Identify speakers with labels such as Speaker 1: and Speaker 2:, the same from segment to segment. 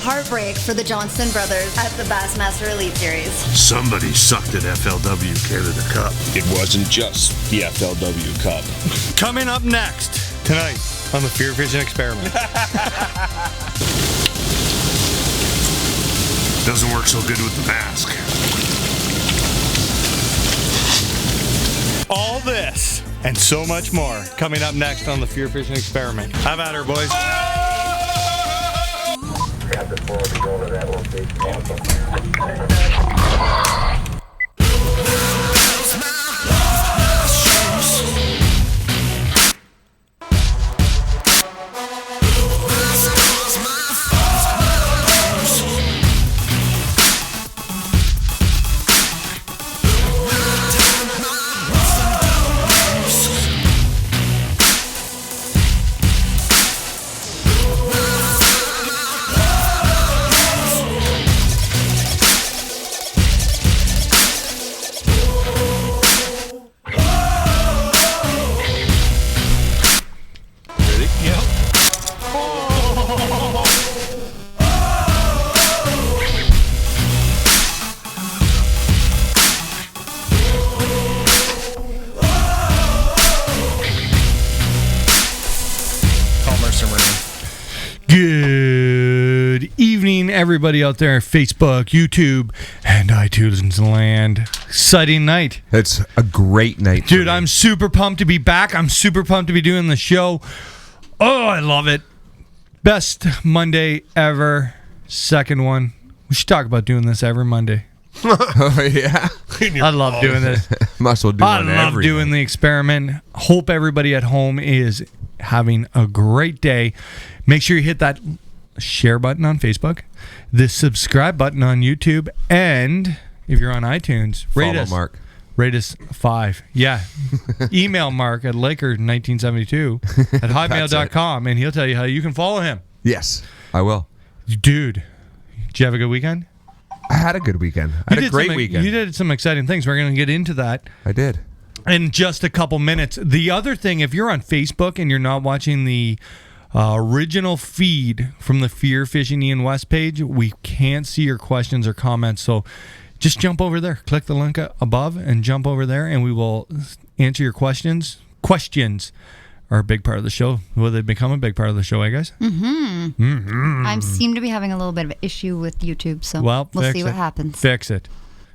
Speaker 1: Heartbreak for the Johnston brothers at the Bassmaster Elite Series.
Speaker 2: Somebody sucked at FLW Canada Cup.
Speaker 3: It wasn't just the FLW Cup.
Speaker 4: Coming up next tonight on the FearFishing Experiment.
Speaker 2: Doesn't work so good with the mask.
Speaker 4: All this and so much more coming up next on the FearFishing Experiment. Have at her, boys.
Speaker 5: Grab the forward to go to that location.
Speaker 4: Good evening, everybody out there, Facebook, YouTube, and iTunes land. Exciting night.
Speaker 6: It's a great night.
Speaker 4: Dude, I'm super pumped to be back. I'm super pumped to be doing the show. Oh, I love it. Best Monday ever. Second one. We should talk about doing this every Monday.
Speaker 6: Oh, yeah?
Speaker 4: I love doing this.
Speaker 6: Must well do
Speaker 4: I
Speaker 6: one
Speaker 4: love
Speaker 6: every
Speaker 4: doing
Speaker 6: night.
Speaker 4: the experiment. Hope everybody at home is having a great day. Make sure you hit that share button on Facebook, the subscribe button on YouTube, and if you're on iTunes, rate
Speaker 6: Follow
Speaker 4: us.
Speaker 6: Mark.
Speaker 4: Rate us 5. Yeah. Email Mark at Laker1972 at hotmail.com, and he'll tell you how you can follow him.
Speaker 6: Yes, I will.
Speaker 4: Dude, did you have a good weekend?
Speaker 6: I had a good weekend. I had a great weekend.
Speaker 4: You did some exciting things. We're going to get into that
Speaker 6: I did.
Speaker 4: in just a couple minutes. The other thing, if you're on Facebook and you're not watching the original feed from the Fear Fishing Ian West page, we can't see your questions or comments. So just jump over there. Click the link above and jump over there, and we will answer your questions. Questions are a big part of the show. Will they become a big part of the show, I guess?
Speaker 1: I seem to be having a little bit of an issue with YouTube, so we'll see what happens.
Speaker 4: Fix it.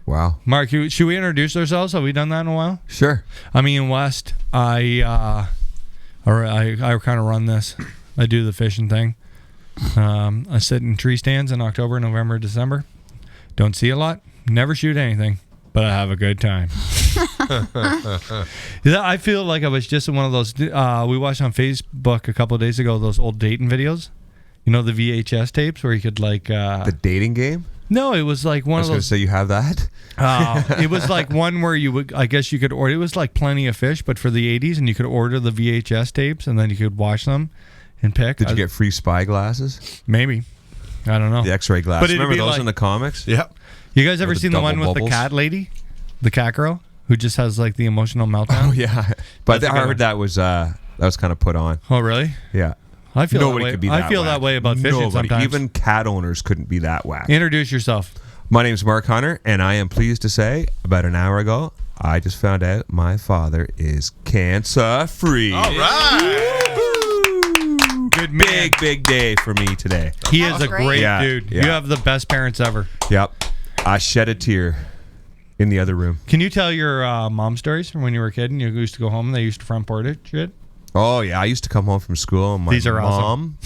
Speaker 6: Wow.
Speaker 4: Mark, should we introduce ourselves? Have we done that in a while?
Speaker 6: Sure.
Speaker 4: I'm Ian West. I kind of run this. I do the fishing thing. I sit in tree stands in October, November, December. Don't see a lot. Never shoot anything, but I have a good time. I feel like I was just in one of those. We watched on Facebook a couple of days ago those old dating videos. You know, the VHS tapes where you could like.
Speaker 6: The dating game?
Speaker 4: No, it was like one of those.
Speaker 6: I was going to say you have that?
Speaker 4: It was like one where you would, I guess you could order. It was like Plenty of Fish, but for the 80s, and you could order the VHS tapes, and then you could watch them and pick.
Speaker 6: Did you get free spy glasses?
Speaker 4: Maybe. I don't know.
Speaker 6: The X-ray glasses.
Speaker 4: But it'd
Speaker 6: Remember
Speaker 4: be
Speaker 6: those
Speaker 4: like-
Speaker 6: in the comics?
Speaker 2: Yep.
Speaker 4: You guys ever
Speaker 6: With the
Speaker 4: seen the one
Speaker 6: double
Speaker 4: with
Speaker 6: bubbles?
Speaker 4: the cat lady? The cat girl? Who just has like the emotional meltdown?
Speaker 6: Oh, yeah. But
Speaker 4: That's a
Speaker 6: I
Speaker 4: good
Speaker 6: heard
Speaker 4: one.
Speaker 6: that was kind of put on.
Speaker 4: Oh, really?
Speaker 6: Yeah.
Speaker 4: I feel
Speaker 6: Nobody
Speaker 4: that way.
Speaker 6: could be that
Speaker 4: I feel
Speaker 6: whack.
Speaker 4: that way about fishing
Speaker 6: Nobody.
Speaker 4: sometimes.
Speaker 6: Even cat owners couldn't be that whack.
Speaker 4: Introduce yourself.
Speaker 6: My name's Mark Hunter, and I am pleased to say about an hour ago, I just found out my father is cancer-free.
Speaker 2: All right.
Speaker 4: Good man.
Speaker 6: Big day for me today.
Speaker 4: He is a
Speaker 1: great.
Speaker 4: great
Speaker 6: Yeah,
Speaker 4: dude.
Speaker 6: yeah.
Speaker 4: You have the best parents ever.
Speaker 6: Yep. I shed a tear in the other room.
Speaker 4: Can you tell your mom stories from when you were a kid and you used to go home and they used to front porch it shit?
Speaker 6: Oh, yeah. I used to come home from school, and my
Speaker 4: These are awesome.
Speaker 6: mom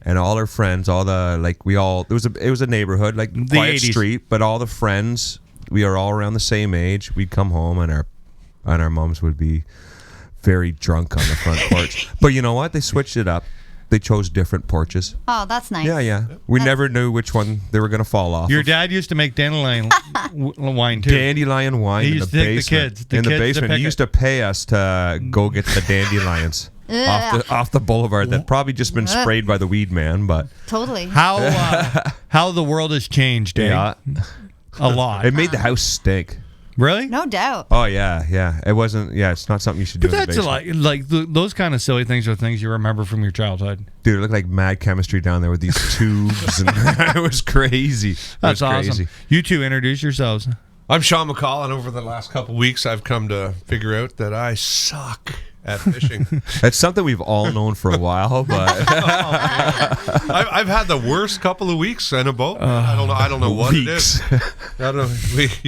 Speaker 6: and all her friends, all the, like, it was a neighborhood, like,
Speaker 4: The
Speaker 6: quiet
Speaker 4: 80s.
Speaker 6: street, but all the friends, we are all around the same age. We'd come home, and our moms would be very drunk on the front porch. But you know what? They switched it up. They chose different porches.
Speaker 1: Oh, that's nice.
Speaker 6: Yeah. We never knew which one they were going to fall off.
Speaker 4: Your
Speaker 6: of.
Speaker 4: dad used to make dandelion wine too.
Speaker 6: Dandelion wine
Speaker 4: He
Speaker 6: in the
Speaker 4: used to take the
Speaker 6: basement.
Speaker 4: kids- the
Speaker 6: in the
Speaker 4: kids to
Speaker 6: basement.
Speaker 4: pick
Speaker 6: He
Speaker 4: it.
Speaker 6: used to pay us to go get the dandelions off the boulevard that probably just been sprayed by the weed man, but
Speaker 1: Totally.
Speaker 4: How the world has changed, eh?
Speaker 6: yeah,
Speaker 4: A lot.
Speaker 6: it made the house stink.
Speaker 4: Really?
Speaker 1: No doubt.
Speaker 6: Oh yeah. It wasn't. Yeah, it's not something you should do.
Speaker 4: But
Speaker 6: in the
Speaker 4: that's
Speaker 6: basement.
Speaker 4: like those kind of silly things are things you remember from your childhood.
Speaker 6: Dude, it looked like mad chemistry down there with these tubes, and it was crazy.
Speaker 4: That's awesome. You two introduce yourselves.
Speaker 7: I'm Sean McCall, and over the last couple weeks, I've come to figure out that I suck at fishing.
Speaker 6: That's something we've all known for a while, but
Speaker 7: I've had the worst couple of weeks in a boat. I don't know what
Speaker 6: weeks.
Speaker 7: it is.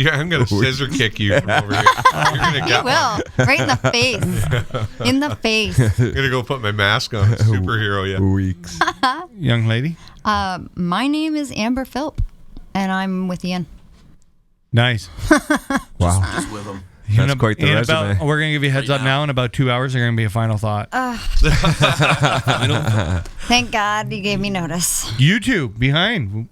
Speaker 7: I'm gonna scissor kick you from over here. You're gonna
Speaker 1: You
Speaker 7: get
Speaker 1: will. Right in the face. In the face.
Speaker 7: I'm gonna go put my mask on. Superhero, yeah.
Speaker 6: weeks.
Speaker 4: Young lady.
Speaker 1: My name is Amber Philp, and I'm with Ian.
Speaker 4: Nice.
Speaker 6: Wow.
Speaker 8: Just with them.
Speaker 6: That's quite the resume.
Speaker 4: We're going to give you a heads up now. In about 2 hours, there's going to be a final thought.
Speaker 1: Thank God you gave me notice.
Speaker 4: You two, behind.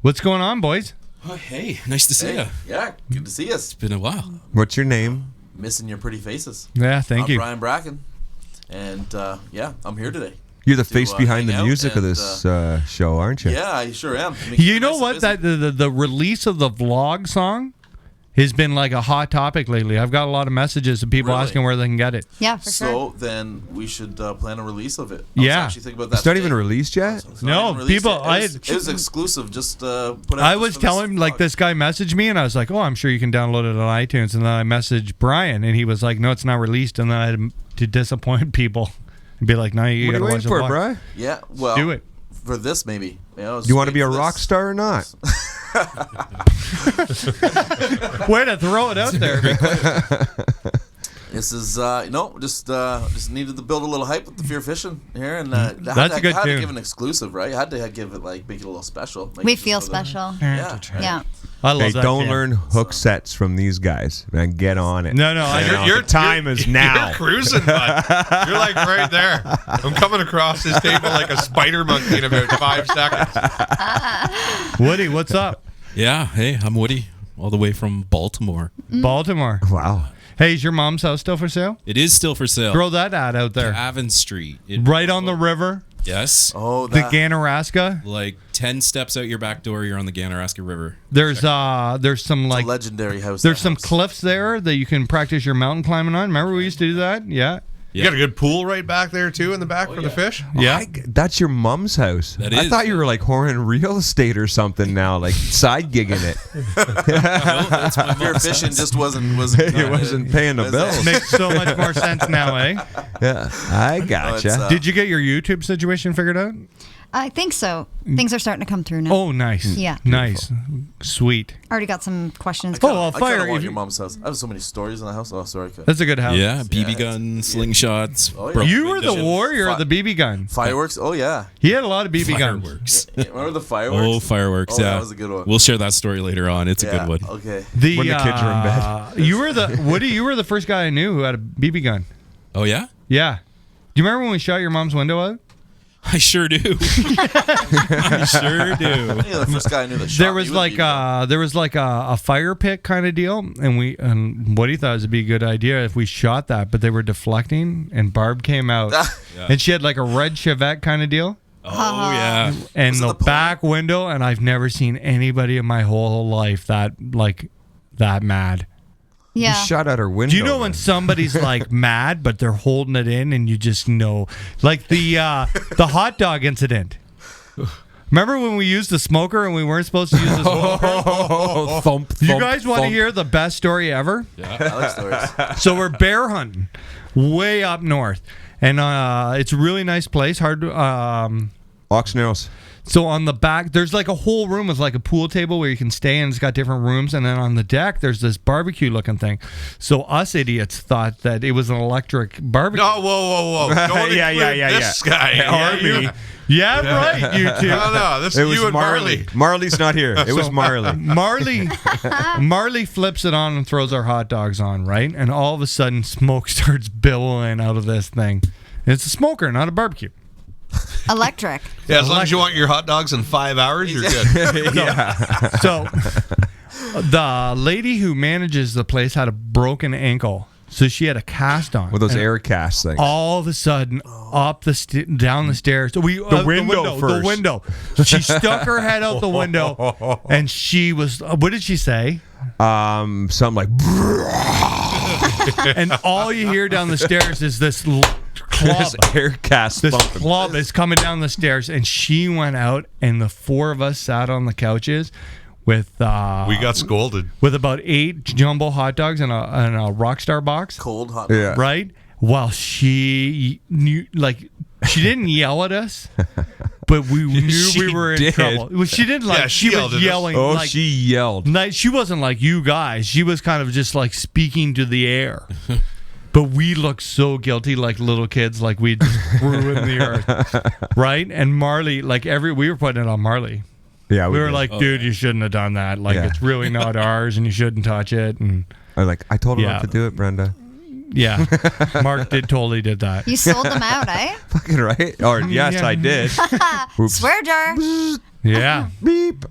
Speaker 4: What's going on, boys?
Speaker 8: Oh, hey, nice to see you.
Speaker 9: Yeah, good to see us.
Speaker 8: It's been a while.
Speaker 6: What's your name?
Speaker 9: Missing your pretty faces.
Speaker 4: Yeah, thank you.
Speaker 9: I'm Brian Bracken, and I'm here today.
Speaker 6: You're the face behind the
Speaker 9: hang out
Speaker 6: music of
Speaker 9: and,
Speaker 6: this show, aren't you?
Speaker 9: Yeah, I sure am.
Speaker 4: You know what? That the release of the vlog song has been like a hot topic lately. I've got a lot of messages of people
Speaker 9: Really?
Speaker 4: asking where they can get it.
Speaker 1: Yeah, for sure.
Speaker 9: So then we should plan a release of it. I was
Speaker 4: Yeah.
Speaker 9: actually thinking about that.
Speaker 6: It's not
Speaker 9: today.
Speaker 6: even released yet?
Speaker 9: It's not
Speaker 4: No,
Speaker 9: even released
Speaker 4: people-
Speaker 9: yet. It was exclusive. Just put out.
Speaker 4: I was
Speaker 9: just for
Speaker 4: telling like
Speaker 9: vlog.
Speaker 4: this guy messaged me and I was like, oh, I'm sure you can download it on iTunes. And then I messaged Brian and he was like, no, it's not released. And then I had to disappoint people and be like, no, you
Speaker 6: What are
Speaker 4: got
Speaker 6: you
Speaker 4: to watch
Speaker 6: waiting
Speaker 4: the
Speaker 6: for,
Speaker 4: vlog.
Speaker 6: bro?
Speaker 9: Yeah, well,
Speaker 4: Do it.
Speaker 9: for this maybe.
Speaker 6: Do you want to be a rock star or not?
Speaker 4: Way to throw it out there.
Speaker 9: This is just needed to build a little hype with the Fear Fishing here, and
Speaker 4: That's a good
Speaker 9: had to
Speaker 4: tune.
Speaker 9: give an exclusive, right? Had to give it make it a little special.
Speaker 1: We feel special.
Speaker 9: Yeah.
Speaker 1: Yeah.
Speaker 4: I love
Speaker 6: Hey,
Speaker 4: that.
Speaker 6: don't
Speaker 4: jam.
Speaker 6: learn hook sets from these guys, man. Get on it.
Speaker 4: No,
Speaker 7: Your
Speaker 6: time is now.
Speaker 7: You're cruising, bud. You're like right there. I'm coming across this table like a spider monkey in about 5 seconds.
Speaker 4: Woody, what's up?
Speaker 8: Yeah, hey, I'm Woody, all the way from Baltimore.
Speaker 4: Baltimore.
Speaker 6: Wow.
Speaker 4: Hey, is your mom's house still for sale?
Speaker 8: It is still for sale.
Speaker 4: Throw that ad out there.
Speaker 8: Avon Street.
Speaker 4: Right on the river.
Speaker 8: Yes.
Speaker 9: Oh,
Speaker 4: The Ganaraska.
Speaker 8: Like 10 steps out your back door, you're on the Ganaraska River.
Speaker 4: There's some like
Speaker 9: legendary house.
Speaker 4: there's
Speaker 9: that
Speaker 4: some
Speaker 9: house.
Speaker 4: cliffs there that you can practice your mountain climbing on. Remember we used to do that? Yeah.
Speaker 7: You got a good pool right back there too in the back for the fish.
Speaker 4: Yeah.
Speaker 6: That's your mom's house.
Speaker 8: That
Speaker 6: I
Speaker 8: is,
Speaker 6: thought you were like whoring real estate or something now, like side gigging it.
Speaker 8: that's my
Speaker 9: Fear
Speaker 8: mom's
Speaker 9: Fishing
Speaker 8: house.
Speaker 9: just wasn't
Speaker 6: It wasn't paying the bills.
Speaker 4: Makes so much more sense now, eh?
Speaker 6: Yeah, I
Speaker 9: it's,
Speaker 6: gotcha.
Speaker 4: Did you get your YouTube situation figured out?
Speaker 1: I think so. Things are starting to come through now.
Speaker 4: Oh, nice.
Speaker 1: Yeah.
Speaker 4: Nice. Sweet.
Speaker 1: Already got some questions.
Speaker 4: Oh, I'll
Speaker 9: I kind
Speaker 4: fire
Speaker 9: of want
Speaker 4: if
Speaker 9: your
Speaker 4: you-
Speaker 9: mom's house. I have so many stories in the house. Oh, sorry.
Speaker 4: That's a good house.
Speaker 8: Yeah, BB guns, slingshots.
Speaker 9: Oh, yeah.
Speaker 8: broken
Speaker 4: You were the
Speaker 8: windows.
Speaker 4: warrior of the BB gun.
Speaker 9: Fireworks. Oh yeah.
Speaker 4: He had a lot of BB guns.
Speaker 8: Fireworks.
Speaker 9: Remember the fireworks?
Speaker 8: Oh, fireworks,
Speaker 9: Oh,
Speaker 8: yeah.
Speaker 9: that was a good one.
Speaker 8: We'll share that story later on. It's a
Speaker 9: Yeah,
Speaker 8: good one.
Speaker 9: Okay.
Speaker 4: The,
Speaker 6: When the kids are in bed.
Speaker 4: You were the Woody. You were the first guy I knew who had a BB gun.
Speaker 8: Oh, yeah?
Speaker 4: Yeah. Do you remember when we shot your mom's window out?
Speaker 8: I sure do. I sure do.
Speaker 9: You're the first guy I knew that shot
Speaker 4: There
Speaker 9: me
Speaker 4: was
Speaker 9: with
Speaker 4: like
Speaker 9: BB gun.
Speaker 4: there was like a fire pit kind of deal, and Woody thought it would be a good idea if we shot that, but they were deflecting, and Barb came out, and she had like a red Chevette kind of deal,
Speaker 8: Oh, yeah.
Speaker 4: and
Speaker 9: Was it
Speaker 4: the
Speaker 9: the pole?
Speaker 4: back window, and I've never seen anybody in my whole life that mad.
Speaker 1: Yeah.
Speaker 6: You shot out her window.
Speaker 4: Do you know when somebody's like mad, but they're holding it in, and you just know, like the hot dog incident. Remember when we used the smoker and we weren't supposed to use the smoker?
Speaker 6: Oh, thump,
Speaker 4: You guys want to hear the best story ever?
Speaker 9: I like stories.
Speaker 4: So we're bear hunting way up north, and it's a really nice place.
Speaker 6: Oxnarrows.
Speaker 4: So on the back, there's like a whole room with like a pool table where you can stay, and it's got different rooms. And then on the deck, there's this barbecue looking thing. So us idiots thought that it was an electric barbecue.
Speaker 7: No, whoa. Don't
Speaker 6: Yeah,
Speaker 7: include this guy.
Speaker 6: Army.
Speaker 4: Yeah, right, you two.
Speaker 7: No, this
Speaker 6: It
Speaker 7: is
Speaker 6: was
Speaker 7: you and Marley.
Speaker 6: Marley's not here. It was Marley.
Speaker 4: Marley flips it on and throws our hot dogs on, right? And all of a sudden, smoke starts billowing out of this thing. And it's a smoker, not a barbecue.
Speaker 1: Electric.
Speaker 7: Yeah, as long as you want your hot dogs in 5 hours, you're good.
Speaker 4: So the lady who manages the place had a broken ankle, so she had a cast on.
Speaker 6: With those
Speaker 4: And
Speaker 6: air cast things.
Speaker 4: all of a sudden, up down the stairs. The
Speaker 6: window first.
Speaker 4: The window. She stuck her head out the window, and she was. What did she say?
Speaker 6: Something like.
Speaker 4: And all you hear down the stairs is this club.
Speaker 6: This air cast
Speaker 4: This
Speaker 6: bumping.
Speaker 4: club is coming down the stairs, and she went out, and the four of us sat on the couches with
Speaker 7: We got scolded.
Speaker 4: with about 8 jumbo hot dogs and a Rockstar box,
Speaker 9: Cold hot.
Speaker 6: Yeah.
Speaker 4: right? While she knew, like, she didn't yell at us, but we knew
Speaker 6: She
Speaker 4: we were in
Speaker 6: did.
Speaker 4: trouble. Well, she didn't like.
Speaker 7: Yeah, she
Speaker 4: she
Speaker 7: yelled
Speaker 4: was
Speaker 7: at us.
Speaker 4: yelling.
Speaker 6: Oh,
Speaker 4: like,
Speaker 6: she yelled.
Speaker 4: like, she wasn't like you guys. She was kind of just like speaking to the air. But we looked so guilty, like little kids, like we just ruined the earth, right? And Marley, like we were putting it on Marley.
Speaker 6: Yeah,
Speaker 4: We were
Speaker 6: did.
Speaker 4: like, dude, you shouldn't have done that. Like,
Speaker 6: Yeah.
Speaker 4: it's really not ours, and you shouldn't touch it. And
Speaker 6: I told her
Speaker 4: Yeah.
Speaker 6: not to do it, Brenda.
Speaker 4: yeah, Mark totally did that.
Speaker 1: You sold them out, eh?
Speaker 6: Fucking right. Or yes,
Speaker 4: Yeah.
Speaker 6: I did. Oops.
Speaker 1: Swear jar.
Speaker 4: Yeah.
Speaker 6: Beep.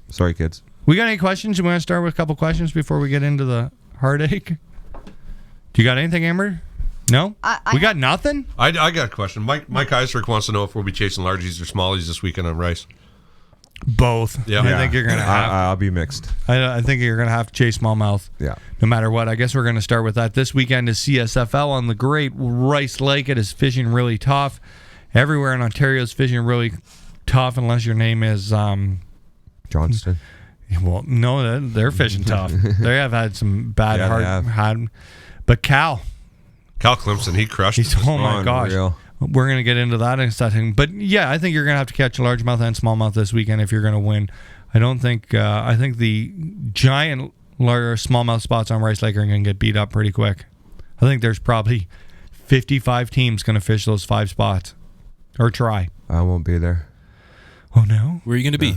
Speaker 6: Sorry, kids.
Speaker 4: We got any questions? You want to start with a couple questions before we get into the heartache? Do you got anything, Amber? No? We got nothing?
Speaker 7: I got a question. Mike Eiserick wants to know if we'll be chasing largies or smallies this weekend on rice.
Speaker 4: Both.
Speaker 7: Yeah.
Speaker 4: I think you're going to have.
Speaker 6: I'll be mixed.
Speaker 4: I think you're going to have to chase smallmouth.
Speaker 6: Yeah.
Speaker 4: No matter what. I guess we're going to start with that. This weekend is CSFL on the Great Rice Lake. It is fishing really tough. Everywhere in Ontario is fishing really tough unless your name is...
Speaker 6: Johnston.
Speaker 4: Well, no, they're fishing tough. They have had some bad
Speaker 6: Yeah, they have.
Speaker 4: But Cal
Speaker 7: Clemson, he crushed
Speaker 4: he's
Speaker 7: it.
Speaker 4: oh my gosh.
Speaker 6: Unreal.
Speaker 4: We're gonna get into that in a second. But yeah, I think you're gonna have to catch a largemouth and smallmouth this weekend if you're gonna win. I don't think I think the giant smallmouth spots on Rice Lake are gonna get beat up pretty quick. I think there's probably 55 teams gonna fish those 5 spots or try.
Speaker 6: I won't be there.
Speaker 4: Oh no.
Speaker 8: Where are you going to be?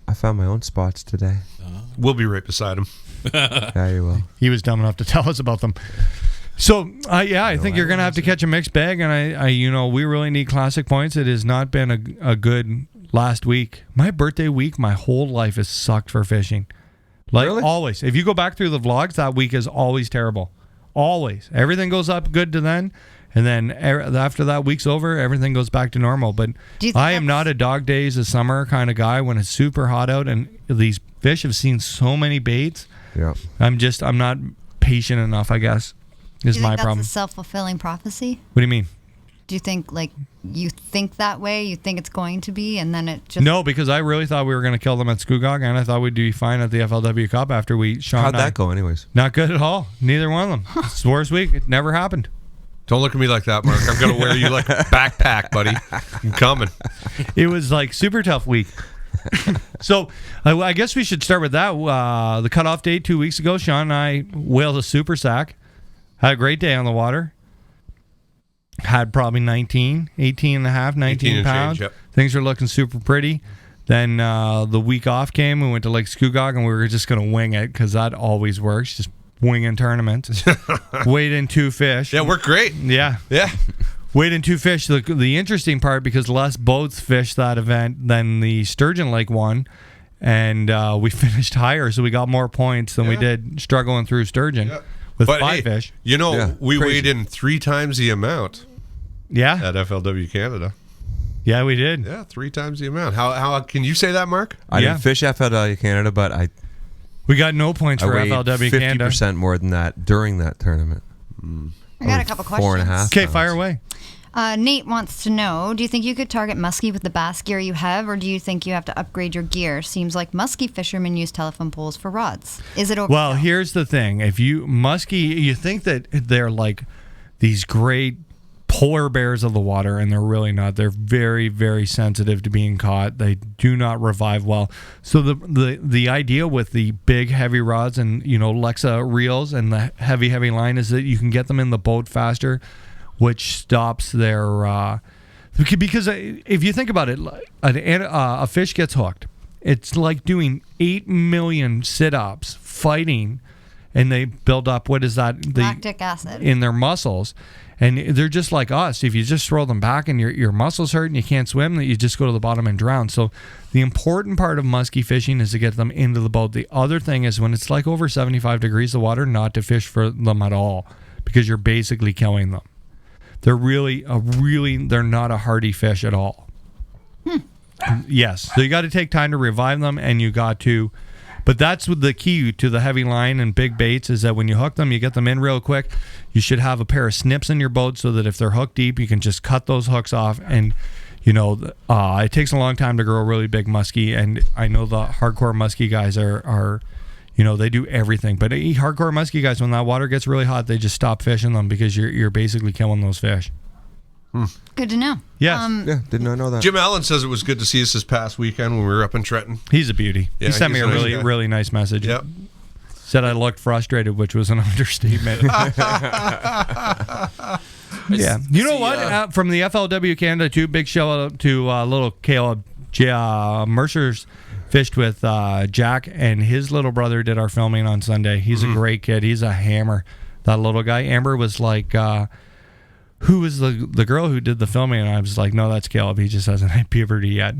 Speaker 6: I found my own spots today.
Speaker 7: We'll be right beside him.
Speaker 6: Yeah, you will.
Speaker 4: He was dumb enough to tell us about them. So, I think you're going to have to catch a mixed bag, and I we really need classic points. It has not been a good last week. My birthday week, my whole life has sucked for fishing. Like,
Speaker 6: Really?
Speaker 4: always. If you go back through the vlogs, that week is always terrible. Always. Everything goes up good to then, and then after that week's over, everything goes back to normal. But
Speaker 1: Do you think
Speaker 4: I am not a dog days of summer kind of guy when it's super hot out, and these fish have seen so many baits.
Speaker 6: Yeah.
Speaker 4: I'm not patient enough, I guess. Is
Speaker 1: Do you
Speaker 4: my
Speaker 1: think that's
Speaker 4: problem.
Speaker 1: a self-fulfilling prophecy?
Speaker 4: What do you mean?
Speaker 1: Do you think you think that way? You think it's going to be, and then it just
Speaker 4: No, because I really thought we were going to kill them at Skoogog, and I thought we'd be fine at the FLW Cup after Sean
Speaker 6: How'd
Speaker 4: and I-
Speaker 6: that go, anyways?
Speaker 4: Not good at all. Neither one of them. It's the worst week. It never happened.
Speaker 7: Don't look at me like that, Mark. I'm going to wear you like a backpack, buddy. I'm coming.
Speaker 4: It was like super tough week. So I guess we should start with that. The cutoff date 2 weeks ago, Sean and I whaled a super sack. Had a great day on the water. Had probably 18 and a half, 19
Speaker 7: and
Speaker 4: pounds.
Speaker 7: change, yep.
Speaker 4: Things are looking super pretty. Then the week off came. We went to Lake Skoogog, and we were just going to wing it because that always works. Just winging tournaments. Weighed in 2 fish.
Speaker 7: Yeah, worked great.
Speaker 4: Yeah.
Speaker 7: Yeah.
Speaker 4: Weighed in 2 fish. The interesting part, because less boats fished that event than the Sturgeon Lake one, and we finished higher, so we got more points than we did struggling through Sturgeon with
Speaker 7: But
Speaker 4: 5
Speaker 7: hey,
Speaker 4: fish.
Speaker 7: You know,
Speaker 6: Yeah,
Speaker 7: we
Speaker 6: crazy.
Speaker 7: weighed in 3 times the amount
Speaker 4: Yeah,
Speaker 7: at FLW Canada.
Speaker 4: yeah, we did.
Speaker 7: Yeah, 3 times the amount. How can you say that, Mark?
Speaker 6: I
Speaker 4: Yeah.
Speaker 6: didn't fish FLW Canada, but I
Speaker 4: We got no points for
Speaker 6: weighed
Speaker 4: FLW
Speaker 6: 50%
Speaker 4: Canada.
Speaker 6: more than that during that tournament.
Speaker 1: I got a couple questions.
Speaker 6: 4.5.
Speaker 4: Okay, fire away.
Speaker 1: Nate wants to know, do you think you could target muskie with the bass gear you have, or do you think you have to upgrade your gear? Seems like muskie fishermen use telephone poles for rods. Is it overkill?
Speaker 4: Well, here's the thing. If you muskie, you think that they're like these great polar bears of the water, and they're really not. They're very, very sensitive to being caught. They do not revive well. So the idea with the big heavy rods and Lexa reels and the heavy line is that you can get them in the boat faster, which stops their because if you think about it, a fish gets hooked. It's like doing 8 million sit-ups fighting, and they build up, what is that?
Speaker 1: Lactic acid.
Speaker 4: In their muscles. And they're just like us. If you just throw them back and your muscles hurt and you can't swim, that you just go to the bottom and drown. So the important part of muskie fishing is to get them into the boat. The other thing is when it's like over 75 degrees of water, not to fish for them at all, because you're basically killing them. They're they're not a hardy fish at all. Yes. So you got to take time to revive them, and you got to, But that's what the key to the heavy line and big baits is that when you hook them, you get them in real quick. You should have a pair of snips in your boat so that if they're hooked deep, you can just cut those hooks off. And it takes a long time to grow a really big muskie, and I know the hardcore muskie guys are they do everything. But hardcore muskie guys, when that water gets really hot, they just stop fishing them because you're basically killing those fish.
Speaker 1: Good to know.
Speaker 4: Yes.
Speaker 6: Yeah, did not know that.
Speaker 7: Jim Allen says it was good to see us this past weekend when we were up in Trenton.
Speaker 4: He's a beauty.
Speaker 7: Yeah,
Speaker 4: he sent me
Speaker 7: he's
Speaker 4: a
Speaker 7: a nice
Speaker 4: really,
Speaker 7: guy.
Speaker 4: really nice message.
Speaker 7: Yep.
Speaker 4: Said I looked frustrated, which was an understatement. Yeah. You know what? From the FLW Canada, too, big shout out to little Caleb. Mercer's fished with Jack, and his little brother did our filming on Sunday. He's a great kid. He's a hammer. That little guy. Amber was like, who was the girl who did the filming? And I was like, no, that's Caleb. He just hasn't had puberty yet.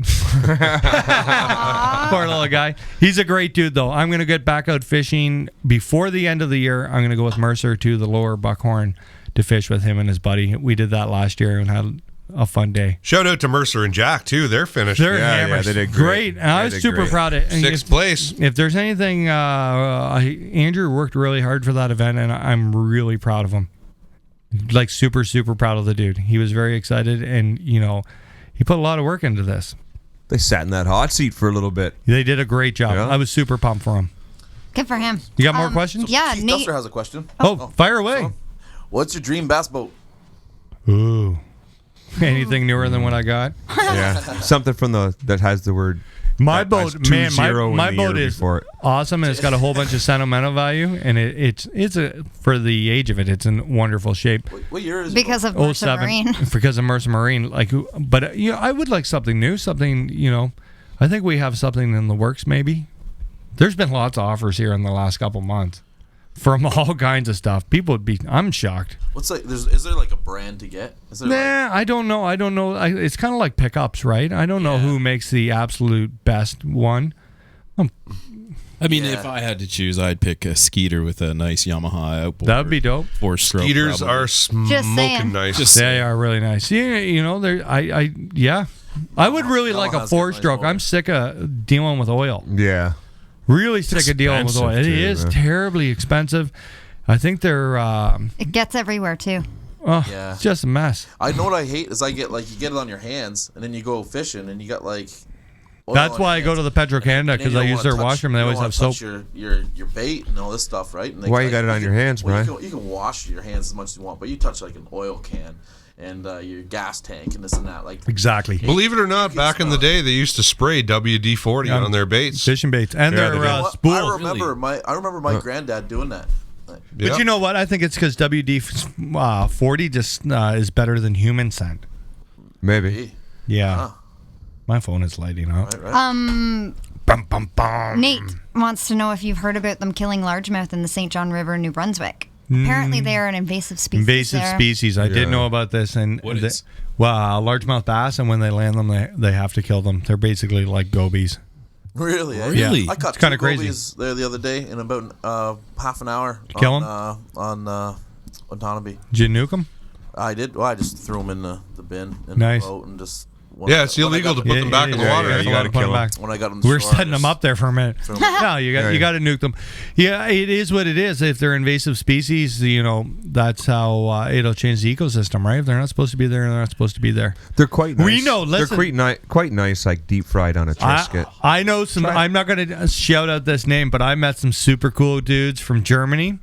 Speaker 4: Poor little guy. He's a great dude, though. I'm going to get back out fishing before the end of the year. I'm going to go with Mercer to the lower Buckhorn to fish with him and his buddy. We did that last year and had a fun day.
Speaker 7: Shout out to Mercer and Jack, too. They're finished.
Speaker 4: They're hammers.
Speaker 6: they did
Speaker 4: great. And I was super proud of it. And
Speaker 7: Sixth place.
Speaker 4: If there's anything, Andrew worked really hard for that event, and I'm really proud of him. Like super, super proud of the dude. He was very excited, and he put a lot of work into this.
Speaker 6: They sat in that hot seat for a little bit.
Speaker 4: They did a great job.
Speaker 6: Yeah.
Speaker 4: I was super pumped for him.
Speaker 1: Good for him.
Speaker 4: You got more questions?
Speaker 1: Yeah,
Speaker 9: Keith
Speaker 1: Nate.
Speaker 9: Duster has a question.
Speaker 4: Oh, fire away.
Speaker 9: What's your dream bass boat?
Speaker 4: Ooh. Anything newer than what I got?
Speaker 6: Yeah, something from that has the word.
Speaker 4: My
Speaker 6: that has
Speaker 4: boat, man,
Speaker 6: 2-0 in
Speaker 4: my
Speaker 6: the
Speaker 4: boat
Speaker 6: year
Speaker 4: is
Speaker 6: before it.
Speaker 4: awesome, and it's got a whole bunch of sentimental value, and it's for the age of it, it's in wonderful shape.
Speaker 9: What year is
Speaker 1: Because of Mercer Marine.
Speaker 4: Because of Mercer Marine, but I would like something new, something I think we have something in the works. Maybe there's been lots of offers here in the last couple months from all kinds of stuff. People would be. I'm shocked.
Speaker 9: Is there like a brand to get? Is there
Speaker 4: I don't know. It's kind of like pickups, right? I don't know who makes the absolute best one.
Speaker 8: I mean, if I had to choose, I'd pick a Skeeter with a nice Yamaha outboard.
Speaker 4: That would be dope.
Speaker 8: 4-stroke.
Speaker 7: Skeeters
Speaker 8: probably.
Speaker 7: are smoking nice.
Speaker 4: They are really nice. Yeah, I would really like a
Speaker 9: Yamaha's got a
Speaker 4: 4-stroke.
Speaker 9: nice
Speaker 4: I'm sick of dealing with oil.
Speaker 6: Yeah.
Speaker 4: Really sick of dealing with oil. It
Speaker 6: Expensive, too,
Speaker 4: is
Speaker 6: man.
Speaker 4: terribly expensive. I think they're
Speaker 1: It gets everywhere, too.
Speaker 9: Yeah.
Speaker 4: it's just a mess.
Speaker 9: I know what I hate is you get it on your hands and then you go fishing and you got oil
Speaker 4: That's
Speaker 9: on
Speaker 4: why I
Speaker 9: your
Speaker 4: go
Speaker 9: hands.
Speaker 4: to the Petro Canada,
Speaker 9: And then
Speaker 4: because
Speaker 9: you
Speaker 4: I
Speaker 9: don't
Speaker 4: use
Speaker 9: wanna
Speaker 4: their
Speaker 9: touch-
Speaker 4: washroom. They
Speaker 9: you
Speaker 4: always
Speaker 9: don't
Speaker 4: have
Speaker 9: wanna
Speaker 4: soap.
Speaker 9: touch your bait and all this stuff, right? And
Speaker 6: Why you got it on your hands, Brian?
Speaker 9: You can wash your hands as much as you want, but you touch like an oil can and your gas tank and this and that. Like
Speaker 4: Exactly.
Speaker 7: Believe it or not, back in the day, they used to spray WD-40 on their baits.
Speaker 4: Fishing baits. And
Speaker 7: Yeah,
Speaker 4: their
Speaker 7: they do.
Speaker 4: spools.
Speaker 9: I remember my granddad doing that.
Speaker 4: But you know what? I think it's because WD-40 just is better than human scent.
Speaker 6: Maybe.
Speaker 4: Yeah. My phone is lighting up.
Speaker 9: Right.
Speaker 4: Bum, bum, bum.
Speaker 1: Nate wants to know if you've heard about them killing largemouth in the St. John River in New Brunswick. Apparently, they are an invasive species.
Speaker 4: Invasive
Speaker 1: there.
Speaker 4: species. I did know about this. And
Speaker 8: What is?
Speaker 4: largemouth bass, and when they land them, they have to kill them. They're basically like gobies.
Speaker 9: Really? Eh?
Speaker 8: Really?
Speaker 9: I caught
Speaker 4: It's kinda
Speaker 9: two
Speaker 4: crazy.
Speaker 9: gobies there the other day in about half an hour.
Speaker 4: Kill 'em?
Speaker 9: on Tonabee.
Speaker 4: Did you nuke them?
Speaker 9: I did. Well, I just threw them in the bin in
Speaker 4: Nice.
Speaker 9: the boat and just.
Speaker 7: Yeah, it's illegal to put them back in the water.
Speaker 4: You gotta
Speaker 6: kill
Speaker 4: put 'em
Speaker 6: 'em.
Speaker 4: back.
Speaker 9: When I got them, to
Speaker 4: We're
Speaker 9: shore, I
Speaker 4: setting them
Speaker 9: just
Speaker 4: up there for a minute.
Speaker 9: threw 'em in.
Speaker 4: No, you got to nuke them. Yeah, it is what it is. If they're invasive species, that's how it'll change the ecosystem, right? If they're not supposed to be there, they're not supposed to be there.
Speaker 6: They're quite nice.
Speaker 4: We know, listen.
Speaker 6: They're quite nice, like deep fried on a Triscuit.
Speaker 4: I know some. I'm not going to shout out this name, but I met some super cool dudes from Germany,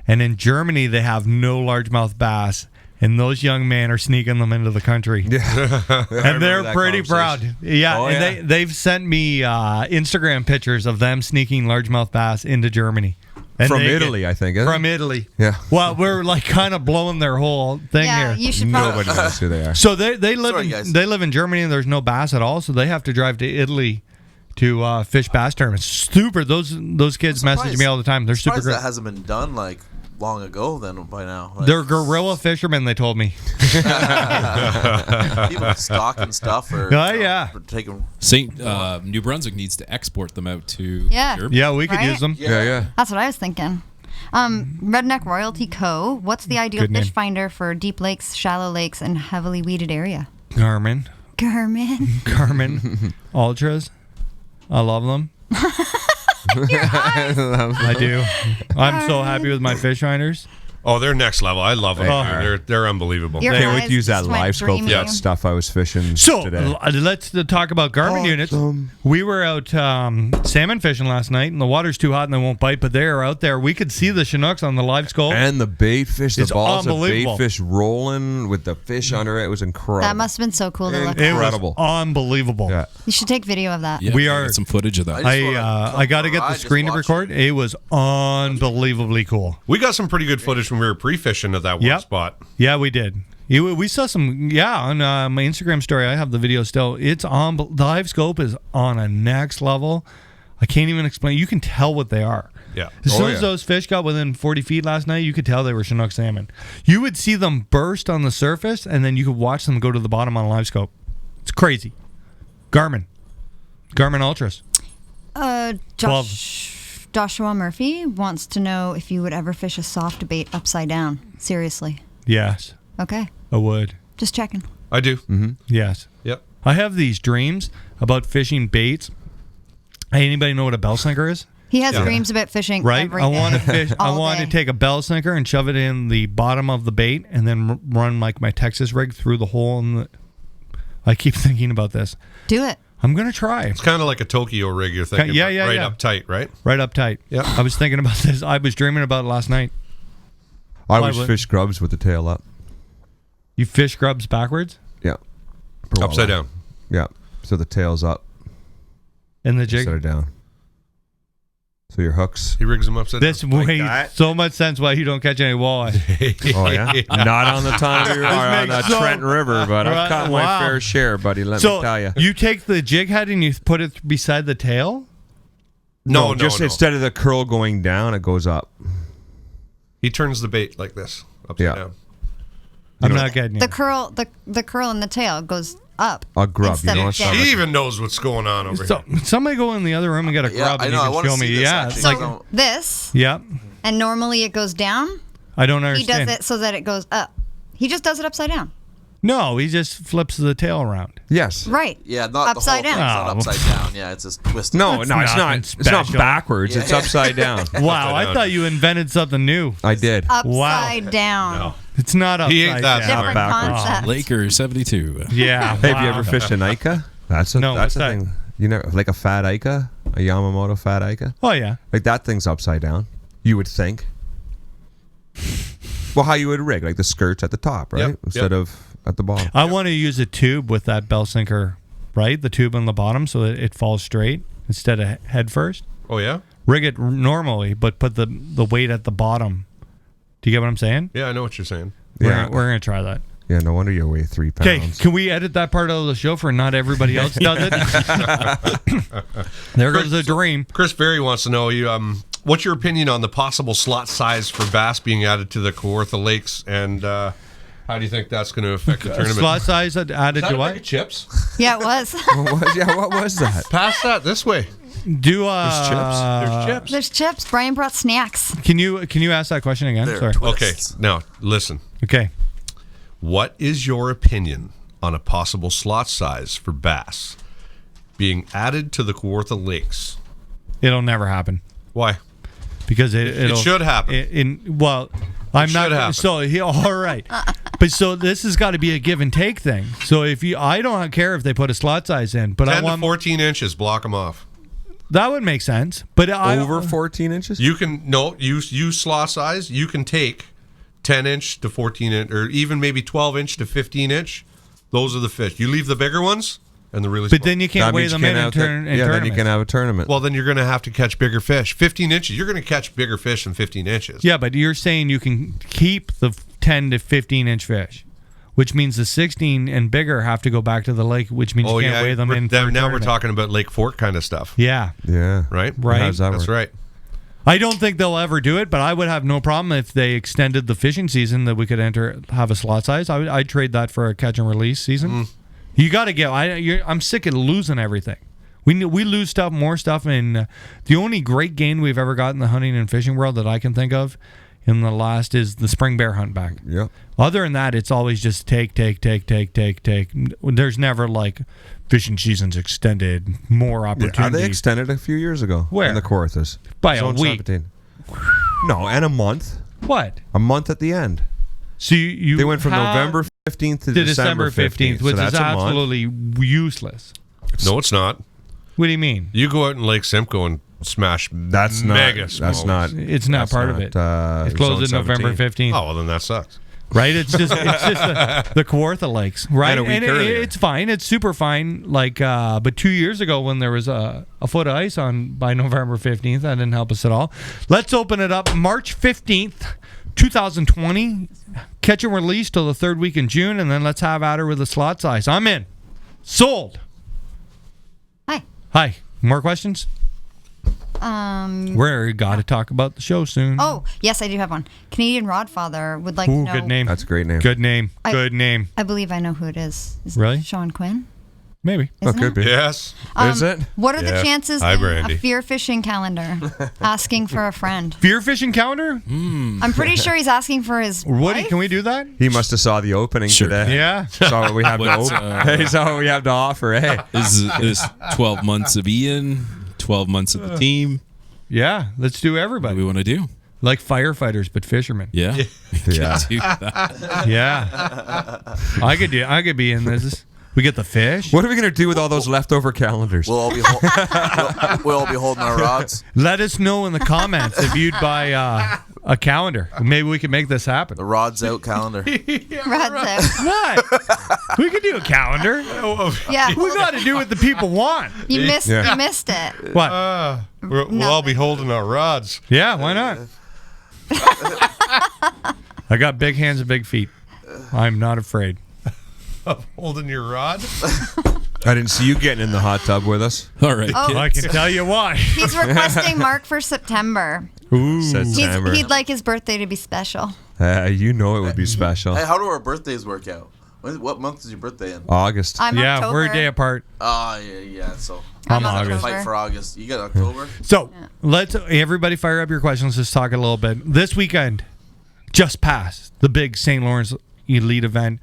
Speaker 4: and in Germany they have no largemouth bass, and those young men are sneaking them into the country.
Speaker 6: Yeah.
Speaker 4: And they're pretty proud. Yeah,
Speaker 6: Oh,
Speaker 4: and
Speaker 6: yeah.
Speaker 4: they've sent me Instagram pictures of them sneaking largemouth bass into Germany. And
Speaker 6: From
Speaker 4: they
Speaker 6: Italy, I think. Isn't
Speaker 4: From
Speaker 6: it?
Speaker 4: Italy.
Speaker 6: Yeah.
Speaker 4: Well, we're like kind of blowing their whole thing
Speaker 1: Yeah,
Speaker 4: here.
Speaker 1: you should probably.
Speaker 6: Nobody knows who they are.
Speaker 4: So they live
Speaker 9: Sorry, guys.
Speaker 4: they live in Germany, and there's no bass at all. So they have to drive to Italy to fish bass tournaments. Super. Those kids
Speaker 9: I'm
Speaker 4: message
Speaker 9: surprised-
Speaker 4: me all the time. They're super
Speaker 9: Surprised
Speaker 4: great.
Speaker 9: that hasn't been done like long ago. Then by now, like,
Speaker 4: They're guerrilla fishermen. They told me.
Speaker 9: people stocking stuff or
Speaker 4: Oh, yeah.
Speaker 9: or taking.
Speaker 8: New Brunswick needs to export them out to
Speaker 1: Yeah.
Speaker 8: Europe.
Speaker 4: Yeah, we could
Speaker 1: Right?
Speaker 4: use them.
Speaker 6: Yeah.
Speaker 1: That's what I was thinking. Redneck Royalty Co. What's the ideal
Speaker 4: Good name.
Speaker 1: fish finder for deep lakes, shallow lakes, and heavily weeded area?
Speaker 4: Garmin.
Speaker 1: Garmin.
Speaker 4: Garmin Ultras. I love them. I do. I'm so happy with my fish finders.
Speaker 7: Oh, they're next level. I love them.
Speaker 4: Oh.
Speaker 7: They're unbelievable.
Speaker 1: Your
Speaker 6: Can't wait
Speaker 1: eyes
Speaker 6: to use that
Speaker 1: just went
Speaker 6: live scope for
Speaker 1: dreamy.
Speaker 6: that stuff I was fishing
Speaker 4: So
Speaker 6: today.
Speaker 4: let's talk about Garmin units. We were out salmon fishing last night, and the water's too hot and they won't bite. But they are out there. We could see the Chinooks on the live scope.
Speaker 6: And the bait fish, the
Speaker 4: It's
Speaker 6: balls of bait
Speaker 4: unbelievable.
Speaker 6: fish rolling with the fish under it. It was incredible.
Speaker 1: That must have been so cool to look
Speaker 4: It
Speaker 1: at.
Speaker 6: Incredible.
Speaker 4: was unbelievable.
Speaker 6: Yeah.
Speaker 1: You should take video of that.
Speaker 8: Yeah,
Speaker 4: We
Speaker 8: we
Speaker 4: are-
Speaker 8: got some footage of that.
Speaker 4: I got to get the screen to record. It was unbelievably cool.
Speaker 7: We got some pretty good footage when we were pre-fishing at that one
Speaker 4: Yep.
Speaker 7: spot.
Speaker 4: Yeah, we did. We saw some. Yeah, on my Instagram story, I have the video still. It's on. The live scope is on a next level. I can't even explain. You can tell what they are.
Speaker 7: Yeah.
Speaker 4: As soon
Speaker 6: Oh,
Speaker 4: as
Speaker 6: yeah.
Speaker 4: those fish got within 40 feet last night, you could tell they were Chinook salmon. You would see them burst on the surface, and then you could watch them go to the bottom on live scope. It's crazy. Garmin Ultras.
Speaker 1: Joshua Murphy wants to know if you would ever fish a soft bait upside down. Seriously.
Speaker 4: Yes,
Speaker 1: Okay.
Speaker 4: I would.
Speaker 1: Just checking.
Speaker 7: I do.
Speaker 4: Yes.
Speaker 7: Yep.
Speaker 4: I have these dreams about fishing baits. Hey, anybody know what a bell sinker is?
Speaker 1: He has dreams about fishing
Speaker 4: Right?
Speaker 1: every
Speaker 4: I want to
Speaker 1: day,
Speaker 4: fish. I
Speaker 1: all
Speaker 4: want to
Speaker 1: day.
Speaker 4: take a bell sinker and shove it in the bottom of the bait, and then run like my Texas rig through the hole in the. I keep thinking about this.
Speaker 1: Do it.
Speaker 4: I'm gonna try.
Speaker 7: It's kind of like a Tokyo rig you're thinking.
Speaker 4: Yeah,
Speaker 7: about,
Speaker 4: yeah,
Speaker 7: right
Speaker 4: yeah.
Speaker 7: up tight, right?
Speaker 4: Right up tight.
Speaker 7: Yep.
Speaker 4: I was thinking about this. I was dreaming about it last night.
Speaker 6: I
Speaker 4: Why
Speaker 6: always
Speaker 4: would-
Speaker 6: fish grubs with the tail up.
Speaker 4: You fish grubs backwards
Speaker 6: Yeah. For a while.
Speaker 7: Upside down.
Speaker 6: Yeah. So the tail's up
Speaker 4: in the jig.
Speaker 6: instead of down. So your hooks.
Speaker 7: He rigs them upside
Speaker 4: This
Speaker 7: down.
Speaker 4: makes so much sense why you don't catch any walleye.
Speaker 6: Oh yeah. Not on the Tonawee or on the
Speaker 4: makes so-
Speaker 6: Trenton River, but
Speaker 4: Right,
Speaker 6: I've caught my
Speaker 4: wow.
Speaker 6: fair share, buddy. Let me
Speaker 4: So
Speaker 6: tell you.
Speaker 4: you take the jig head and you put it beside the tail.
Speaker 7: No,
Speaker 6: just
Speaker 7: no.
Speaker 6: instead of the curl going down, it goes up.
Speaker 7: He turns the bait like this, upside
Speaker 6: Yeah.
Speaker 7: down.
Speaker 4: I'm not getting you.
Speaker 1: The curl in the tail goes up.
Speaker 6: A grub,
Speaker 1: instead
Speaker 6: you know
Speaker 1: of
Speaker 6: what's
Speaker 1: down.
Speaker 7: She even knows what's going on over
Speaker 4: So,
Speaker 7: here.
Speaker 4: somebody go in the other room and get a
Speaker 9: Yeah,
Speaker 4: grub
Speaker 9: I
Speaker 4: and
Speaker 9: know. I
Speaker 4: you
Speaker 9: want
Speaker 4: can show
Speaker 9: to see
Speaker 4: me.
Speaker 9: this.
Speaker 4: Yeah,
Speaker 9: Actually.
Speaker 4: it's like
Speaker 1: So this,
Speaker 4: yeah.
Speaker 1: and normally it goes down.
Speaker 4: I don't
Speaker 1: He
Speaker 4: understand.
Speaker 1: does it so that it goes up. He just does it upside down.
Speaker 4: No, he just flips the tail around.
Speaker 6: Yes.
Speaker 1: Right.
Speaker 9: Yeah, not
Speaker 1: upside
Speaker 9: the whole
Speaker 1: down.
Speaker 9: thing's not upside down. Yeah, it's just twisted.
Speaker 6: No,
Speaker 4: That's
Speaker 6: no, it's not.
Speaker 4: nothing
Speaker 6: It's not
Speaker 4: special.
Speaker 6: backwards. It's
Speaker 9: Yeah.
Speaker 6: upside down.
Speaker 4: Wow, I
Speaker 7: down.
Speaker 4: thought you invented something new.
Speaker 6: I did.
Speaker 1: Upside down.
Speaker 7: No.
Speaker 4: It's not upside
Speaker 7: He ain't that
Speaker 4: down.
Speaker 1: Different
Speaker 6: backwards.
Speaker 1: concept.
Speaker 8: Laker 72.
Speaker 4: Yeah.
Speaker 6: Hey, have you
Speaker 4: wow.
Speaker 6: ever fished an Ica? That's a,
Speaker 4: No,
Speaker 6: that's
Speaker 4: what's
Speaker 6: a
Speaker 4: that?
Speaker 6: thing. You know, like a fat Ica, a Yamamoto fat Ica.
Speaker 4: Oh yeah.
Speaker 6: Like that thing's upside down. You would think. Well, how you would rig, like the skirts at the top, right?
Speaker 7: Yep,
Speaker 6: Instead
Speaker 7: yep.
Speaker 6: of at the bottom.
Speaker 4: I want to use a tube with that bell sinker, right? The tube on the bottom so that it falls straight instead of head first.
Speaker 7: Oh, yeah?
Speaker 4: Rig it normally, but put the weight at the bottom. Do you get what I'm saying?
Speaker 7: Yeah, I know what you're saying.
Speaker 6: Yeah.
Speaker 4: We're gonna try that.
Speaker 6: Yeah, no wonder you weigh 3
Speaker 4: Okay,
Speaker 6: pounds.
Speaker 4: can we edit that part of the show for not everybody else does it? There goes the dream.
Speaker 7: Chris Berry wants to know what's your opinion on the possible slot size for bass being added to the Kawartha Lakes, and how do you think that's going to affect the tournament?
Speaker 4: Slot size added
Speaker 7: Is that
Speaker 4: to
Speaker 7: a bag of
Speaker 4: what?
Speaker 7: chips?
Speaker 1: Yeah, it was.
Speaker 6: What was that?
Speaker 7: Pass that this way.
Speaker 4: Do
Speaker 7: There's chips.
Speaker 1: There's chips. Brian brought snacks.
Speaker 4: Can you ask that question again?
Speaker 9: There,
Speaker 4: Sorry.
Speaker 7: Okay,
Speaker 9: twists.
Speaker 7: now listen.
Speaker 4: Okay.
Speaker 7: What is your opinion on a possible slot size for bass being added to the Kawartha Lakes?
Speaker 4: It'll never happen
Speaker 7: Why?
Speaker 4: because it
Speaker 7: should happen.
Speaker 4: I'm
Speaker 7: should
Speaker 4: not.
Speaker 7: happen.
Speaker 4: So all right, but so this has got to be a give and take thing. So I don't care if they put a slot size in, but
Speaker 7: 10
Speaker 4: I
Speaker 7: to
Speaker 4: want
Speaker 7: 14 inches, block them off.
Speaker 4: that would make sense. But
Speaker 6: Over 14 inches?
Speaker 7: You can use slot size. You can take 10 inch to 14 inch, or even maybe 12 inch to 15 inch. Those are the fish. You leave the bigger ones and the really small.
Speaker 4: But then you can't
Speaker 6: That
Speaker 4: weigh
Speaker 6: means
Speaker 4: them
Speaker 6: you
Speaker 4: in
Speaker 6: can
Speaker 4: and
Speaker 6: have
Speaker 4: turn.
Speaker 6: the- Yeah, then you can have a tournament.
Speaker 7: Well, then you're going to have to catch bigger fish. 15 inches, you're going to catch bigger fish than 15 inches.
Speaker 4: Yeah, but you're saying you can keep the 10 to 15 inch fish, which means the 16 and bigger have to go back to the lake, which means you can't weigh them in. For a
Speaker 7: Now we're
Speaker 4: tournament.
Speaker 7: talking about Lake Fork kind of stuff.
Speaker 4: Yeah.
Speaker 6: yeah.
Speaker 7: Right?
Speaker 4: Right.
Speaker 6: How does that
Speaker 7: That's
Speaker 6: work?
Speaker 7: right.
Speaker 4: I don't think they'll ever do it, but I would have no problem if they extended the fishing season that we could have a slot size. I'd trade that for a catch and release season. You got to get. I'm sick of losing everything. We lose more stuff, and the only great gain we've ever got in the hunting and fishing world that I can think of and the last is the spring bear hunt back.
Speaker 6: Yep.
Speaker 4: Other than that, it's always just take. There's never like fishing season's extended, more opportunities.
Speaker 6: They extended a few years ago.
Speaker 4: Where?
Speaker 6: In the Kawarthas.
Speaker 4: By a
Speaker 6: Zone
Speaker 4: week.
Speaker 6: 17. No, and a month.
Speaker 4: What?
Speaker 6: A month at the end.
Speaker 4: So you
Speaker 6: They went from
Speaker 4: have
Speaker 6: November 15th to
Speaker 4: December 15th, which
Speaker 6: so
Speaker 4: is
Speaker 6: that's a month.
Speaker 4: absolutely useless.
Speaker 7: No, it's not.
Speaker 4: What do you mean?
Speaker 7: You go out in Lake Simcoe and smash
Speaker 6: That's
Speaker 7: mega
Speaker 6: not.
Speaker 7: smokes.
Speaker 6: That's not.
Speaker 4: It's not
Speaker 6: that's
Speaker 4: part of
Speaker 6: not,
Speaker 4: it.
Speaker 6: It
Speaker 4: It closes November 15th.
Speaker 7: Oh, well, then that sucks.
Speaker 4: Right? It's just the Kawartha Lakes, right?
Speaker 6: And a week earlier.
Speaker 4: It's fine. It's super fine. Like, but 2 years ago when there was a foot of ice on by November 15th, that didn't help us at all. Let's open it up March 15th, 2020. Catch and release till the third week in June, and then let's have at her with a slot size. I'm in. Sold. Hi. More questions? We're got to talk about the show soon.
Speaker 1: Oh, yes, I do have one. Canadian Rodfather would like to
Speaker 4: Ooh,
Speaker 1: know.
Speaker 4: good name.
Speaker 6: That's a great name.
Speaker 4: Good name.
Speaker 1: I-
Speaker 4: Good name.
Speaker 1: I believe I know who it is. Is it
Speaker 4: Really?
Speaker 1: Sean Quinn?
Speaker 4: Maybe.
Speaker 6: Oh,
Speaker 1: Isn't
Speaker 6: could
Speaker 1: it?
Speaker 6: be.
Speaker 7: Yes.
Speaker 6: Is it?
Speaker 1: What are the
Speaker 7: Yes.
Speaker 1: chances
Speaker 7: Hi,
Speaker 1: in
Speaker 7: Brandy.
Speaker 1: a fear fishing calendar asking for a friend?
Speaker 4: Fear fishing calendar?
Speaker 1: I'm pretty sure he's asking for his
Speaker 4: Woody,
Speaker 1: wife?
Speaker 4: can we do that?
Speaker 6: He must have saw the opening
Speaker 8: Sure.
Speaker 6: today.
Speaker 4: Yeah.
Speaker 6: Saw what we have
Speaker 8: What's,
Speaker 6: saw what we have to offer. Hey.
Speaker 8: Is 12 months of Ian, 12 months of the team?
Speaker 4: Yeah. Let's do
Speaker 8: What do
Speaker 4: everybody.
Speaker 8: we want to do?
Speaker 4: Like firefighters, but fishermen.
Speaker 8: Yeah.
Speaker 6: Yeah.
Speaker 8: Do that.
Speaker 4: Yeah. I could be in this. We get the fish.
Speaker 6: What are we gonna do with all those leftover calendars?
Speaker 9: We'll all be we'll all be holding our rods.
Speaker 4: Let us know in the comments if you'd buy a calendar. Maybe we can make this happen.
Speaker 9: The rods out calendar.
Speaker 1: Rod's out.
Speaker 4: What? We could do a calendar.
Speaker 1: Yeah,
Speaker 4: We got to do what the people want.
Speaker 1: you missed
Speaker 6: Yeah.
Speaker 1: you missed it.
Speaker 4: What?
Speaker 7: We'll all be holding our rods.
Speaker 4: Yeah, why not? I got big hands and big feet. I'm not afraid.
Speaker 7: Holding your rod?
Speaker 6: I didn't see you getting in the hot tub with us.
Speaker 8: All right.
Speaker 1: Oh.
Speaker 8: kids.
Speaker 4: I can tell you why.
Speaker 1: He's requesting Mark for September.
Speaker 4: Ooh.
Speaker 1: He'd like his birthday to be special.
Speaker 6: You know it would be special.
Speaker 9: Hey, how do our birthdays work out? What month is your birthday in?
Speaker 6: August.
Speaker 1: I'm
Speaker 4: Yeah,
Speaker 1: October.
Speaker 4: we're a day apart.
Speaker 9: Yeah. So
Speaker 4: I'm
Speaker 9: I
Speaker 4: August.
Speaker 9: fight for August. You got October.
Speaker 4: So let's everybody fire up your questions. Let's talk a little bit. This weekend, just passed the big St. Lawrence Elite event.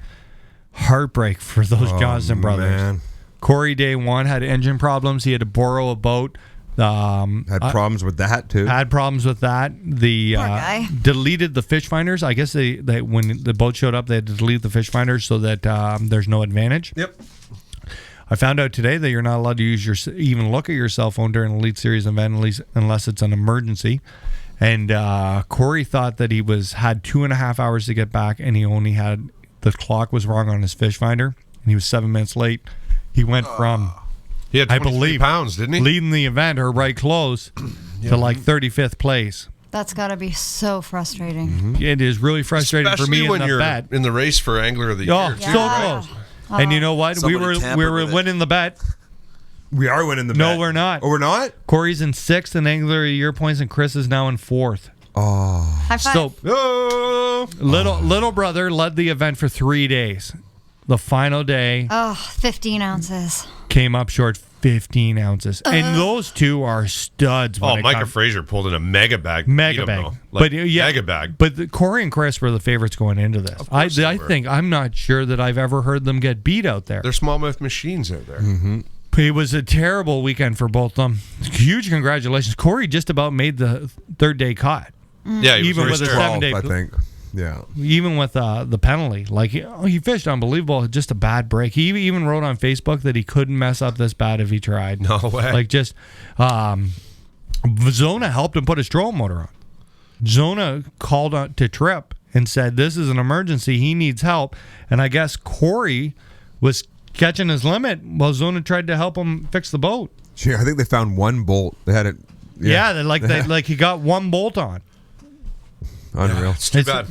Speaker 4: Heartbreak for those Johnson brothers.
Speaker 6: man.
Speaker 4: Cory day one had engine problems. He had to borrow a boat.
Speaker 6: Had problems with that too.
Speaker 4: Had problems with that. The
Speaker 1: Poor guy.
Speaker 4: deleted the fish finders. I guess they when the boat showed up, they had to delete the fish finders so that there's no advantage.
Speaker 7: Yep.
Speaker 4: I found out today that you're not allowed to use even look at your cell phone during an Elite Series event unless it's an emergency. And Cory thought that he had 2.5 hours to get back, and he only had the clock was wrong on his fish finder, and he was 7 minutes late. He went from
Speaker 7: He had
Speaker 4: I
Speaker 7: 23
Speaker 4: believe
Speaker 7: pounds, didn't he?
Speaker 4: leading the event or right close to like 35th place.
Speaker 1: That's got to be so frustrating.
Speaker 4: It is really frustrating for
Speaker 7: Especially
Speaker 4: me in
Speaker 7: when
Speaker 4: the
Speaker 7: you're
Speaker 4: bet.
Speaker 7: in the race for Angler of the
Speaker 4: Oh,
Speaker 7: Year.
Speaker 4: so
Speaker 7: too,
Speaker 1: Yeah.
Speaker 4: close. And you know what? We
Speaker 9: Somebody
Speaker 4: were
Speaker 9: tampered with it.
Speaker 4: winning the bet.
Speaker 6: We are winning the
Speaker 4: No,
Speaker 6: bet.
Speaker 4: we're not.
Speaker 6: Oh, we're not?
Speaker 4: Cory's in 6th in Angler of the Year points, and Chris is now in 4th.
Speaker 1: High five.
Speaker 4: So
Speaker 7: Oh!
Speaker 4: little brother led the event for 3 days. The final day
Speaker 1: 15 ounces.
Speaker 4: came up short 15 ounces, and those two are studs.
Speaker 7: Oh,
Speaker 4: when it
Speaker 7: Micah
Speaker 4: comes-
Speaker 7: Fraser pulled in a mega bag. to
Speaker 4: Mega
Speaker 7: beat him,
Speaker 4: bag,
Speaker 7: though. Like,
Speaker 4: but yeah,
Speaker 7: mega bag.
Speaker 4: But Cory and Chris were the favorites going into this. I
Speaker 7: they were.
Speaker 4: think I'm not sure that I've ever heard them get beat out there.
Speaker 7: They're smallmouth machines out there.
Speaker 4: It was a terrible weekend for both of them. Huge congratulations. Cory just about made the third day cut.
Speaker 7: Yeah, he
Speaker 4: Even
Speaker 7: was
Speaker 4: with
Speaker 7: very
Speaker 4: a
Speaker 7: scared.
Speaker 4: 7-day
Speaker 6: I think. Yeah.
Speaker 4: Even with the penalty, like he fished unbelievable, just a bad break. He even wrote on Facebook that he couldn't mess up this bad if he tried.
Speaker 7: No way.
Speaker 4: Like just, Zona helped him put his trolling motor on. Zona called on to Trip and said, "This is an emergency. He needs help." And I guess Cory was catching his limit while Zona tried to help him fix the boat.
Speaker 6: Gee, I think they found one bolt. They had it.
Speaker 4: Yeah, like he got one bolt on.
Speaker 6: Unreal.
Speaker 7: It's too bad.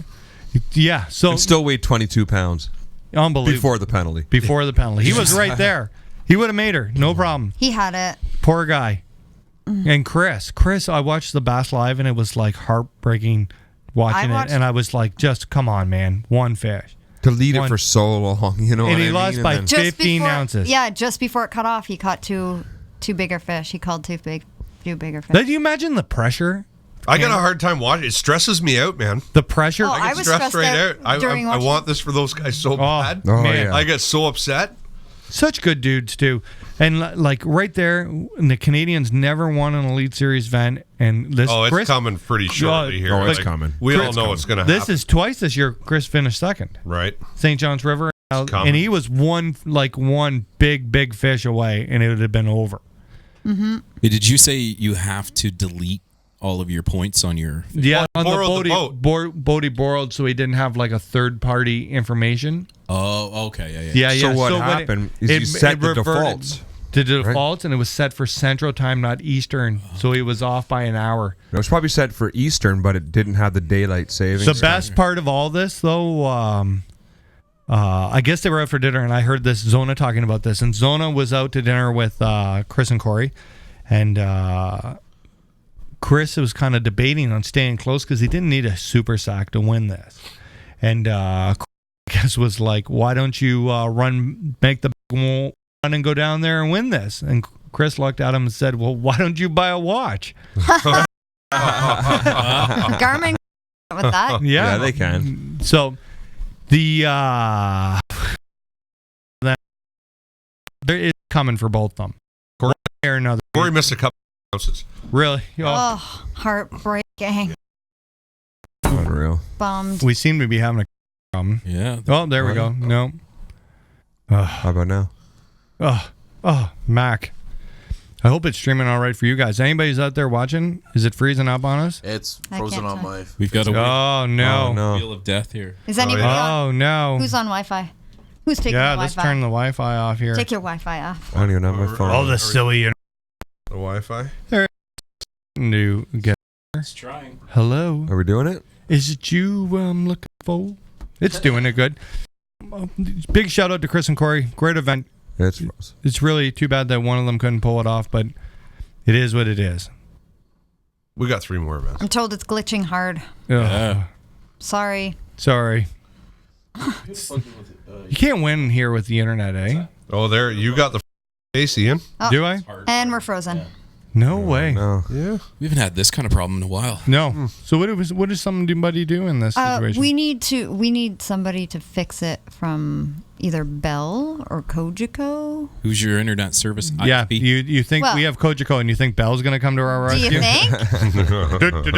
Speaker 4: Yeah, so
Speaker 6: It still weighed 22 pounds
Speaker 4: unbelievable.
Speaker 6: before the penalty.
Speaker 4: Before the penalty, he was right there. He would have made her, no problem.
Speaker 1: He had it.
Speaker 4: Poor guy. And Chris, I watched the Bass Live, and it was like heartbreaking watching
Speaker 1: watched-
Speaker 4: it. And I was like, just come on, man, one fish.
Speaker 6: To lead
Speaker 4: One-
Speaker 6: it for so long, you know
Speaker 4: And
Speaker 6: what
Speaker 4: he
Speaker 6: I
Speaker 4: lost
Speaker 6: mean?
Speaker 4: by
Speaker 6: And then-
Speaker 4: 15 ounces.
Speaker 1: Yeah, just before it cut off, he caught two bigger fish. He called two bigger fish.
Speaker 4: Did you imagine the pressure
Speaker 7: I got a hard time watching. It stresses me out, man.
Speaker 4: The pressure.
Speaker 1: Oh,
Speaker 7: I
Speaker 1: I
Speaker 7: get
Speaker 1: was
Speaker 7: stressed
Speaker 1: stressed
Speaker 7: right
Speaker 1: out
Speaker 7: out.
Speaker 1: during
Speaker 7: I
Speaker 1: watching.
Speaker 7: want this for those guys so bad.
Speaker 6: Oh,
Speaker 4: man.
Speaker 6: yeah.
Speaker 7: I get so upset.
Speaker 4: Such good dudes too, and like right there, the Canadians never won an Elite Series event, and this
Speaker 7: Oh, it's
Speaker 4: Chris,
Speaker 7: coming pretty shortly here.
Speaker 6: Oh, it's coming.
Speaker 7: We all
Speaker 4: Chris
Speaker 7: know it's going to happen.
Speaker 4: This is twice this year. Chris finished second,
Speaker 7: right.
Speaker 4: St. John's River,
Speaker 7: coming.
Speaker 4: and he was one big fish away, and it would have been over.
Speaker 8: Hey, did you say you have to delete all of your points on your?
Speaker 4: Yeah, on
Speaker 7: borrowed the
Speaker 4: the Bodie borrowed, so he didn't have like a third party information.
Speaker 8: Oh, okay, yeah.
Speaker 4: Yeah.
Speaker 6: So what
Speaker 4: when
Speaker 6: happened is you set the
Speaker 4: reverted
Speaker 6: defaults.
Speaker 4: to the defaults, and it was set for Central Time, not Eastern, so he was off by an hour.
Speaker 6: It was probably set for Eastern, but it didn't have the daylight savings.
Speaker 4: The best part of all this, though, I guess they were out for dinner, and I heard this Zona talking about this. And Zona was out to dinner with Chris and Cory, and Chris was kind of debating on staying close because he didn't need a super sack to win this. And Chris was like, "Why don't you make the run and go down there and win this?" And Chris looked at him and said, "Well, why don't you buy a watch?"
Speaker 1: Garmin with that.
Speaker 6: Yeah, they can.
Speaker 4: So the there is coming for both of them. One way or another.
Speaker 7: Cory missed a couple ounces.
Speaker 4: Really?
Speaker 1: Oh, heartbreaking.
Speaker 6: Unreal.
Speaker 1: Bummed.
Speaker 4: We seem to be having a problem.
Speaker 8: Yeah.
Speaker 4: Oh, there we go. No.
Speaker 6: How about now?
Speaker 4: Oh, Mac. I hope it's streaming all right for you guys. Anybody's out there watching? Is it freezing up on us?
Speaker 9: It's
Speaker 1: I
Speaker 9: frozen
Speaker 1: can't
Speaker 9: on
Speaker 1: tell.
Speaker 9: my.
Speaker 8: We've got a
Speaker 4: Oh, no.
Speaker 6: Oh, no.
Speaker 8: wheel of death here.
Speaker 1: Is anybody on?
Speaker 4: Oh, no.
Speaker 1: Who's on Wi-Fi? Who's taking
Speaker 4: Yeah,
Speaker 1: the
Speaker 4: let's
Speaker 1: Wi-Fi?
Speaker 4: turn the Wi-Fi off here.
Speaker 1: Take your Wi-Fi off.
Speaker 6: I don't even have my phone.
Speaker 4: All the silly
Speaker 7: The Wi-Fi.
Speaker 4: new get.
Speaker 8: It's trying.
Speaker 4: Hello.
Speaker 6: Are we doing it?
Speaker 4: Is it you I'm looking for? It's doing it good. Big shout out to Chris and Cory. Great event.
Speaker 6: It's frozen.
Speaker 4: It's really too bad that one of them couldn't pull it off, but it is what it is.
Speaker 7: We got 3 more events.
Speaker 1: I'm told it's glitching hard.
Speaker 4: Ugh.
Speaker 1: Sorry.
Speaker 4: Sorry. You can't win here with the internet, eh?
Speaker 7: Oh, there. You got the face, Ian.
Speaker 1: Oh,
Speaker 4: Do I?
Speaker 1: and we're frozen.
Speaker 4: No way.
Speaker 6: No.
Speaker 7: Yeah.
Speaker 8: We haven't had this kind of problem in a while.
Speaker 4: No. So what does somebody do in this situation?
Speaker 1: We need somebody to fix it from either Bell or Cogeco.
Speaker 8: Who's your internet service?
Speaker 4: yeah,
Speaker 8: ISP?
Speaker 4: you think
Speaker 1: Well-
Speaker 4: we have Cogeco and you think Bell's going to come to our
Speaker 1: Do you
Speaker 4: rescue?
Speaker 1: think?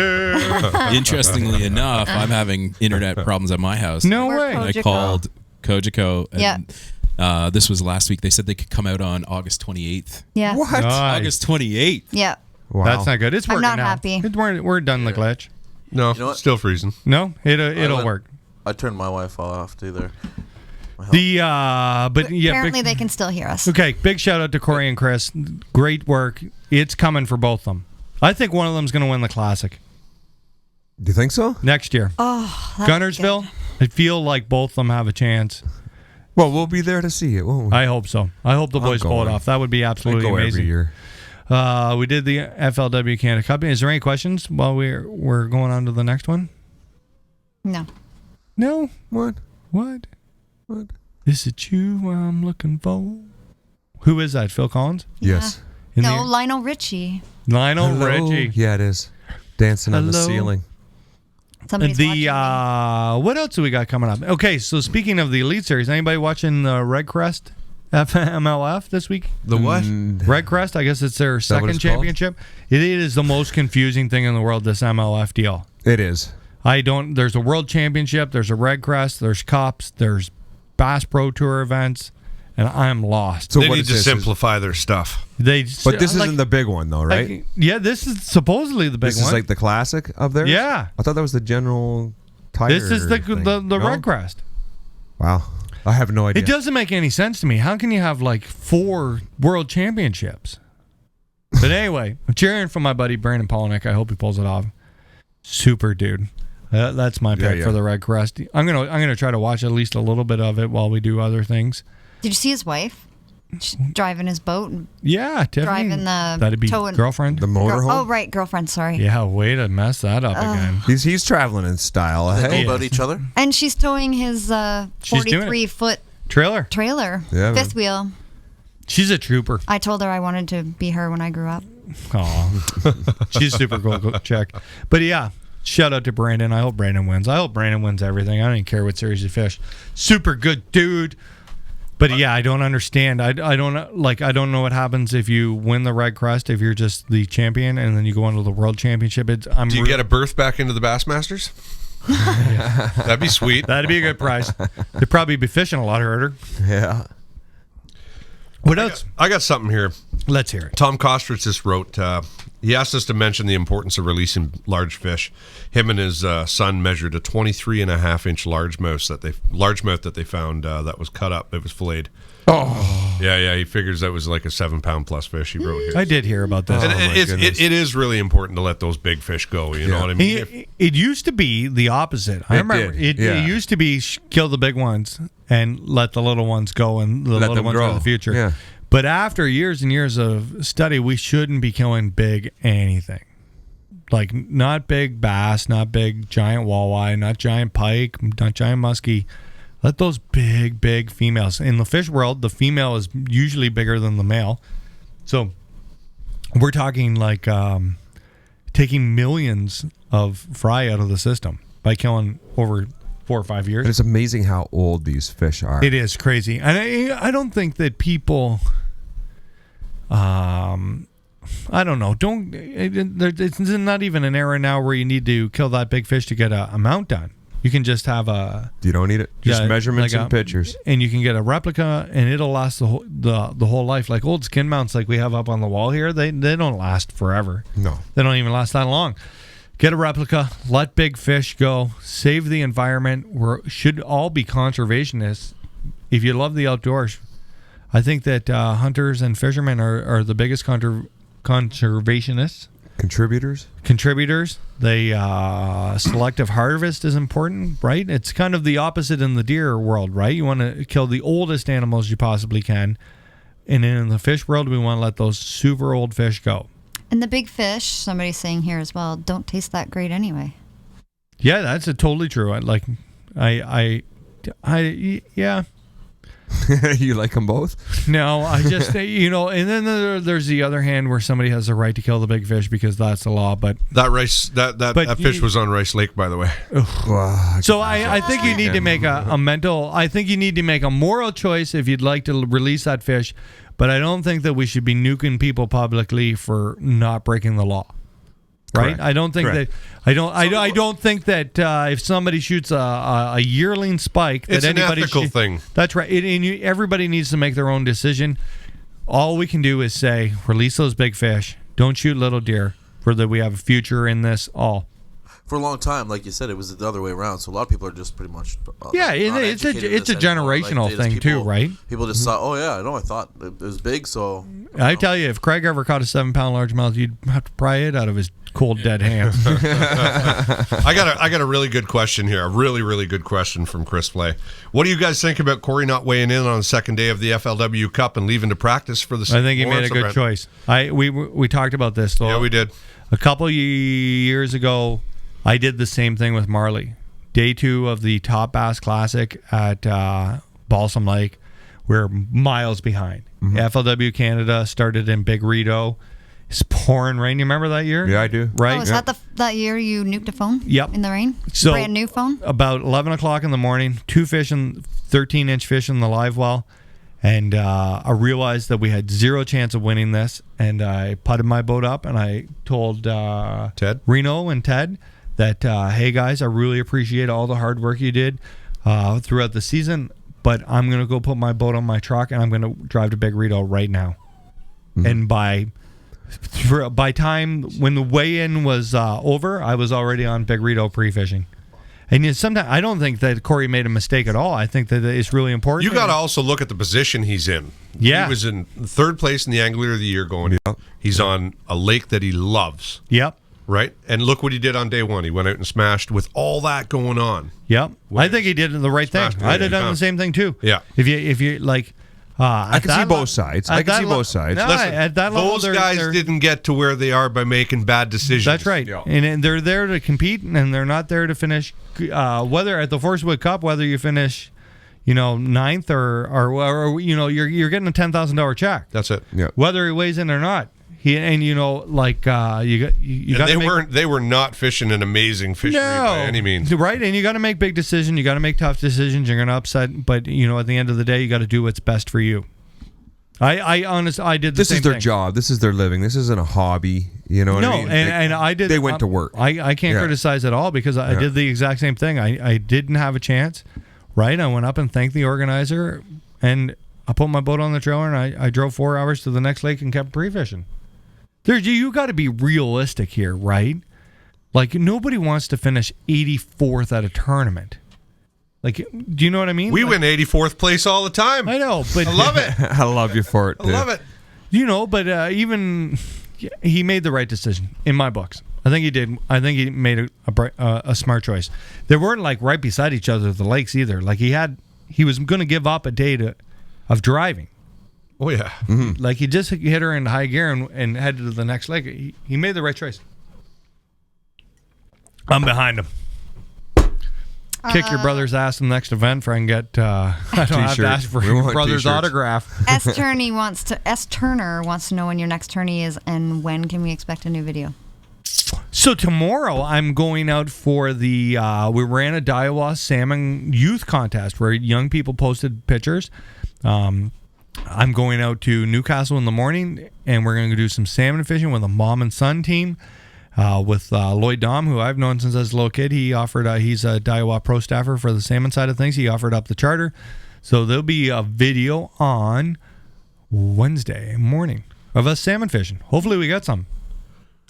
Speaker 8: Interestingly enough, I'm having internet problems at my house.
Speaker 4: No
Speaker 1: We're
Speaker 4: way.
Speaker 8: I
Speaker 1: Cogeco.
Speaker 8: called Cogeco. And,
Speaker 1: Yeah.
Speaker 8: this was last week. They said they could come out on August 28th.
Speaker 1: Yeah.
Speaker 6: What?
Speaker 4: Nice.
Speaker 8: August 28th.
Speaker 1: Yeah.
Speaker 6: Wow.
Speaker 4: That's not good. It's
Speaker 1: I'm
Speaker 4: working
Speaker 1: not
Speaker 4: now.
Speaker 1: happy.
Speaker 4: We're done the glitch.
Speaker 7: No,
Speaker 9: You know what?
Speaker 7: still freezing.
Speaker 4: No, it'll
Speaker 9: went-
Speaker 4: work.
Speaker 9: I turned my Wi-Fi off too there.
Speaker 4: The but yeah,
Speaker 1: Apparently
Speaker 4: big,
Speaker 1: they can still hear us.
Speaker 4: okay. Big shout out to Cory and Chris. Great work. It's coming for both of them. I think one of them's going to win the classic
Speaker 6: Do you think so?
Speaker 4: next year.
Speaker 1: Oh, that's
Speaker 4: Gunnersville.
Speaker 1: good.
Speaker 4: I feel like both of them have a chance.
Speaker 6: Well, we'll be there to see it, won't we?
Speaker 4: I hope so. I hope the
Speaker 6: I'm
Speaker 4: boys pull it
Speaker 6: going.
Speaker 4: off. That would be
Speaker 6: I
Speaker 4: absolutely
Speaker 6: go
Speaker 4: amazing.
Speaker 6: every year.
Speaker 4: We did the FLW Canada Cup. Is there any questions while we're going on to the next one?
Speaker 1: No.
Speaker 4: No.
Speaker 6: What?
Speaker 4: What?
Speaker 6: What?
Speaker 4: Is it you I'm looking for? Who is that? Phil Collins?
Speaker 6: Yes.
Speaker 4: In
Speaker 1: No,
Speaker 4: the-
Speaker 1: Lionel Richie.
Speaker 4: Lionel
Speaker 6: Hello?
Speaker 4: Richie.
Speaker 6: Yeah, it is. Dancing on the
Speaker 4: Hello?
Speaker 6: ceiling.
Speaker 1: Somebody's watching me.
Speaker 4: What else do we got coming up? Okay, so speaking of the Elite Series, anybody watching the Red Crest FMLF this week?
Speaker 7: The what?
Speaker 4: Red Crest, I guess it's their
Speaker 6: that what
Speaker 4: second
Speaker 6: it's called?
Speaker 4: championship. It is the most confusing thing in the world, this MLF deal.
Speaker 6: It is.
Speaker 4: There's a world championship, there's a Red Crest, there's cups, there's Bass Pro Tour events, and I'm lost.
Speaker 6: So
Speaker 7: They
Speaker 6: what
Speaker 7: need
Speaker 6: is
Speaker 7: to
Speaker 6: this?
Speaker 7: simplify their stuff.
Speaker 6: But this isn't the big one, though, right?
Speaker 4: like, yeah, this is supposedly the big
Speaker 6: This
Speaker 4: one.
Speaker 6: is like the classic of theirs?
Speaker 4: Yeah.
Speaker 6: I thought that was the general tire
Speaker 4: This is the
Speaker 6: thing.
Speaker 4: the
Speaker 6: No?
Speaker 4: Red Crest.
Speaker 6: Wow. I have no idea.
Speaker 4: It doesn't make any sense to me. How can you have like 4 world championships? But anyway, I'm cheering for my buddy Brandon Polnick. I hope he pulls it off. Super dude. That's my pick
Speaker 6: Yeah.
Speaker 4: for the Red Crest. I'm gonna try to watch at least a little bit of it while we do other things.
Speaker 1: Did you see his wife? She's driving his boat and
Speaker 4: Yeah, Tiffany.
Speaker 1: driving the
Speaker 4: That'd be
Speaker 1: towing-
Speaker 4: girlfriend.
Speaker 6: The motorhome?
Speaker 1: Oh, right, girlfriend. Sorry.
Speaker 4: Yeah, way to mess that up again.
Speaker 6: He's traveling in style.
Speaker 9: They
Speaker 6: Hey?
Speaker 9: know about each other.
Speaker 1: And she's towing his
Speaker 4: She's doing it.
Speaker 1: 43-foot
Speaker 4: Trailer.
Speaker 1: trailer,
Speaker 6: Yeah, man.
Speaker 1: fifth wheel.
Speaker 4: She's a trooper.
Speaker 1: I told her I wanted to be her when I grew up.
Speaker 4: She's super cool chick. But yeah, shout out to Brandon. I hope Brandon wins. I hope Brandon wins everything. I don't even care what series you fish. Super good dude. But yeah, I don't understand. I don't know what happens if you win the Red Crest, if you're just the champion and then you go into the World Championship.
Speaker 7: Do you get a berth back into the Bassmasters? That'd be sweet.
Speaker 4: That'd be a good prize. They'd probably be fishing a lot harder.
Speaker 6: Yeah.
Speaker 4: What else?
Speaker 7: I got something here.
Speaker 4: Let's hear it.
Speaker 7: Tom Kostritz just wrote, he asked us to mention the importance of releasing large fish. Him and his son measured a 23.5-inch largemouth that they found that was cut up. It was filleted. Oh. Yeah, he figures that was like a 7-pound plus fish, he wrote here.
Speaker 4: I did hear about this.
Speaker 7: And it is really important to let those big fish go, you know what I mean?
Speaker 4: It used to be the opposite. I remember it used to be kill the big ones and let the little ones go and the little ones go in the future.
Speaker 6: Yeah.
Speaker 4: But after years and years of study, we shouldn't be killing big anything. Like not big bass, not big giant walleye, not giant pike, not giant muskie. Let those big females. In the fish world, the female is usually bigger than the male. So we're talking like taking millions of fry out of the system by killing over 4 or 5 years.
Speaker 6: And it's amazing how old these fish are.
Speaker 4: It is crazy. And I don't think that people... I don't know. It's not even an era now where you need to kill that big fish to get a mount done. You can just have a...
Speaker 6: You don't need it. Just measurements and pictures.
Speaker 4: And you can get a replica, and it'll last the whole life. Like old skin mounts like we have up on the wall here, they don't last forever.
Speaker 6: No.
Speaker 4: They don't even last that long. Get a replica, let big fish go, save the environment. We should all be conservationists. If you love the outdoors, I think that hunters and fishermen are the biggest conservationists. Contributors. They selective harvest is important, right? It's kind of the opposite in the deer world, right? You want to kill the oldest animals you possibly can. And in the fish world, we want to let those super old fish go.
Speaker 1: And the big fish, somebody's saying here as well, don't taste that great anyway.
Speaker 4: Yeah, that's totally true. Yeah.
Speaker 6: You like them both?
Speaker 4: No, I just, and then there's the other hand where somebody has the right to kill the big fish because that's the law. But
Speaker 7: that fish was on Rice Lake, by the way.
Speaker 4: So I think you need to make I think you need to make a moral choice if you'd like to release that fish. But I don't think that we should be nuking people publicly for not breaking the law. Right?
Speaker 6: Correct.
Speaker 4: I don't think that. I don't think that if somebody shoots a yearling spike,
Speaker 7: it's
Speaker 4: that
Speaker 7: an
Speaker 4: anybody
Speaker 7: ethical thing.
Speaker 4: That's right. Everybody needs to make their own decision. All we can do is say, release those big fish. Don't shoot little deer. For that we have a future in this all.
Speaker 9: For a long time, like you said, it was the other way around. So a lot of people are just pretty much
Speaker 4: it's a generational thing too, right?
Speaker 9: People just thought, oh yeah, I thought it was big, so
Speaker 4: I tell you, if Craig ever caught a 7-pound largemouth, you'd have to pry it out of his cold dead hands.
Speaker 7: I got a really good question here. A really, really good question from Chris Flay. What do you guys think about Cory not weighing in on the second day of the FLW Cup and leaving to practice for the
Speaker 4: I think he made a good choice. We talked about this though.
Speaker 7: Yeah, we did.
Speaker 4: A couple years ago, I did the same thing with Marley. Day 2 of the Top Bass Classic at Balsam Lake. We're miles behind. Mm-hmm. FLW Canada started in Big Rito. It's pouring rain. You remember that year?
Speaker 6: Yeah, I do.
Speaker 4: Right?
Speaker 1: Oh, is that that year you nuked a phone?
Speaker 4: Yep.
Speaker 1: In the rain?
Speaker 4: So
Speaker 1: brand new phone?
Speaker 4: About 11 o'clock in the morning, 2 fishing, 13-inch fish in the live well. And I realized that we had zero chance of winning this. And I putted my boat up and I told
Speaker 7: Ted,
Speaker 4: Reno and Ted that, hey, guys, I really appreciate all the hard work you did throughout the season. But I'm going to go put my boat on my truck and I'm going to drive to Big Rito right now. Mm-hmm. And by time when the weigh-in was over, I was already on Big Rito pre-fishing. And sometimes I don't think that Cory made a mistake at all. I think that it's really important.
Speaker 7: You got to also look at the position he's in.
Speaker 4: Yeah.
Speaker 7: He was in 3rd place in the Angler of the Year going. Yep. He's on a lake that he loves.
Speaker 4: Yep.
Speaker 7: Right? And look what he did on day 1. He went out and smashed with all that going on.
Speaker 4: Yep. I think he did the right thing. I'd have done the same thing too.
Speaker 7: Yeah.
Speaker 4: If you like...
Speaker 6: I can see both sides. I can see both sides.
Speaker 4: No,
Speaker 7: Listen,
Speaker 4: at that level,
Speaker 7: those guys didn't get to where they are by making bad decisions.
Speaker 4: That's right. Yeah. And they're there to compete, and they're not there to finish. Whether at the Forcewood Cup, whether you finish, 9th or you're getting a $10,000 check.
Speaker 7: That's it.
Speaker 6: Yeah.
Speaker 4: Whether he weighs in or not, And you know, like you got
Speaker 7: they were not fishing an amazing fishery by any means,
Speaker 4: right? And you got to make big decisions. You got to make tough decisions. You're going to upset, but you know, at the end of the day, you got to do what's best for you. I honestly, I did the
Speaker 6: This
Speaker 4: same
Speaker 6: is their
Speaker 4: thing.
Speaker 6: job. This is their living. This isn't a hobby. You know what I mean?
Speaker 4: and I did.
Speaker 6: They went to work.
Speaker 4: I can't criticize at all because I did the exact same thing. I didn't have a chance, right? I went up and thanked the organizer, and I put my boat on the trailer, and I drove 4 hours to the next lake and kept pre-fishing. You got to be realistic here, right? Like, nobody wants to finish 84th at a tournament. Like, do you know what I mean?
Speaker 7: We win 84th place all the time.
Speaker 4: I know, but
Speaker 7: I love it.
Speaker 6: I love you for it,
Speaker 7: I love it.
Speaker 4: You know, but even he made the right decision in my books. I think he did. I think he made a smart choice. They weren't like right beside each other the lakes either. Like he was going to give up a day of driving.
Speaker 7: Oh yeah.
Speaker 6: Mm-hmm.
Speaker 4: Like he just hit her in high gear and headed to the next lake. He made the right choice. I'm behind him. Kick your brother's ass in the next event for I can get. I don't have to ask for your brother's autograph.
Speaker 1: S. Turner wants to know when your next tourney is and when can we expect a new video.
Speaker 4: So tomorrow I'm going out for the. We ran a Daiwa salmon youth contest where young people posted pictures. I'm going out to Newcastle in the morning, and we're going to do some salmon fishing with a mom and son team with Lloyd Dom, who I've known since I was a little kid. He offered, he's a Daiwa pro staffer for the salmon side of things. He offered up the charter. So there'll be a video on Wednesday morning of us salmon fishing. Hopefully we get some.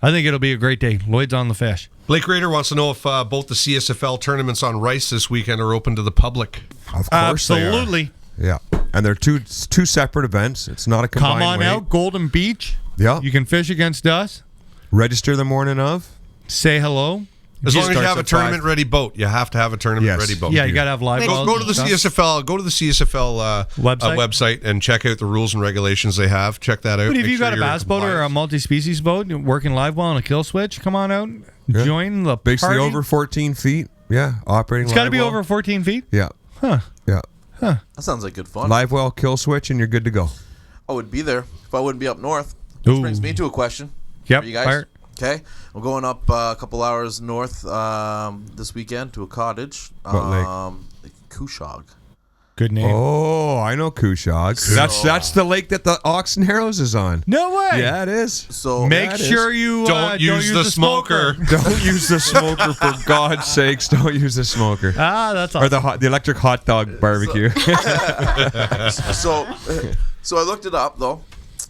Speaker 4: I think it'll be a great day. Lloyd's on the fish.
Speaker 7: Blake Rader wants to know if both the CSFL tournaments on Rice this weekend are open to the public.
Speaker 6: Of course they are.
Speaker 4: Absolutely.
Speaker 6: Yeah, and they're two separate events. It's not a combined
Speaker 4: Come on
Speaker 6: weight.
Speaker 4: out, Golden Beach.
Speaker 6: Yeah.
Speaker 4: You can fish against us.
Speaker 6: Register the morning of.
Speaker 4: Say hello.
Speaker 7: As long as you
Speaker 6: starts
Speaker 7: have a
Speaker 6: at
Speaker 7: tournament
Speaker 6: 5.
Speaker 7: ready boat, you have to have a tournament ready boat.
Speaker 4: Yeah, you got to have live wells
Speaker 7: Go to the
Speaker 4: and stuff.
Speaker 7: CSFL. Go to the CSFL website and check out the rules and regulations they have. Check that out.
Speaker 4: But if
Speaker 7: Make
Speaker 4: you
Speaker 7: sure
Speaker 4: got a
Speaker 7: you're in
Speaker 4: bass boat or a
Speaker 7: compliance.
Speaker 4: multi-species boat working live well on a kill switch, come on out.
Speaker 6: Yeah.
Speaker 4: Join the
Speaker 6: Basically
Speaker 4: party.
Speaker 6: over 14 feet. Yeah, operating.
Speaker 4: It's got to
Speaker 6: live
Speaker 4: be
Speaker 6: well.
Speaker 4: over 14 feet.
Speaker 6: Yeah.
Speaker 4: Huh.
Speaker 6: Yeah.
Speaker 9: That sounds like good fun.
Speaker 6: Live well, kill switch, and you're good to go.
Speaker 9: I would be there if I wouldn't be up north. Which
Speaker 4: Ooh.
Speaker 9: brings me to a question.
Speaker 4: Yep.
Speaker 9: For you guys.
Speaker 4: Fire.
Speaker 9: Okay, I'm going up a couple hours north this weekend to a cottage.
Speaker 6: What lake?
Speaker 9: Kushog.
Speaker 4: Good name.
Speaker 6: Oh, I know Kushog. That's the lake that the Ox Narrows is on.
Speaker 4: No way.
Speaker 6: Yeah, it is.
Speaker 9: So
Speaker 4: Make
Speaker 6: it
Speaker 4: sure you
Speaker 7: Don't use the smoker.
Speaker 6: Don't use the smoker, for God's sakes. Don't use the smoker.
Speaker 4: Ah, that's
Speaker 6: Or
Speaker 4: awesome.
Speaker 6: the electric hot dog barbecue.
Speaker 9: so I looked it up though,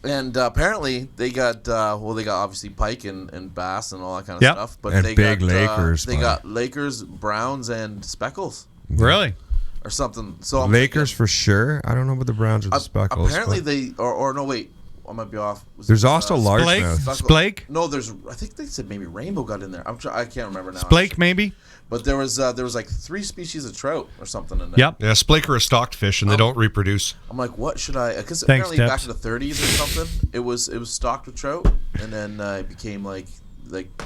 Speaker 9: and apparently they got obviously pike and bass and all that kind of
Speaker 4: Yep.
Speaker 9: stuff, but
Speaker 6: And
Speaker 9: they
Speaker 6: big
Speaker 9: got
Speaker 6: Lakers,
Speaker 9: they
Speaker 6: man.
Speaker 9: got Lakers, browns, and speckles
Speaker 4: Really?
Speaker 9: or something. So I'm
Speaker 6: Lakers
Speaker 9: thinking,
Speaker 6: for sure. I don't know about the Browns or the Speckles.
Speaker 9: apparently
Speaker 6: but
Speaker 9: they or no wait, I might be off. Was
Speaker 6: there's
Speaker 9: it,
Speaker 6: also
Speaker 4: Blake?
Speaker 6: largemouth.
Speaker 4: Splake?
Speaker 9: No, I think they said maybe rainbow got in there. I can't remember now.
Speaker 4: Blake, maybe?
Speaker 9: But there was like 3 species of trout or something in there.
Speaker 4: Yep.
Speaker 7: Yeah, splake are a stocked fish and they don't reproduce.
Speaker 9: I'm like, what should I? Because
Speaker 4: Thanks,
Speaker 9: apparently back
Speaker 4: Tips.
Speaker 9: in the 30s or something, it was stocked with trout, and then it became like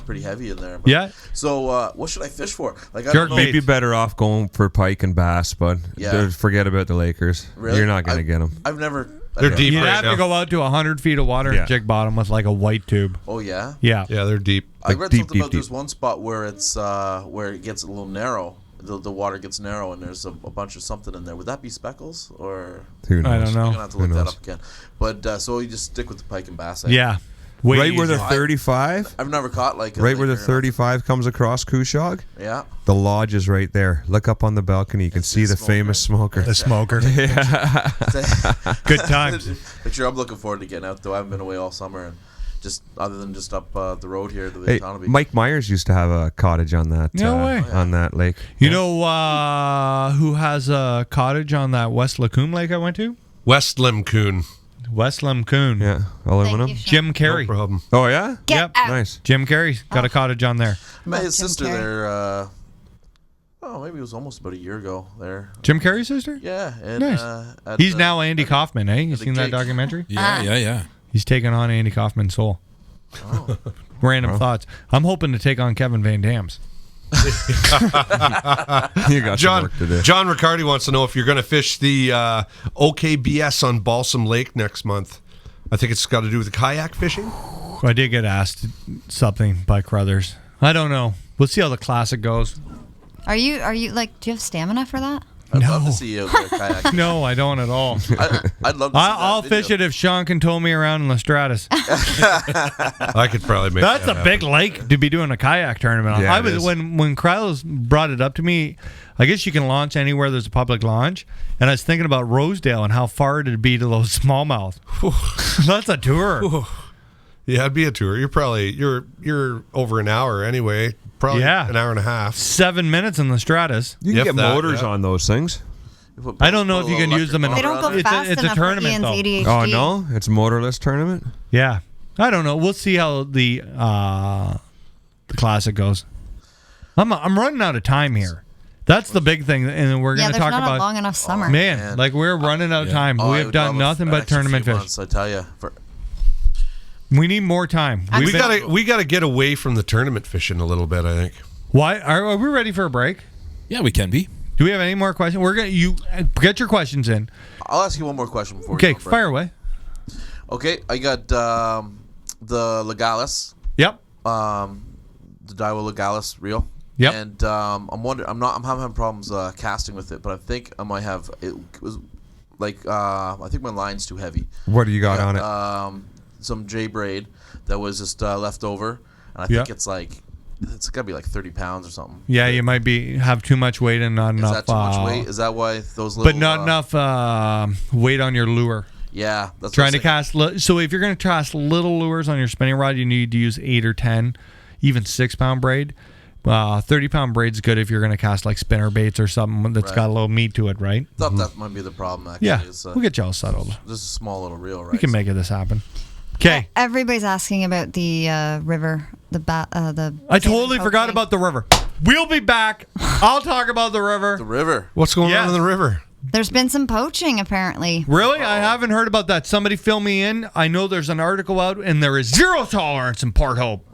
Speaker 9: pretty heavy in there. But,
Speaker 4: Yeah.
Speaker 9: So what should I fish for? Like I
Speaker 4: Jerk
Speaker 9: don't know.
Speaker 4: bait.
Speaker 6: You'd be better off going for pike and bass, but
Speaker 9: Yeah.
Speaker 6: forget about the Lakers.
Speaker 9: Really?
Speaker 6: You're not going to get them.
Speaker 9: I've never.
Speaker 7: They're deep.
Speaker 4: You'd
Speaker 7: right
Speaker 4: have
Speaker 7: now.
Speaker 4: to go out to 100 feet of water
Speaker 6: Yeah.
Speaker 4: and jig bottom with like a white tube.
Speaker 9: Oh yeah.
Speaker 4: Yeah.
Speaker 7: Yeah, they're deep.
Speaker 9: I read
Speaker 6: deep,
Speaker 9: something
Speaker 6: deep,
Speaker 9: about
Speaker 6: deep.
Speaker 9: there's one spot where it's where it gets a little narrow. The water gets narrow and there's a bunch of something in there. Would that be speckles or?
Speaker 6: Who knows?
Speaker 4: I don't
Speaker 9: You're
Speaker 4: know.
Speaker 9: gonna have to
Speaker 6: Who
Speaker 9: look that
Speaker 6: knows?
Speaker 9: up again. But so you just stick with the pike and bass.
Speaker 4: Yeah. Way
Speaker 6: Right where the
Speaker 4: easier.
Speaker 6: 35?
Speaker 9: I've never caught like a
Speaker 6: Right where the
Speaker 9: Laker.
Speaker 6: 35 comes across Kushog?
Speaker 9: Yeah.
Speaker 6: The lodge is right there. Look up on the balcony. You can see the
Speaker 9: smoker.
Speaker 6: famous smoker.
Speaker 4: The smoker. Good times.
Speaker 9: Picture. I'm looking forward to getting out though. I haven't been away all summer and just other than just up the road here to the
Speaker 6: Hey,
Speaker 9: Tourney.
Speaker 6: Mike Myers used to have a cottage on that.
Speaker 4: No way.
Speaker 6: On that lake.
Speaker 4: You know who has a cottage on that West Lacombe Lake I went to?
Speaker 7: West Limcoon.
Speaker 4: West Lacombe.
Speaker 6: Yeah, aluminum.
Speaker 1: Thank you, Sean.
Speaker 4: Jim
Speaker 7: No
Speaker 4: Carey.
Speaker 7: problem.
Speaker 6: Oh yeah,
Speaker 1: Get
Speaker 4: Yep.
Speaker 1: out.
Speaker 6: nice.
Speaker 4: Jim Carey's got a cottage on there.
Speaker 9: Met his
Speaker 1: Jim
Speaker 9: sister
Speaker 1: Carrey.
Speaker 9: there. Maybe it was almost about a year ago there.
Speaker 4: Jim Carey's sister?
Speaker 9: Yeah. And,
Speaker 4: Nice.
Speaker 9: at,
Speaker 4: He's now Andy Kaufman, eh? You
Speaker 9: the
Speaker 4: seen that
Speaker 9: gig.
Speaker 4: documentary?
Speaker 8: Yeah.
Speaker 4: He's taking on Andy Kaufman's soul.
Speaker 9: Oh.
Speaker 4: Random thoughts. I'm hoping to take on Kevin Van Dam's.
Speaker 6: You got some work to do.
Speaker 7: John Riccardi wants to know if you're going to fish the OKBS on Balsam Lake next month. I think it's got to do with kayak fishing.
Speaker 4: I did get asked something by Crothers. I don't know. We'll see how the classic goes.
Speaker 1: Are you like? Do you have stamina for that?
Speaker 9: I'd love to see you out there kayaking.
Speaker 4: No, I don't at all.
Speaker 9: I'd love to see
Speaker 4: I'll fish it if Sean can tow me around in the Stratus.
Speaker 7: I could probably make
Speaker 4: That's
Speaker 7: that
Speaker 4: a big lake to be doing a kayak tournament on.
Speaker 6: Yeah,
Speaker 4: I
Speaker 6: it
Speaker 4: was
Speaker 6: is.
Speaker 4: when Krylos brought it up to me. I guess you can launch anywhere there's a public launch, and I was thinking about Rosedale and how far it'd be to those smallmouth. That's a tour.
Speaker 7: Yeah, it'd be a tour. You're over an hour anyway. Probably an hour and a half.
Speaker 4: 7 minutes in the Stratus.
Speaker 6: You can
Speaker 7: If
Speaker 6: get
Speaker 7: that,
Speaker 6: motors
Speaker 7: yeah.
Speaker 6: on those things.
Speaker 4: I don't know if you can use them in.
Speaker 1: They don't go
Speaker 4: It's
Speaker 1: fast
Speaker 4: a
Speaker 1: enough
Speaker 4: tournament
Speaker 1: for Ian's
Speaker 4: though.
Speaker 1: ADHD.
Speaker 6: Oh no, it's a motorless tournament.
Speaker 4: Yeah, I don't know. We'll see how the classic goes. I'm running out of time here. That's the big thing, and we're
Speaker 1: Yeah,
Speaker 4: going to
Speaker 1: there's
Speaker 4: talk
Speaker 1: not
Speaker 4: about
Speaker 1: a long enough summer.
Speaker 4: Man, like we're running out of time.
Speaker 9: Oh,
Speaker 4: We
Speaker 9: I
Speaker 4: have
Speaker 9: would
Speaker 4: done
Speaker 9: love
Speaker 4: nothing
Speaker 9: an
Speaker 4: but
Speaker 9: extra
Speaker 4: tournament
Speaker 9: few
Speaker 4: fish.
Speaker 9: months, I tell you.
Speaker 4: We need more time.
Speaker 7: We gotta get away from the tournament fishing a little bit. I think.
Speaker 4: Why are we ready for a break?
Speaker 8: Yeah, we can be.
Speaker 4: Do we have any more questions? We're gonna get your questions in.
Speaker 9: I'll ask you one more question before.
Speaker 4: Okay,
Speaker 9: we go on break.
Speaker 4: fire away.
Speaker 9: Okay, I got the Legalis,
Speaker 4: Yep.
Speaker 9: the Daiwa Legalis reel.
Speaker 4: Yep.
Speaker 9: And I'm wondering, I'm having problems casting with it, but I think I might have. It was like I think my line's too heavy.
Speaker 6: What do you got on it?
Speaker 9: Some J braid that was just left over, and I think it's gotta be like 30 pounds or something.
Speaker 4: Yeah, you might have too much weight and not
Speaker 9: Is
Speaker 4: enough.
Speaker 9: that too much weight? Is that why those little?
Speaker 4: But not enough weight on your lure.
Speaker 9: Yeah, that's
Speaker 4: Trying to
Speaker 9: what I'm saying.
Speaker 4: cast. So if you're going to cast little lures on your spinning rod, you need to use 8 or 10, even 6-pound braid. 30-pound braid's good if you're going to cast like spinner baits or something that's got a little meat to it, right?
Speaker 9: Thought that might be the problem. Actually,
Speaker 4: Yeah,
Speaker 9: is,
Speaker 4: we'll get you all settled.
Speaker 9: Just a small little reel, right?
Speaker 4: We can make this happen. Okay.
Speaker 1: Everybody's asking about the river, the.
Speaker 4: I totally forgot about the river. We'll be back. I'll talk about the river.
Speaker 9: The river.
Speaker 7: What's going on in the river?
Speaker 1: There's been some poaching apparently.
Speaker 4: Really? I haven't heard about that. Somebody fill me in. I know there's an article out, and there is zero tolerance in Port Hope.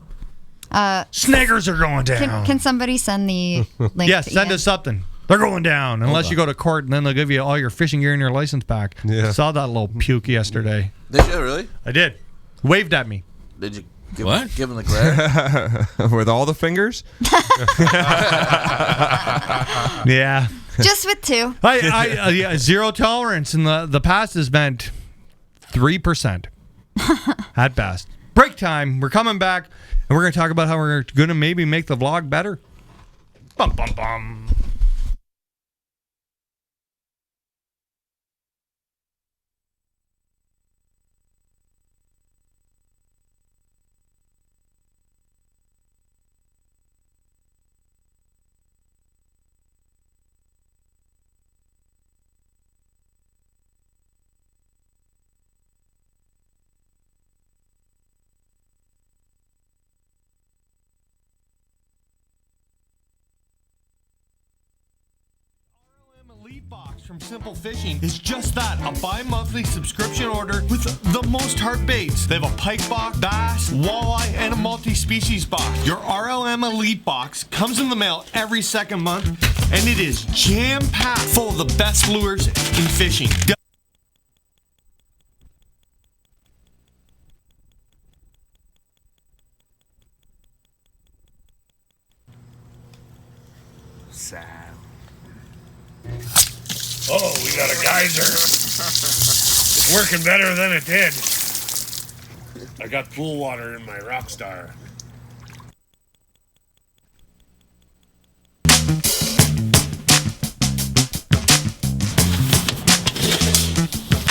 Speaker 4: Snaggers are going down.
Speaker 1: Can somebody send the link?
Speaker 4: Yes,
Speaker 1: to
Speaker 4: send
Speaker 1: Ian?
Speaker 4: us something. They're going down unless you go to court, and then they'll give you all your fishing gear and your license back.
Speaker 7: Yeah.
Speaker 4: Saw that little puke yesterday.
Speaker 9: Did you really?
Speaker 4: I did. Waved at me.
Speaker 9: Did you
Speaker 8: What?
Speaker 9: give him the glare?
Speaker 6: With all the fingers?
Speaker 4: Yeah.
Speaker 1: Just with 2.
Speaker 4: Yeah, zero tolerance in the past has meant 3% at best. Break time. We're coming back, and we're going to talk about how we're going to maybe make the vlog better. Bum, bum, bum. Elite Box from Simple Fishing is just that, a bi-monthly subscription order with the most hard baits. They have a pike box, bass, walleye, and a multi-species box. Your RLM Elite Box comes in the mail every second month, and it is jam-packed full of the best lures in fishing.
Speaker 2: Oh, we got a geyser. It's working better than it did. I got pool water in my Rockstar.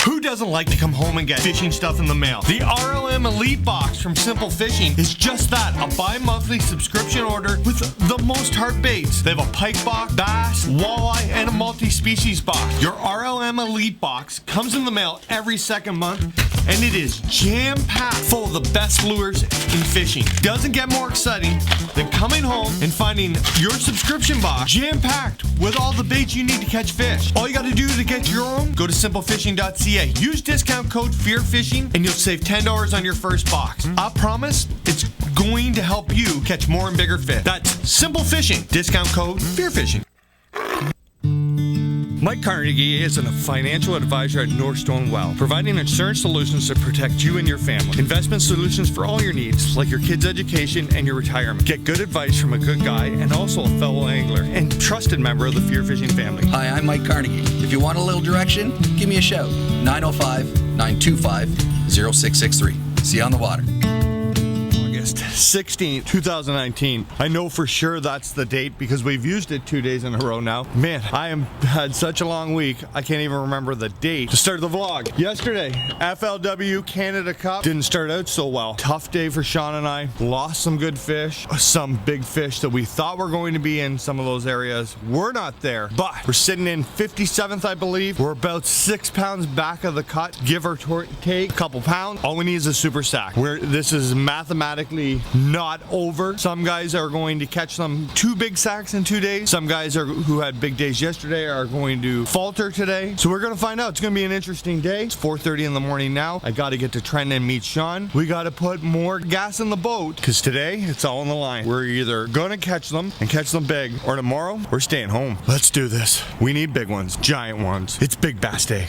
Speaker 4: Who doesn't like to come home and get fishing stuff in the mail? The RLM Elite Box from Simple Fishing is just that, a bi-monthly subscription order with the most hard baits. They have a pike box, bass, walleye, and a multi-species box. Your RLM Elite Box comes in the mail every second month, and it is jam-packed full of the best lures in fishing. Doesn't get more exciting than coming home and finding your subscription box jam-packed with all the baits you need to catch fish. All you got to do to get your own, go to simplefishing.ca. Use discount code FearFishing and you'll save $10 on your first box. I promise it's going to help you catch more and bigger fish. That's Simple Fishing. Discount code FearFishing. Mike Carnegie is a financial advisor at Northstone Wealth, providing insurance solutions to protect you and your family. Investment solutions for all your needs, like your kids' education and your retirement. Get good advice from a good guy and also a fellow angler and trusted member of the FearFishing family.
Speaker 10: Hi, I'm Mike Carnegie. If you want a little direction, give me a shout. 905-925-0663. See you on the water.
Speaker 4: August 16th, 2019. I know for sure that's the date because we've used it 2 days in a row now. Man, I am had such a long week, I can't even remember the date to start the vlog. Yesterday, FLW Canada Cup didn't start out so well. Tough day for Sean and I. Lost some good fish, some big fish that we thought were going to be in some of those areas. We're not there, but we're sitting in 57th, I believe. We're about 6 pounds back of the cut, give or take a couple pounds. All we need is a super sack. This is mathematically not over. Some guys are going to catch them 2 big sacks in 2 days. Some guys who had big days yesterday are going to falter today. So we're going to find out. It's going to be an interesting day. It's 4:30 in the morning now. I got to get to Trenton and meet Sean. We got to put more gas in the boat because today it's all on the line. We're either going to catch them and catch them big, or tomorrow we're staying home. Let's do this. We need big ones, giant ones. It's Big Bass Day.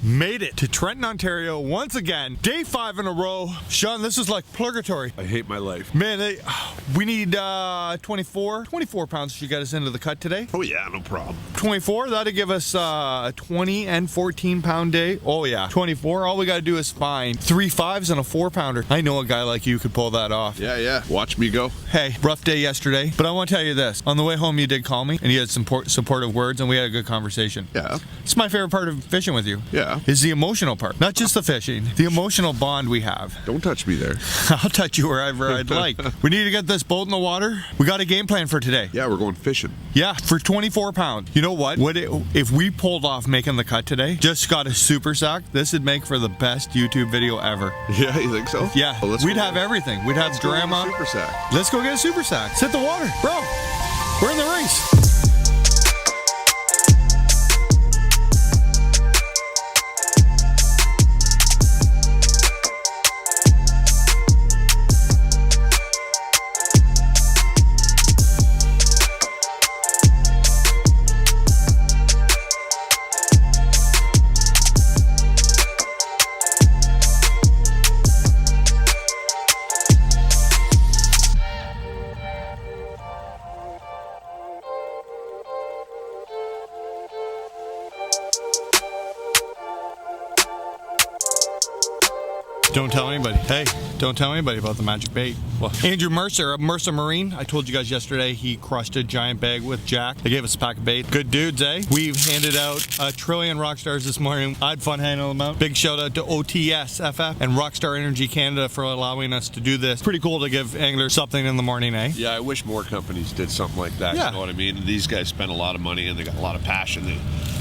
Speaker 4: Made it to Trenton, Ontario once again. Day 5 in a row. Sean, this is like purgatory.
Speaker 2: I hate my life.
Speaker 4: Man, we need 24 pounds to get us into the cut today.
Speaker 2: Oh yeah, no problem.
Speaker 4: 24, that'll give us a 20 and 14 pound day. Oh yeah, 24. All we gotta do is find 3 5s and a 4 pounder. I know a guy like you could pull that off.
Speaker 2: Yeah. Watch me go.
Speaker 4: Hey, rough day yesterday, but I want to tell you this. On the way home, you did call me and you had some supportive words and we had a good conversation.
Speaker 2: Yeah.
Speaker 4: It's my favorite part of fishing with you.
Speaker 2: Yeah.
Speaker 4: Is the emotional part, not just the fishing, the emotional bond we have.
Speaker 2: Don't touch me there.
Speaker 4: I'll touch you wherever I'd like. We need to get this boat in the water. We got a game plan for today.
Speaker 2: Yeah, we're going fishing.
Speaker 4: Yeah, for 24 pounds. You know what? If we pulled off making the cut today, just got a super sack, this would make for the best YouTube video ever.
Speaker 2: Yeah, you think so?
Speaker 4: Yeah,
Speaker 2: well,
Speaker 4: we'd have everything. We'd have drama.
Speaker 2: Super sack.
Speaker 4: Let's go get a super sack. Sit the water. Bro, we're in the race. Don't tell anybody. Hey, don't tell anybody about the magic bait. Well, Andrew Mercer of Mercer Marine, I told you guys yesterday he crushed a giant bag with Jack. They gave us a pack of bait. Good dudes, eh? We've handed out 1 trillion Rockstars this morning. I had fun handing them out. Big shout out to OTSFF and Rockstar Energy Canada for allowing us to do this. Pretty cool to give anglers something in the morning, eh?
Speaker 2: Yeah, I wish more companies did something like that.
Speaker 4: Yeah.
Speaker 2: You know what I mean? These guys spend a lot of money and they got a lot of passion. They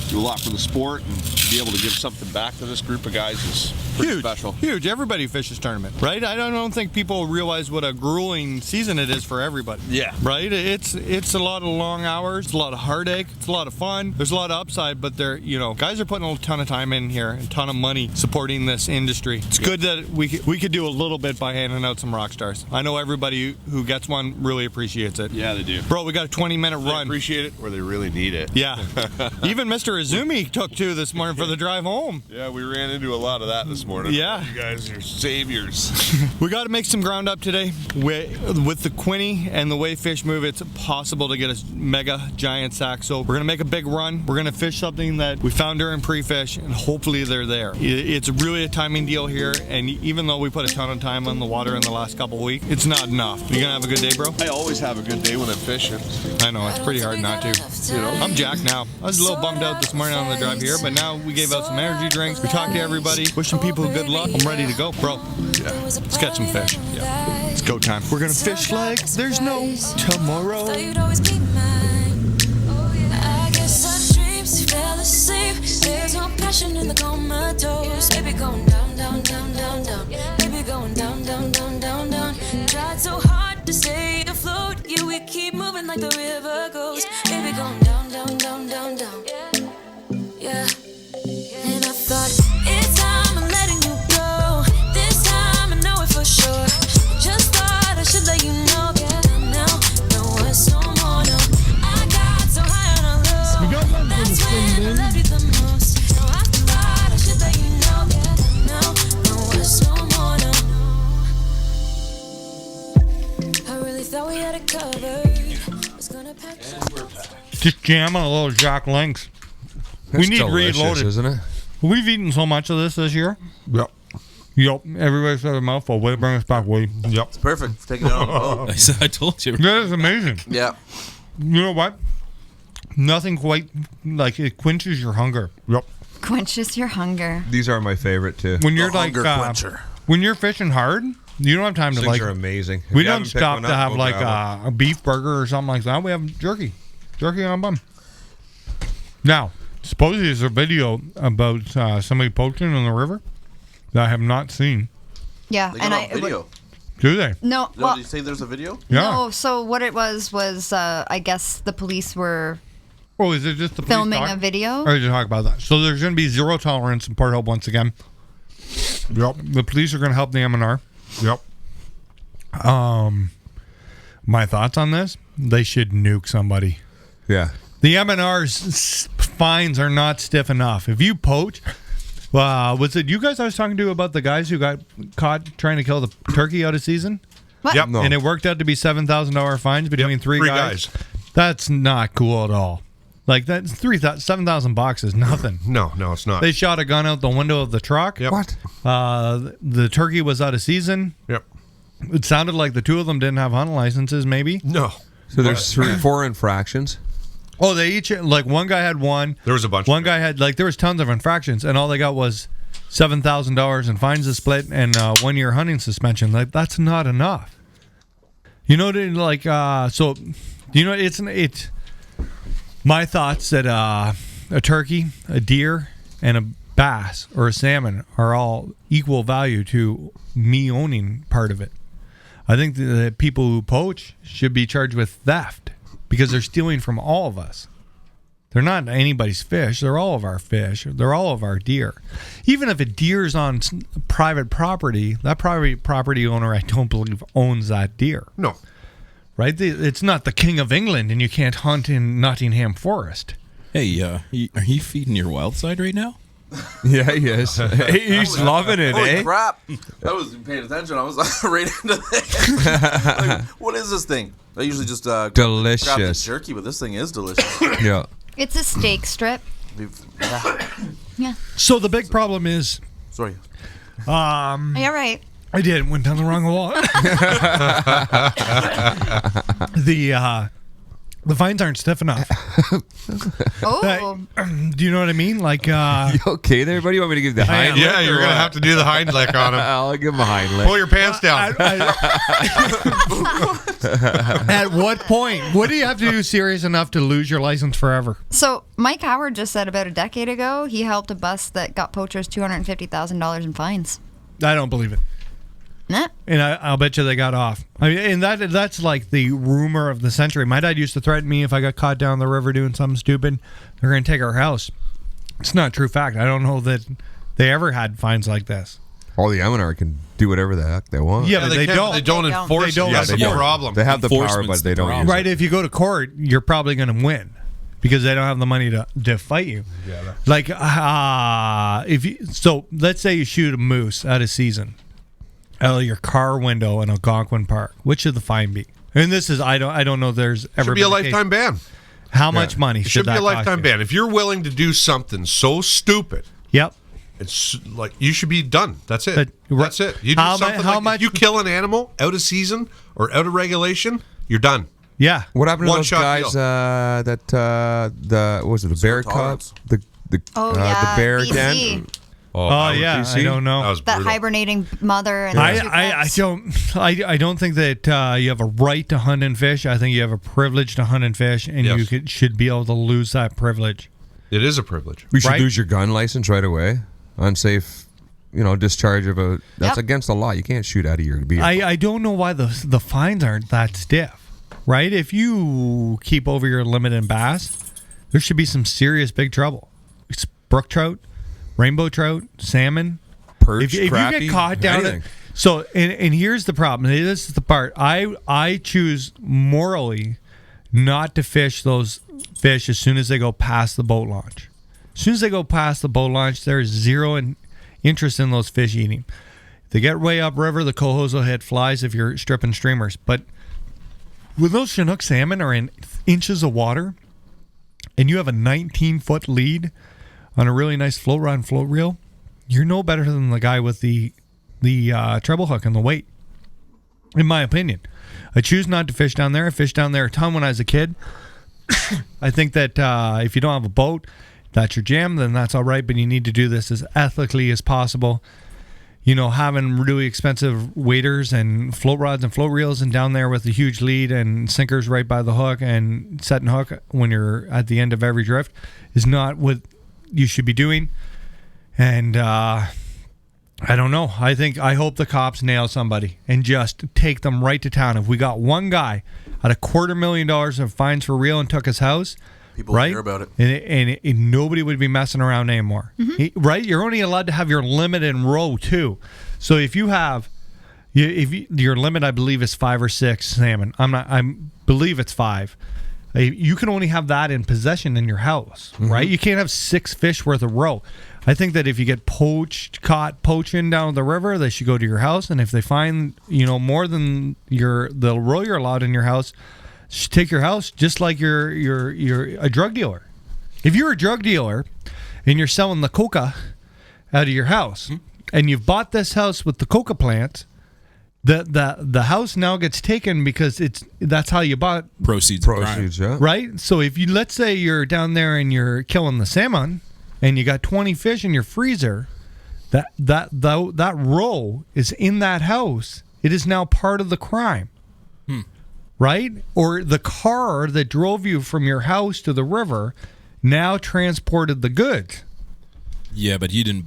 Speaker 2: do a lot for the sport, and to be able to give something back to this group of guys is pretty special.
Speaker 4: Huge. Everybody fishes tournament, right? I don't think people realize what a grueling season it is for everybody.
Speaker 2: Yeah.
Speaker 4: Right? It's a lot of long hours, it's a lot of heartache, it's a lot of fun. There's a lot of upside, but guys are putting a ton of time in here, and a ton of money supporting this industry. It's good that we could do a little bit by handing out some rock stars. I know everybody who gets one really appreciates it.
Speaker 2: Yeah, they do.
Speaker 4: Bro, we got a 20-minute run.
Speaker 2: They appreciate it, or they really need it.
Speaker 4: Yeah. Even Mr. Izumi took 2 this morning for the drive home.
Speaker 2: Yeah, we ran into a lot of that this morning.
Speaker 4: Yeah.
Speaker 2: You guys are saviors.
Speaker 4: We got to make some ground up today. With the quinny and the way fish move, it's possible to get a mega giant sack. So we're going to make a big run. We're going to fish something that we found during pre-fish, and hopefully they're there. It's really a timing deal here, and even though we put a ton of time on the water in the last couple of weeks, it's not enough. You going to have a good day, bro?
Speaker 2: I always have a good day when I'm fishing.
Speaker 4: I know, it's pretty hard not to. I'm jacked now. I was a little bummed out this morning on the drive here, but now we gave out some energy drinks. We talked to everybody, wishing people good luck. I'm ready to go, bro. Yeah. Let's catch some fish. Yeah. It's go time. We're gonna fish like there's no tomorrow.
Speaker 11: There's no passion in the comatose. Baby going down, down, down, down, down. Baby going down, down, down, down. like the river goes. Baby, going down, down, down, down, down. Yeah. And I thought, it's time I'm letting you go. This time I know it for sure. Just thought I should let you know. Yeah, now, no words no more, no. I got so high on a low. That's when I love you the most. No, I thought I should let you know. Yeah, now, no words no more, no. I really thought we had it covered. Was gonna pack.
Speaker 4: Just jamming a little Jack Links. We need
Speaker 6: delicious,
Speaker 4: reloaded,
Speaker 6: isn't it?
Speaker 4: We've eaten so much of this year.
Speaker 7: Yep.
Speaker 4: Yep. Everybody's got a mouthful. Way to bring us back, Woody.
Speaker 7: Yep.
Speaker 9: It's perfect. Taking it on the boat.
Speaker 8: I told you.
Speaker 4: That is amazing.
Speaker 9: Yeah.
Speaker 4: You know what? Nothing quite like it quenches your hunger.
Speaker 7: Yep.
Speaker 1: Quenches your hunger.
Speaker 6: These are my favorite too.
Speaker 4: When you're
Speaker 9: The
Speaker 4: like
Speaker 9: hunger quencher.
Speaker 4: when you're fishing hard, you don't have time to
Speaker 6: These
Speaker 4: like.
Speaker 6: things are amazing. If
Speaker 4: We
Speaker 6: you
Speaker 4: don't
Speaker 6: haven't picked
Speaker 4: stop
Speaker 6: one
Speaker 4: to
Speaker 6: up,
Speaker 4: have
Speaker 6: go
Speaker 4: like
Speaker 6: grab
Speaker 4: a beef burger or something like that. We have jerky on bun. Now, supposedly there's a video about somebody poaching in the river that I have not seen.
Speaker 1: Yeah,
Speaker 9: They got
Speaker 1: and
Speaker 9: on video.
Speaker 4: Do they?
Speaker 1: No,
Speaker 9: No,
Speaker 1: well,
Speaker 9: did you say there's a video?
Speaker 4: Yeah.
Speaker 1: no. So what it was I guess the police were
Speaker 4: Oh, is it just the police
Speaker 1: filming
Speaker 4: talk?
Speaker 1: a video.
Speaker 4: Or did you talk about that? So there's going to be zero tolerance in Port Hope once again. Yep. The police are going to help the MNR. Yep. My thoughts on this? They should nuke somebody.
Speaker 6: Yeah.
Speaker 4: The MNR's fines are not stiff enough. If you poach, was it you guys I was talking to about the guys who got caught trying to kill the turkey out of season?
Speaker 1: What?
Speaker 7: Yep.
Speaker 6: No.
Speaker 4: And it worked out to be $7,000 fines between three guys. That's not cool at all. Like that's $7,000 is nothing.
Speaker 7: No, it's not.
Speaker 4: They shot a gun out the window of the truck.
Speaker 7: Yep.
Speaker 6: What?
Speaker 4: The turkey was out of season.
Speaker 7: Yep.
Speaker 4: It sounded like the two of them didn't have hunting licenses, maybe.
Speaker 7: No.
Speaker 6: So there's 4 infractions.
Speaker 4: Oh, they each like one guy had one.
Speaker 7: There was a bunch.
Speaker 4: One guy had like there was tons of infractions, and all they got was $7,000 in fines to split and 1 year hunting suspension. Like that's not enough. You know, like so. You know, it's my thoughts that a turkey, a deer, and a bass or a salmon are all equal value to me owning part of it. I think that people who poach should be charged with theft because they're stealing from all of us. They're not anybody's fish. They're all of our fish. They're all of our deer. Even if a deer's on private property, that private property owner, I don't believe, owns that deer.
Speaker 7: No.
Speaker 4: Right? It's not the King of England and you can't hunt in Nottingham Forest.
Speaker 8: Hey, are you feeding your wild side right now?
Speaker 6: Yeah, he is. He's loving it,
Speaker 9: Holy
Speaker 6: eh?
Speaker 9: crap. I wasn't paying attention. I was right into this. Like, what is this thing? I usually just grab the
Speaker 6: Delicious.
Speaker 9: jerky, but this thing is delicious.
Speaker 6: Yeah.
Speaker 1: It's a steak strip. Yeah.
Speaker 4: So the big problem is,
Speaker 9: Sorry.
Speaker 1: Yeah, right.
Speaker 4: I did went down the wrong wall. The fines aren't stiff enough.
Speaker 1: Oh.
Speaker 4: Do you know what I mean? Like,
Speaker 6: You okay there, buddy? You want me to give the hind
Speaker 7: Yeah,
Speaker 6: lick
Speaker 7: you're
Speaker 6: or
Speaker 7: gonna
Speaker 6: what?
Speaker 7: have to do the hind lick on him.
Speaker 6: I'll give him a hind lick.
Speaker 7: Pull your pants down.
Speaker 4: at what point? What do you have to do serious enough to lose your license forever?
Speaker 1: So Mike Howard just said about a decade ago he helped a bus that got poachers $250,000 in fines.
Speaker 4: I don't believe it.
Speaker 1: Nah.
Speaker 4: And I'll bet you they got off. I mean, and that's like the rumor of the century. My dad used to threaten me if I got caught down the river doing something stupid, they're going to take our house. It's not a true fact. I don't know that they ever had fines like this.
Speaker 6: All the MNR can do whatever the heck they want.
Speaker 4: Yeah, but they
Speaker 7: can't-
Speaker 4: don't.
Speaker 7: They don't
Speaker 1: They don't.
Speaker 7: enforce
Speaker 4: They don't
Speaker 7: it. That's the
Speaker 4: enforce it.
Speaker 7: problem.
Speaker 6: They have the power,
Speaker 8: Enforcement's
Speaker 6: but they
Speaker 8: the
Speaker 6: don't
Speaker 8: problem.
Speaker 6: use
Speaker 4: Right, if you go to court, you're probably going to win because they don't have the money to fight you.
Speaker 7: Yeah.
Speaker 4: Like, so let's say you shoot a moose out of season, out of your car window in Algonquin Park. Which should the fine be? And this is I don't know. If there's ever
Speaker 7: Should be a
Speaker 4: been case.
Speaker 7: lifetime ban.
Speaker 4: How much money
Speaker 7: It
Speaker 4: should
Speaker 7: should be
Speaker 4: that
Speaker 7: a lifetime
Speaker 4: cost you?
Speaker 7: ban. If you're willing to do something so stupid,
Speaker 4: Yep.
Speaker 7: it's like you should be done. That's it.
Speaker 4: Right.
Speaker 7: That's it. You do
Speaker 4: How
Speaker 7: something
Speaker 4: how
Speaker 7: like
Speaker 4: much-
Speaker 7: if you kill an animal out of season or out of regulation, you're done.
Speaker 4: Yeah.
Speaker 6: What happened to
Speaker 7: One
Speaker 6: those
Speaker 7: shot
Speaker 6: guys
Speaker 7: deal.
Speaker 6: what was it, the bear cub?
Speaker 9: tolerance.
Speaker 6: The
Speaker 1: Oh, yeah.
Speaker 6: the bear
Speaker 1: BC.
Speaker 6: den?
Speaker 4: Oh yeah.
Speaker 6: BC?
Speaker 4: I don't know.
Speaker 7: That was
Speaker 1: That
Speaker 7: brutal.
Speaker 1: hibernating mother and the two cubs.
Speaker 4: I don't think that you have a right to hunt and fish. I think you have a privilege to hunt and fish, and
Speaker 7: Yes.
Speaker 4: you should be able to lose that privilege.
Speaker 7: It is a privilege.
Speaker 6: You should
Speaker 4: Right?
Speaker 6: lose your gun license right away. Unsafe, discharge of that's
Speaker 1: Yep.
Speaker 6: against the law. You can't shoot out of your beer.
Speaker 4: I don't know why the fines aren't that stiff. right? If you keep over your limit in bass, there should be some serious big trouble. It's brook trout, rainbow trout, salmon,
Speaker 6: perch,
Speaker 4: if you get caught down it. So, and here's the problem. This is the part. I choose morally not to fish those fish as soon as they go past the boat launch. As soon as they go past the boat launch, there's zero interest in those fish eating. They get way upriver, the cohos will hit flies if you're stripping streamers. But when those Chinook salmon are in inches of water and you have a 19-foot lead on a really nice float rod and float reel, you're no better than the guy with the treble hook and the weight, in my opinion. I choose not to fish down there. I fished down there a ton when I was a kid. I think that if you don't have a boat, that's your jam, then that's all right, but you need to do this as ethically as possible. You know, having really expensive waders and float rods and float reels and down there with a huge lead and sinkers right by the hook and setting hook when you're at the end of every drift is not what you should be doing. And I don't know. I hope the cops nail somebody and just take them right to town. If we got one guy at $250,000 of fines for real and took his house,
Speaker 9: people
Speaker 4: right?
Speaker 9: hear about it.
Speaker 4: And nobody would be messing around anymore. Right? You're only allowed to have your limit in row too. So if you have, your limit, I believe, is 5 or 6 salmon. I believe it's 5. You can only have that in possession in your house, right? You can't have 6 fish worth of roe. I think that if you get caught poaching down the river, they should go to your house. And if they find, more than the roe you're allowed in your house, should take your house just like you're a drug dealer. If you're a drug dealer and you're selling the coca out of your house and you've bought this house with the coca plants, the house now gets taken because that's how you bought
Speaker 8: proceeds,
Speaker 6: yeah.
Speaker 4: Right? So if you, let's say you're down there and you're killing the salmon and you got 20 fish in your freezer, that roe is in that house. It is now part of the crime. Right? Or the car that drove you from your house to the river now transported the goods.
Speaker 8: Yeah, but you didn't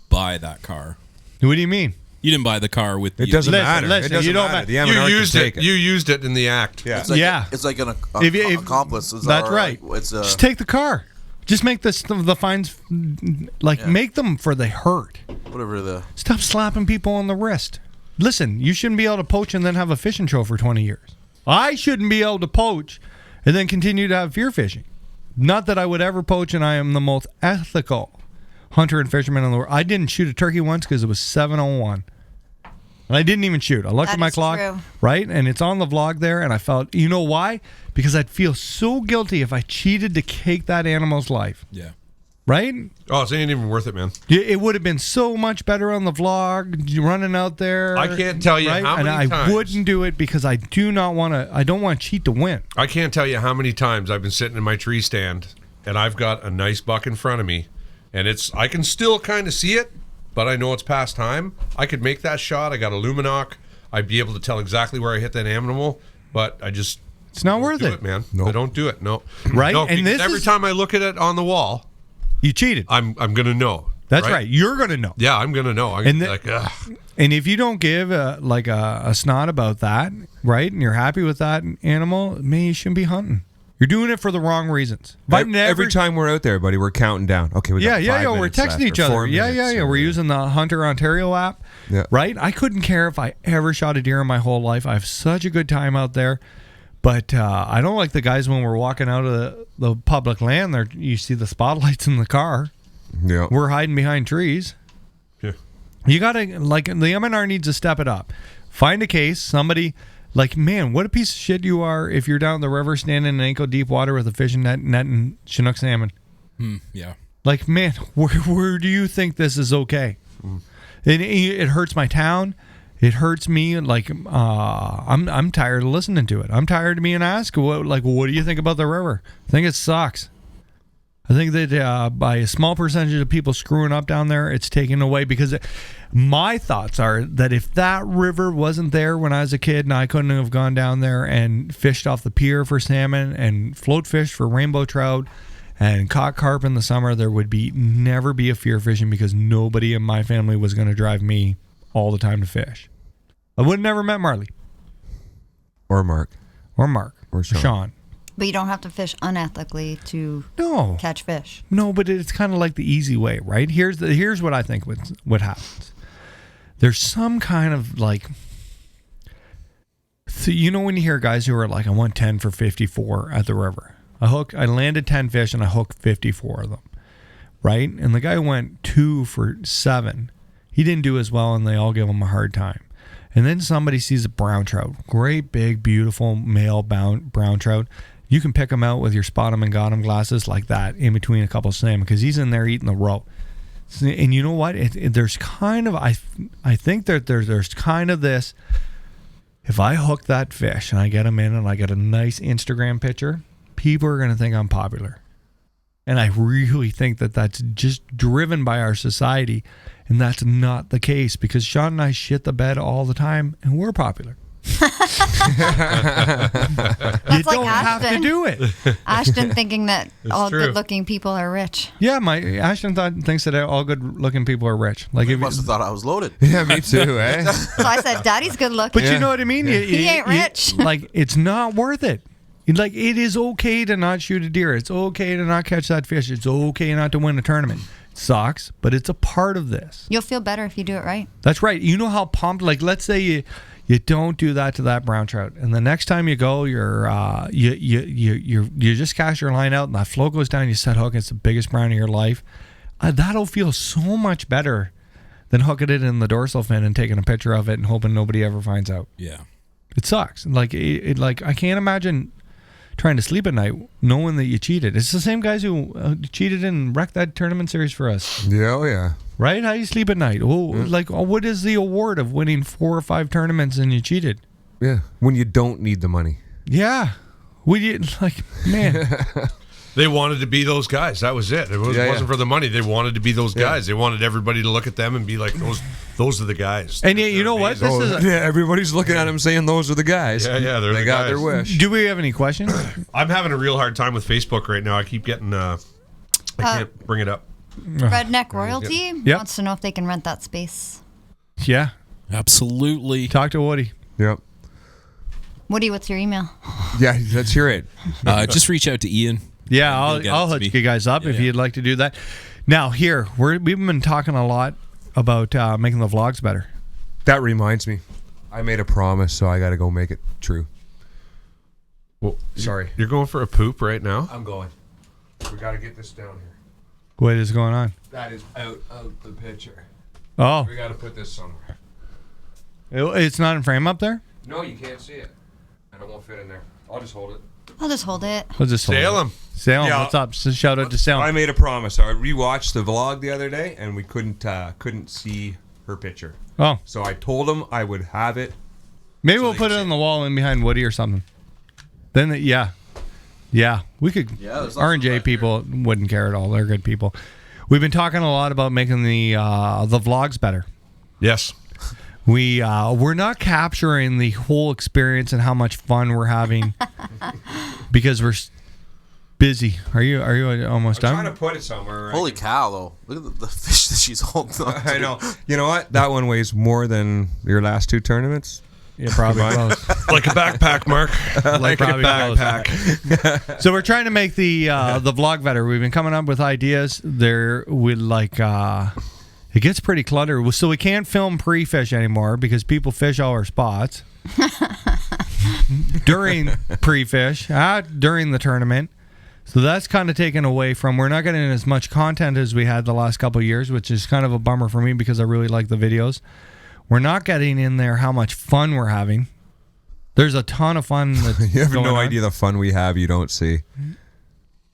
Speaker 8: buy that car.
Speaker 4: What do you mean?
Speaker 8: You didn't buy the car with the...
Speaker 6: It doesn't matter.
Speaker 4: Listen,
Speaker 6: it doesn't matter. The M&R
Speaker 7: You used
Speaker 6: can
Speaker 7: it.
Speaker 6: take it.
Speaker 7: You used it in the act.
Speaker 6: Yeah.
Speaker 9: It's like an accomplice.
Speaker 4: That's right. Just take the car. Just make the fines, make them for the hurt.
Speaker 9: Whatever
Speaker 4: Stop slapping people on the wrist. Listen, you shouldn't be able to poach and then have a fishing show for 20 years. I shouldn't be able to poach and then continue to have fear fishing. Not that I would ever poach, and I am the most ethical hunter and fisherman in the world. I didn't shoot a turkey once because it was 7:01. And I didn't even shoot. I looked at my clock, right? And it's on the vlog there, and I felt, you know why? Because I'd feel so guilty if I cheated to take that animal's life.
Speaker 8: Yeah.
Speaker 4: Right?
Speaker 7: Oh, it ain't even worth it, man.
Speaker 4: It would have been so much better on the vlog, running out there.
Speaker 7: I can't tell you
Speaker 4: right?
Speaker 7: how many
Speaker 4: times.
Speaker 7: times.
Speaker 4: And I wouldn't do it because I don't want to cheat to win.
Speaker 7: I can't tell you how many times I've been sitting in my tree stand and I've got a nice buck in front of me and I can still kind of see it, but I know it's past time. I could make that shot. I got a luminoc. I'd be able to tell exactly where I hit that animal, but it's
Speaker 4: not worth it,
Speaker 7: man.
Speaker 6: Nope.
Speaker 7: I don't do it. No.
Speaker 4: Right?
Speaker 7: No,
Speaker 4: and this
Speaker 7: every time I look at it on the wall,
Speaker 4: you cheated.
Speaker 7: I'm gonna know.
Speaker 4: That's right. You're gonna know.
Speaker 7: Yeah, I'm gonna know. I'm gonna be like, ugh.
Speaker 4: And if you don't give a snot about that, right, and you're happy with that animal, man, you shouldn't be hunting. You're doing it for the wrong reasons.
Speaker 6: Every time we're out there, buddy, we're counting down. Okay, we got 5
Speaker 4: we're
Speaker 6: minutes
Speaker 4: texting
Speaker 6: left,
Speaker 4: each
Speaker 6: or
Speaker 4: other.
Speaker 6: 4 minutes,
Speaker 4: We're using the Hunter Ontario app.
Speaker 6: Yeah.
Speaker 4: Right? I couldn't care if I ever shot a deer in my whole life. I have such a good time out there. But I don't like the guys when we're walking out of the public land there. You see the spotlights in the car.
Speaker 6: Yeah.
Speaker 4: We're hiding behind trees.
Speaker 7: Yeah.
Speaker 4: You got to, the M&R needs to step it up. Find a case, somebody, man, what a piece of shit you are if you're down the river standing in ankle deep water with a fishing net and Chinook salmon.
Speaker 8: Yeah.
Speaker 4: Man, where do you think this is okay? It hurts my town. It hurts me. I'm tired of listening to it. I'm tired of being asked, what do you think about the river? I think it sucks. I think that by a small percentage of people screwing up down there, it's taken away because my thoughts are that if that river wasn't there when I was a kid and I couldn't have gone down there and fished off the pier for salmon and float fished for rainbow trout and caught carp in the summer, there would never be a fear fishing because nobody in my family was going to drive me all the time to fish. I would have never met Marley.
Speaker 6: Or Mark.
Speaker 4: or Mark
Speaker 6: Or Sean.
Speaker 1: But you don't have to fish unethically to
Speaker 4: No.
Speaker 1: catch fish.
Speaker 4: No, but it's kind of like the easy way, right? Here's what I think what happens. There's some kind of like, so you know when you hear guys who are like, I want 10 for 54 at the river. I landed 10 fish and I hooked 54 of them, right? And the guy went 2 for 7. He didn't do as well, and they all give him a hard time. And then somebody sees a brown trout, great big beautiful male brown trout. You can pick him out with your spot him and got him glasses like that in between a couple of salmon because he's in there eating the roe. And you know what? There's kind of I think that there's kind of this. If I hook that fish and I get him in and I get a nice Instagram picture, people are going to think I'm popular. And I really think that that's just driven by our society, and that's not the case because Sean and I shit the bed all the time, and we're popular. You don't have to do it.
Speaker 1: Ashton thinking that all
Speaker 4: true.
Speaker 1: good-looking people are rich.
Speaker 4: Yeah, Ashton thinks that all good-looking people are rich. Like
Speaker 9: You must have thought I was loaded.
Speaker 6: Yeah, me too, eh?
Speaker 1: So I said, Daddy's good-looking.
Speaker 4: But you know what I mean?
Speaker 1: He ain't rich.
Speaker 4: Like, it's not worth it. Like, it is okay to not shoot a deer. It's okay to not catch that fish. It's okay not to win a tournament. It sucks, but it's a part of this.
Speaker 1: You'll feel better if you do it right.
Speaker 4: That's right. You know how pumped, like, let's say you don't do that to that brown trout, and the next time you go, you just cast your line out, and that float goes down. You set hook. It's the biggest brown of your life. That'll feel so much better than hooking it in the dorsal fin and taking a picture of it and hoping nobody ever finds out.
Speaker 8: Yeah,
Speaker 4: it sucks. Like like I can't imagine trying to sleep at night knowing that you cheated. It's the same guys who cheated and wrecked that tournament series for us.
Speaker 6: Yeah, oh yeah.
Speaker 4: Right? How do you sleep at night? What is the award of winning 4 or 5 tournaments and you cheated?
Speaker 6: Yeah, when you don't need the money.
Speaker 4: Yeah. Man.
Speaker 7: They wanted to be those guys. That was it. It wasn't for the money. They wanted to be those guys. They wanted everybody to look at them and be like, those are the guys.
Speaker 4: And yet, you know what?
Speaker 6: Everybody's looking at them saying those are the guys.
Speaker 7: Yeah,
Speaker 6: they got their wish.
Speaker 4: Do we have any questions?
Speaker 7: I'm having a real hard time with Facebook right now. I keep getting, I can't bring it up.
Speaker 1: Redneck Royalty wants to know if they can rent that space.
Speaker 4: Yeah.
Speaker 8: Absolutely.
Speaker 4: Talk to Woody.
Speaker 6: Yep.
Speaker 1: Woody, what's your email?
Speaker 6: Yeah, let's hear it.
Speaker 8: Just reach out to Ian.
Speaker 4: Yeah, I'll hook you guys up if you'd like to do that. Now, here, we've been talking a lot about making the vlogs better.
Speaker 6: That reminds me. I made a promise, so I got to go make it true.
Speaker 7: Well,
Speaker 6: sorry.
Speaker 7: You're going for a poop right now?
Speaker 6: I'm going. We got to get this down here.
Speaker 4: What is going on?
Speaker 6: That is out of the picture.
Speaker 4: Oh.
Speaker 6: We got to put this somewhere.
Speaker 4: It's not in frame up there?
Speaker 6: No, you can't see it. And it won't fit in there. I'll just hold it.
Speaker 1: I'll just hold it.
Speaker 4: We'll just
Speaker 7: Salem.
Speaker 4: Salem, what's up? Shout out to Salem.
Speaker 6: I made a promise. I rewatched the vlog the other day, and we couldn't see her picture.
Speaker 4: Oh.
Speaker 6: So I told him I would have it.
Speaker 4: Maybe we'll put it on the wall in behind Woody or something. Then, yeah, we could.
Speaker 9: Yeah,
Speaker 4: R&J people wouldn't care at all. They're good people. We've been talking a lot about making the vlogs better.
Speaker 7: Yes.
Speaker 4: We're not capturing the whole experience and how much fun we're having because we're busy. Are you almost done?
Speaker 6: I'm trying to put it somewhere.
Speaker 9: Holy cow, though. Look at the fish that she's holding on to.
Speaker 6: I know. You know what? That one weighs more than your last 2 tournaments.
Speaker 4: Yeah, probably close.
Speaker 7: Like a backpack, Mark.
Speaker 6: Like a backpack.
Speaker 4: So we're trying to make the vlog better. We've been coming up with ideas. It gets pretty cluttered. So we can't film pre-fish anymore because people fish all our spots during pre-fish, during the tournament. So that's kind of taken away from. We're not getting as much content as we had the last couple of years, which is kind of a bummer for me because I really like the videos. We're not getting in there how much fun we're having. There's a ton of fun.
Speaker 6: You have no idea the fun we have you don't see.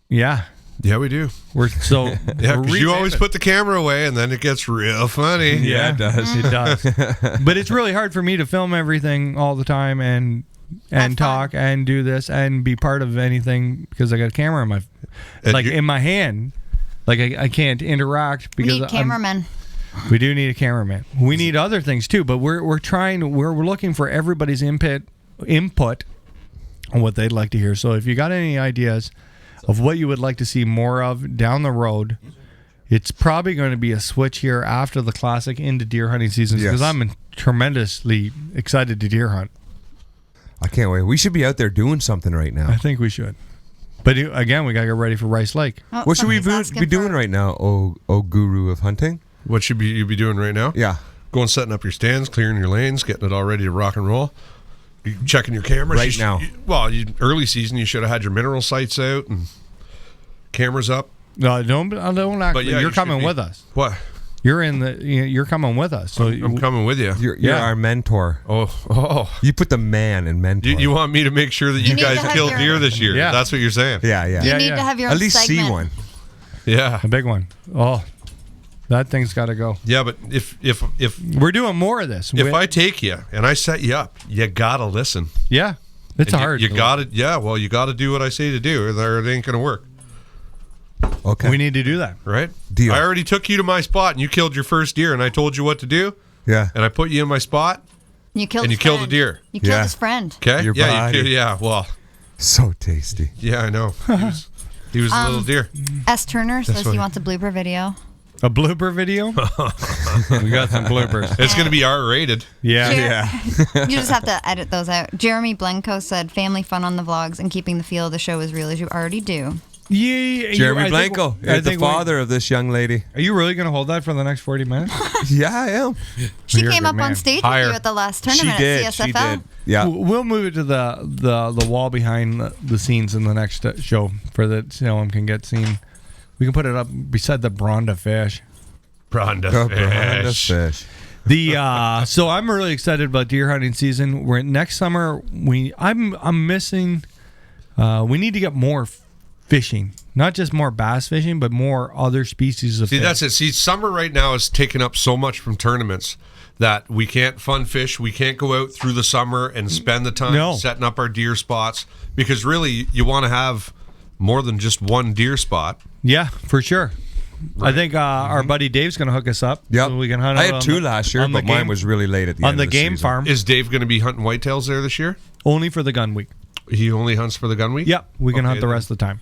Speaker 4: Yeah.
Speaker 7: Yeah, we do. You always put the camera away, and then it gets real funny.
Speaker 4: Yeah, it does. It does. But it's really hard for me to film everything all the time and talk and do this and be part of anything because I got a camera in my hand. Like I can't interact because
Speaker 1: we need cameramen.
Speaker 4: We do need a cameraman. We need other things too, but we're looking for everybody's input on what they'd like to hear. So if you got any ideas of what you would like to see more of down the road, it's probably going to be a switch here after the classic into deer hunting seasons because I'm tremendously excited to deer hunt.
Speaker 6: I can't wait. We should be out there doing something right now.
Speaker 4: I think we should. But again, we got to get ready for Rice Lake.
Speaker 1: Oh,
Speaker 6: What should we
Speaker 1: somebody's
Speaker 6: be
Speaker 1: asking
Speaker 6: doing
Speaker 1: for-
Speaker 6: right now, oh guru of hunting?
Speaker 7: What should you be doing right now?
Speaker 6: Yeah.
Speaker 7: Going setting up your stands, clearing your lanes, getting it all ready to rock and roll. You checking your cameras
Speaker 6: Right now.
Speaker 7: Early season, you should have had your mineral sights out and cameras up.
Speaker 4: No, don't act.
Speaker 7: But yeah,
Speaker 4: you're
Speaker 7: you
Speaker 4: coming
Speaker 7: should be.
Speaker 4: with us.
Speaker 7: What?
Speaker 4: You're coming with us. So
Speaker 7: I'm coming with you.
Speaker 6: You're
Speaker 4: Yeah.
Speaker 6: our mentor.
Speaker 7: Oh.
Speaker 6: You put the man in mentor.
Speaker 7: You want me to make sure that you
Speaker 1: need
Speaker 7: guys
Speaker 1: to have
Speaker 7: killed
Speaker 1: your-
Speaker 7: deer this year?
Speaker 4: Yeah.
Speaker 7: That's what you're saying.
Speaker 6: Yeah.
Speaker 1: You need to have your
Speaker 6: At
Speaker 1: own
Speaker 6: least
Speaker 1: segment.
Speaker 6: see one.
Speaker 7: Yeah.
Speaker 4: a big one. Oh, that thing's got to go.
Speaker 7: Yeah, but if
Speaker 4: We're doing more of this.
Speaker 7: I take you and I set you up, you gotta listen.
Speaker 4: Yeah, it's
Speaker 7: And
Speaker 4: hard.
Speaker 7: You gotta you gotta do what I say to do, or it ain't gonna work.
Speaker 6: Okay.
Speaker 4: We need to do that.
Speaker 7: Right?
Speaker 6: Deal.
Speaker 7: I already took you to my spot and you killed your first deer and I told you what to do
Speaker 6: Yeah.
Speaker 7: and I put you in my spot.
Speaker 1: You killed
Speaker 7: And you
Speaker 1: his
Speaker 7: killed a
Speaker 1: friend.
Speaker 7: deer.
Speaker 1: You killed
Speaker 6: Yeah.
Speaker 1: his friend.
Speaker 7: Okay?
Speaker 6: Your body.
Speaker 7: Well,
Speaker 6: So tasty.
Speaker 7: yeah, I know. He was a little deer.
Speaker 1: S. Turner says
Speaker 7: why-
Speaker 1: he wants a blooper video.
Speaker 4: A blooper video. We got some bloopers.
Speaker 7: It's gonna be R-rated.
Speaker 4: Yeah.
Speaker 1: You just have to edit those out. Jeremy Blenko said family fun on the vlogs and keeping the feel of the show as real as you already do.
Speaker 4: Yeah.
Speaker 6: Jeremy Blanco, the father of this young lady.
Speaker 4: Are you really going to hold that for the next 40 minutes?
Speaker 6: Yeah, I am.
Speaker 1: She
Speaker 4: You're a
Speaker 1: came
Speaker 4: good
Speaker 1: up
Speaker 4: man.
Speaker 1: on stage
Speaker 7: Higher.
Speaker 1: with you at the last
Speaker 6: She
Speaker 1: tournament
Speaker 6: did.
Speaker 1: at
Speaker 6: She
Speaker 1: CSFL.
Speaker 6: did. Yeah.
Speaker 4: We'll move it to the wall behind the scenes in the next show for that Salem can get seen. We can put it up beside the Bronda fish.
Speaker 7: Bronda fish.
Speaker 4: The so I'm really excited about deer hunting season. We're next summer. I'm missing. We need to get more fishing, not just more bass fishing, but more other species of
Speaker 7: See,
Speaker 4: fish.
Speaker 7: that's it. See, summer right now is taking up so much from tournaments that we can't fun fish. We can't go out through the summer and spend the time setting up our deer spots because really you want to have more than just one deer spot.
Speaker 4: Yeah, for sure. I think our buddy Dave's going to hook us up.
Speaker 6: Yep.
Speaker 4: So we can hunt.
Speaker 6: I
Speaker 4: out
Speaker 6: had two last year, but mine was really late at the
Speaker 4: on
Speaker 6: end
Speaker 4: the
Speaker 6: of the
Speaker 4: game
Speaker 6: season.
Speaker 4: farm.
Speaker 7: Is Dave going to be hunting whitetails there this year?
Speaker 4: Only for the gun week.
Speaker 7: He only hunts for the gun week?
Speaker 4: Yep, we can
Speaker 7: Okay,
Speaker 4: hunt the
Speaker 7: then.
Speaker 4: rest of the time.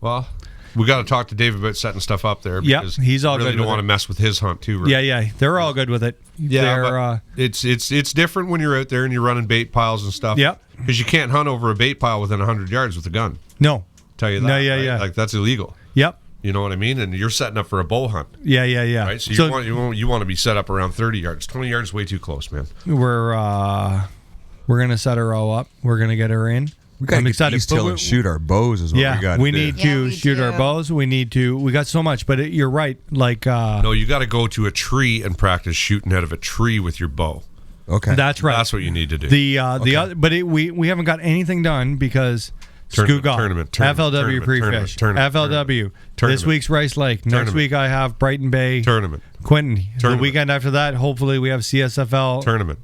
Speaker 7: Well, we got to talk to Dave about setting stuff up there.
Speaker 4: Yep,
Speaker 7: Because
Speaker 4: he's all
Speaker 7: really
Speaker 4: good
Speaker 7: don't
Speaker 4: with
Speaker 7: want
Speaker 4: it.
Speaker 7: to mess with his hunt too. Right?
Speaker 4: Yeah, they're all good with it.
Speaker 7: Yeah,
Speaker 4: They're,
Speaker 7: but it's different when you're out there and you're running bait piles and stuff.
Speaker 4: Yep.
Speaker 7: Because you can't hunt over a bait pile within 100 yards with a gun.
Speaker 4: no.
Speaker 7: Tell you that.
Speaker 4: No, yeah,
Speaker 7: right?
Speaker 4: yeah.
Speaker 7: Like that's illegal.
Speaker 4: Yep.
Speaker 7: You know what I mean? And you're setting up for a bow hunt,
Speaker 4: Yeah.
Speaker 7: right? So, you want to be set up around 30 yards. 20 yards is way too close, man.
Speaker 4: We're gonna set her all up. We're gonna get her in.
Speaker 6: We got
Speaker 4: I'm
Speaker 6: to
Speaker 4: excited.
Speaker 6: East Hill
Speaker 4: But
Speaker 6: and shoot our bows is what
Speaker 4: Yeah,
Speaker 6: we got.
Speaker 4: we need
Speaker 1: Yeah,
Speaker 4: to
Speaker 1: we
Speaker 4: shoot our
Speaker 1: do.
Speaker 4: bows. We got so much, but you're right. Like
Speaker 7: No, you got to go to a tree and practice shooting out of a tree with your bow.
Speaker 6: Okay.
Speaker 4: that's right.
Speaker 7: That's what you need to do.
Speaker 4: The other, but we haven't got anything done because
Speaker 7: Tournament,
Speaker 4: Skoog off.
Speaker 7: tournament,
Speaker 4: FLW
Speaker 7: tournament,
Speaker 4: pre-fish,
Speaker 7: tournament,
Speaker 4: FLW.
Speaker 7: tournament.
Speaker 4: This week's Rice Lake. Next
Speaker 7: Tournament.
Speaker 4: week I have Brighton Bay,
Speaker 7: Tournament.
Speaker 4: Quinton. The
Speaker 7: Tournament.
Speaker 4: weekend after that, hopefully we have CSFL
Speaker 7: Tournament.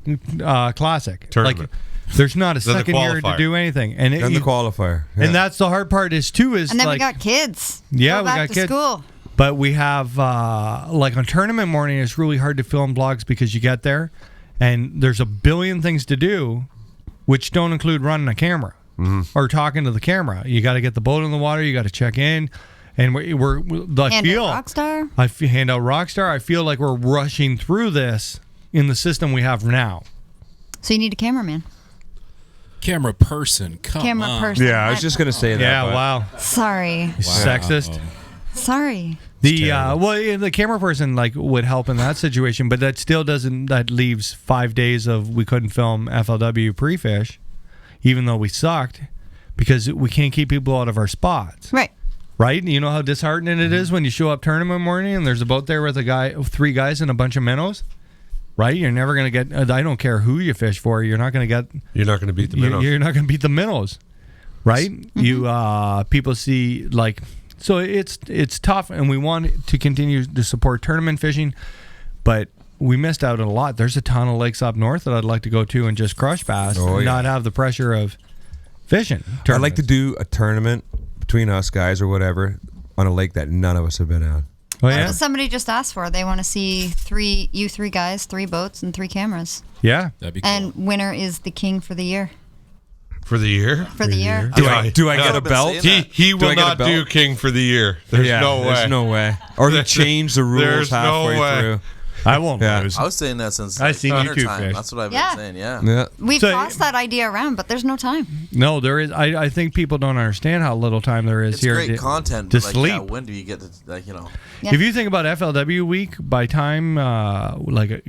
Speaker 4: Classic.
Speaker 7: Tournament.
Speaker 4: Like, there's not a
Speaker 7: Then the
Speaker 4: second year to
Speaker 7: qualifier.
Speaker 4: do anything, and
Speaker 6: and the qualifier. Yeah.
Speaker 4: and that's the hard part is
Speaker 1: And then
Speaker 4: like
Speaker 1: we got kids.
Speaker 4: Yeah,
Speaker 1: Go
Speaker 4: we
Speaker 1: back
Speaker 4: got
Speaker 1: to
Speaker 4: kids.
Speaker 1: school.
Speaker 4: But we have like on tournament morning, it's really hard to film vlogs because you get there, and there's a billion things to do, which don't include running a camera or talking to the camera. You got to get the boat in the water. You got to check in, and we're I
Speaker 1: And
Speaker 4: feel
Speaker 1: Rockstar.
Speaker 4: hand out Rockstar. I feel like we're rushing through this in the system we have now.
Speaker 1: So you need a cameraman.
Speaker 8: Camera person. Come
Speaker 1: Camera
Speaker 8: on.
Speaker 1: person.
Speaker 6: yeah, I was just going to say that.
Speaker 4: Yeah,
Speaker 6: but-
Speaker 4: wow,
Speaker 1: Sorry.
Speaker 4: sexist.
Speaker 1: Sorry.
Speaker 4: The camera person like would help in that situation, but that still doesn't. That leaves 5 days of we couldn't film FLW pre-fish, even though we sucked, because we can't keep people out of our spots.
Speaker 1: Right.
Speaker 4: Right? You know how disheartening it is when you show up tournament morning and there's a boat there with three guys and a bunch of minnows. Right? You're never gonna get. I don't care who you fish for. You're not gonna get.
Speaker 7: You're not going to beat the minnows.
Speaker 4: You're not gonna beat the minnows. Right? You people see like. So it's tough, and we want to continue to support tournament fishing, but we missed out on a lot. There's a ton of lakes up north that I'd like to go to and just crush bass, and not have the pressure of fishing.
Speaker 6: I'd like to do a tournament between us guys or whatever on a lake that none of us have been on.
Speaker 4: Oh
Speaker 1: That's
Speaker 4: yeah,
Speaker 1: what somebody just asked for. They want to see three guys, 3 boats, and 3 cameras.
Speaker 4: yeah.
Speaker 8: That'd be cool.
Speaker 1: And winner is the king for the year.
Speaker 7: For the year?
Speaker 1: For the year.
Speaker 6: Do I get a
Speaker 9: I've been
Speaker 6: belt?
Speaker 9: saying
Speaker 7: He
Speaker 6: Do
Speaker 7: will
Speaker 6: I get a
Speaker 7: not
Speaker 6: belt?
Speaker 7: do king for the year. There's no way.
Speaker 6: There's no way. Or he changed the rules
Speaker 7: There's no
Speaker 6: halfway
Speaker 7: way.
Speaker 6: through.
Speaker 4: I won't lose.
Speaker 9: I was saying that since
Speaker 4: I've seen you
Speaker 9: dinner
Speaker 4: two
Speaker 9: time.
Speaker 4: fish.
Speaker 9: That's what I've
Speaker 1: Yeah.
Speaker 9: been saying. Yeah.
Speaker 1: We've
Speaker 4: So-
Speaker 1: tossed that idea around, but there's no time.
Speaker 4: No, there is. I think people don't understand how little time there is
Speaker 9: It's
Speaker 4: here
Speaker 9: great
Speaker 4: to,
Speaker 9: content,
Speaker 4: to
Speaker 9: but like,
Speaker 4: sleep.
Speaker 9: yeah, when do you get to, like, you know?
Speaker 1: Yeah.
Speaker 4: If you think about FLW week, by time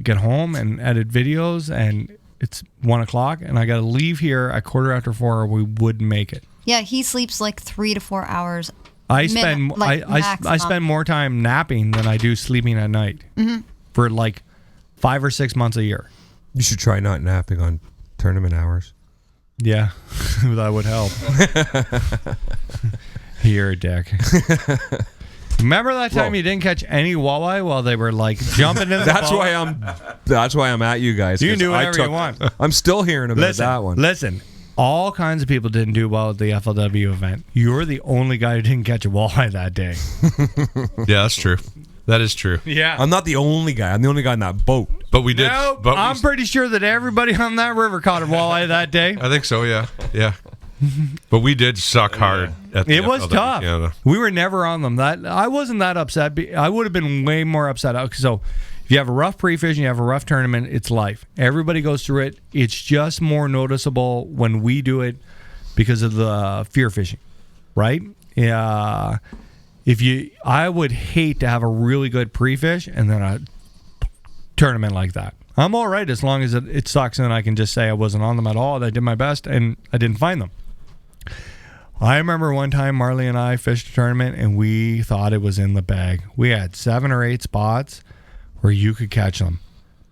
Speaker 4: get home and edit videos, and it's 1 o'clock, and I got to leave here at 4:15, or we wouldn't make it.
Speaker 1: Yeah, he sleeps like 3 to 4 hours.
Speaker 4: I spend I
Speaker 1: maximum.
Speaker 4: spend more time napping than I do sleeping at night for like 5 or 6 months a year.
Speaker 6: You should try not napping on tournament hours.
Speaker 4: Yeah, that would help. You're a dick. Remember that time you didn't catch any walleye while they were like jumping in the
Speaker 6: That's
Speaker 4: boat?
Speaker 6: why I'm at you guys.
Speaker 4: You
Speaker 6: 'cause
Speaker 4: do
Speaker 6: I
Speaker 4: whatever you want.
Speaker 6: I'm still hearing about that one.
Speaker 4: Listen, all kinds of people didn't do well at the FLW event. You're the only guy who didn't catch a walleye that day.
Speaker 7: Yeah, that's true. That is true.
Speaker 4: Yeah.
Speaker 6: I'm not the only guy. I'm the only guy in that boat.
Speaker 7: But we did.
Speaker 4: No,
Speaker 7: but
Speaker 4: I'm pretty sure that everybody on that river caught a walleye that day.
Speaker 7: I think so. Yeah. Yeah. But we did suck hard. At the
Speaker 4: It was
Speaker 7: FLW
Speaker 4: tough.
Speaker 7: Canada.
Speaker 4: We were never on them. That I wasn't that upset. I would have been way more upset. So if you have a rough pre-fish and you have a rough tournament, it's life. Everybody goes through it. It's just more noticeable when we do it because of the fear fishing, right? Yeah. I would hate to have a really good pre-fish and then a tournament like that. I'm all right as long as it sucks and I can just say I wasn't on them at all. I did my best and I didn't find them. I remember one time Marley and I fished a tournament and we thought it was in the bag. We had 7 or 8 spots where you could catch them,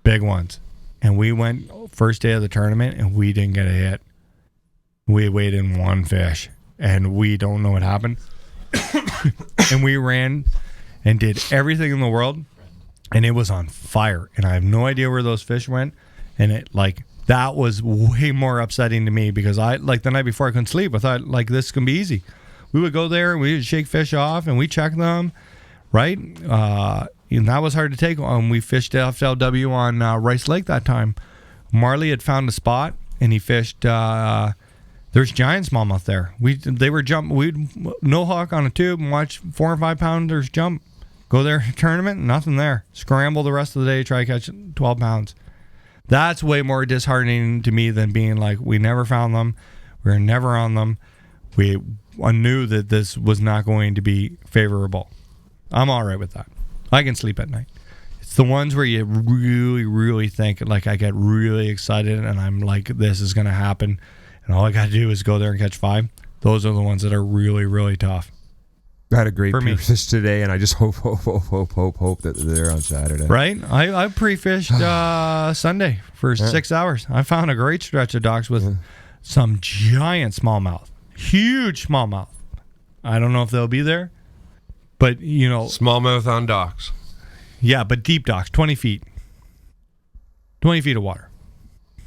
Speaker 4: big ones. And we went first day of the tournament and we didn't get a hit. We weighed in 1 fish and we don't know what happened. And we ran and did everything in the world and it was on fire. And I have no idea where those fish went. And that was way more upsetting to me because the night before I couldn't sleep. I thought this can be easy. We would go there and we would shake fish off and we check them, right? And that was hard to take on. We fished FLW on Rice Lake that time. Marley had found a spot and he fished. There's giant smallmouth there. They were we'd no hook on a tube and watch 4 or 5 pounders jump. Go there tournament, nothing there. Scramble the rest of the day, try to catch 12 pounds. That's way more disheartening to me than being like, we never found them. We were never on them. I knew that this was not going to be favorable. I'm all right with that. I can sleep at night. It's the ones where you really, really think, like, I get really excited and I'm like, this is going to happen. And all I got to do is go there and catch 5. Those are the ones that are really, really tough.
Speaker 6: I had a great
Speaker 4: For me.
Speaker 6: pre-fish today, and I just hope that they're on Saturday.
Speaker 4: Right? I pre-fished Sunday for 6 hours. I found a great stretch of docks with some giant smallmouth. Huge smallmouth. I don't know if they'll be there, but,
Speaker 7: Smallmouth on docks.
Speaker 4: Yeah, but deep docks, 20 feet. 20 feet of water.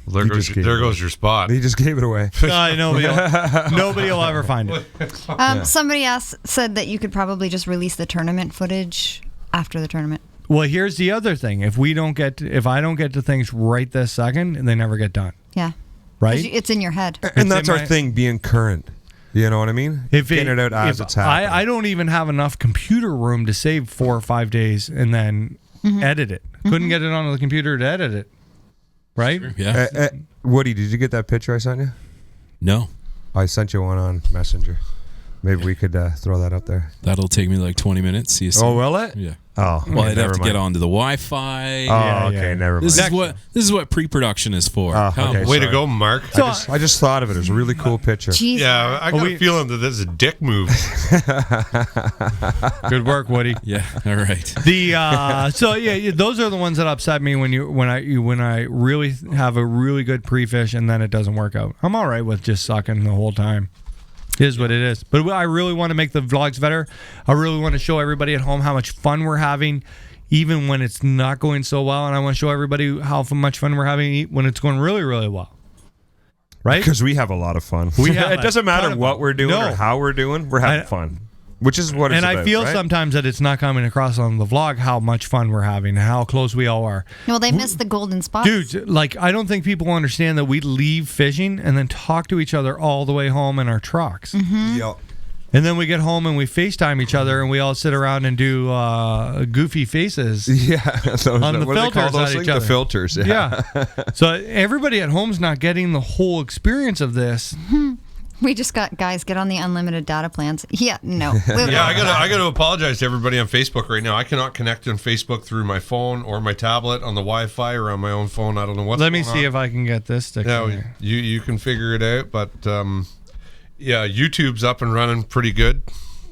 Speaker 7: Well, there goes your spot.
Speaker 6: He just gave it away.
Speaker 4: Nobody will ever find it.
Speaker 1: Somebody said that you could probably just release the tournament footage after the tournament.
Speaker 4: Well, here's the other thing. If I don't get to things right this second, they never get done.
Speaker 1: Yeah.
Speaker 4: Right?
Speaker 1: It's in your head.
Speaker 6: And that's our thing, being current. You know what I mean? Getting it out as it's happening.
Speaker 4: I don't even have enough computer room to save 4 or 5 days and then edit it. Couldn't get it onto the computer to edit it. Right?
Speaker 8: Sure, yeah.
Speaker 6: Woody, did you get that picture I sent you?
Speaker 8: No.
Speaker 6: I sent you one on Messenger. Maybe we could throw that up there.
Speaker 8: That'll take me like 20 minutes. See you soon.
Speaker 6: Oh, will it?
Speaker 8: Yeah.
Speaker 6: Oh,
Speaker 8: well, I'd have to get onto the Wi-Fi.
Speaker 6: Oh, okay, never mind.
Speaker 8: This is what pre-production is for.
Speaker 7: Way to go, Mark.
Speaker 6: I just thought of it. It was a really cool picture.
Speaker 1: Jeez.
Speaker 7: Yeah, I got a feeling that this is a dick move.
Speaker 4: Good work, Woody.
Speaker 8: Yeah, all right.
Speaker 4: Those are the ones that upset me when I really have a really good pre-fish and then it doesn't work out. I'm all right with just sucking the whole time. It is what it is. But I really want to make the vlogs better. I really want to show everybody at home how much fun we're having, even when it's not going so well. And I want to show everybody how much fun we're having when it's going really, really well. Right?
Speaker 6: Because we have a lot of fun. It doesn't matter what we're doing or how we're doing. We're having fun. Which is what it's about,
Speaker 4: I feel
Speaker 6: right?
Speaker 4: sometimes that it's not coming across on the vlog how much fun we're having and how close we all are.
Speaker 1: Well, they missed the golden spots.
Speaker 4: Dude, I don't think people understand that we leave fishing and then talk to each other all the way home in our trucks.
Speaker 1: Mm-hmm.
Speaker 6: Yep.
Speaker 4: And then we get home and we FaceTime each other and we all sit around and do goofy faces.
Speaker 6: Yeah.
Speaker 4: On the
Speaker 6: what do they call
Speaker 4: filters
Speaker 6: those
Speaker 4: at
Speaker 6: things?
Speaker 4: each other.
Speaker 6: The filters.
Speaker 4: Yeah. So everybody at home's not getting the whole experience of this.
Speaker 1: We just got, guys, get on the unlimited data plans. Yeah, no.
Speaker 7: Yeah, I got to apologize to everybody on Facebook right now. I cannot connect on Facebook through my phone or my tablet on the Wi-Fi or on my own phone. I don't know what's
Speaker 4: Let me
Speaker 7: going
Speaker 4: see
Speaker 7: on.
Speaker 4: if I can get this to
Speaker 7: Yeah, you can figure it out, but yeah, YouTube's up and running pretty good.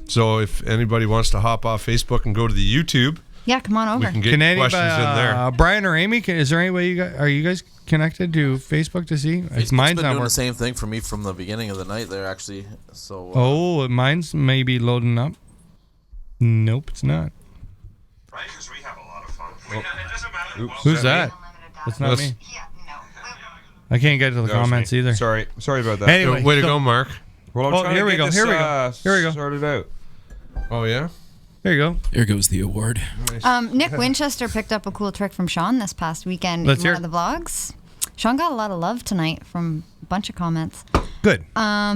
Speaker 7: So if anybody wants to hop off Facebook and go to the YouTube,
Speaker 1: yeah, come on over.
Speaker 7: we can get questions in there.
Speaker 4: Brian or Amy, is there any way are you guys connected to Facebook to see?
Speaker 9: Facebook's
Speaker 4: Mine's
Speaker 9: been
Speaker 4: not
Speaker 9: doing the
Speaker 4: working.
Speaker 9: same thing for me from the beginning of the night there, actually. So.
Speaker 4: Oh, mine's maybe loading up. Nope, it's not.
Speaker 2: Right, because we have a lot of fun. It doesn't matter.
Speaker 6: Oops.
Speaker 4: Who's that? That's not me. I can't get to the
Speaker 6: That was
Speaker 4: comments
Speaker 6: me.
Speaker 4: either.
Speaker 6: Sorry about that.
Speaker 4: Anyway,
Speaker 7: Way to go, Mark.
Speaker 6: Well, I'm trying
Speaker 4: here
Speaker 6: to
Speaker 4: we
Speaker 6: get
Speaker 4: go.
Speaker 6: this,
Speaker 4: Here we go. Here we go.
Speaker 6: Sorted out.
Speaker 7: Oh, yeah?
Speaker 4: There you go.
Speaker 8: Here goes the award.
Speaker 1: Nick Winchester picked up a cool trick from Sean this past weekend
Speaker 4: Let's
Speaker 1: in
Speaker 4: hear
Speaker 1: one of the vlogs. Sean got a lot of love tonight from a bunch of comments.
Speaker 4: Good.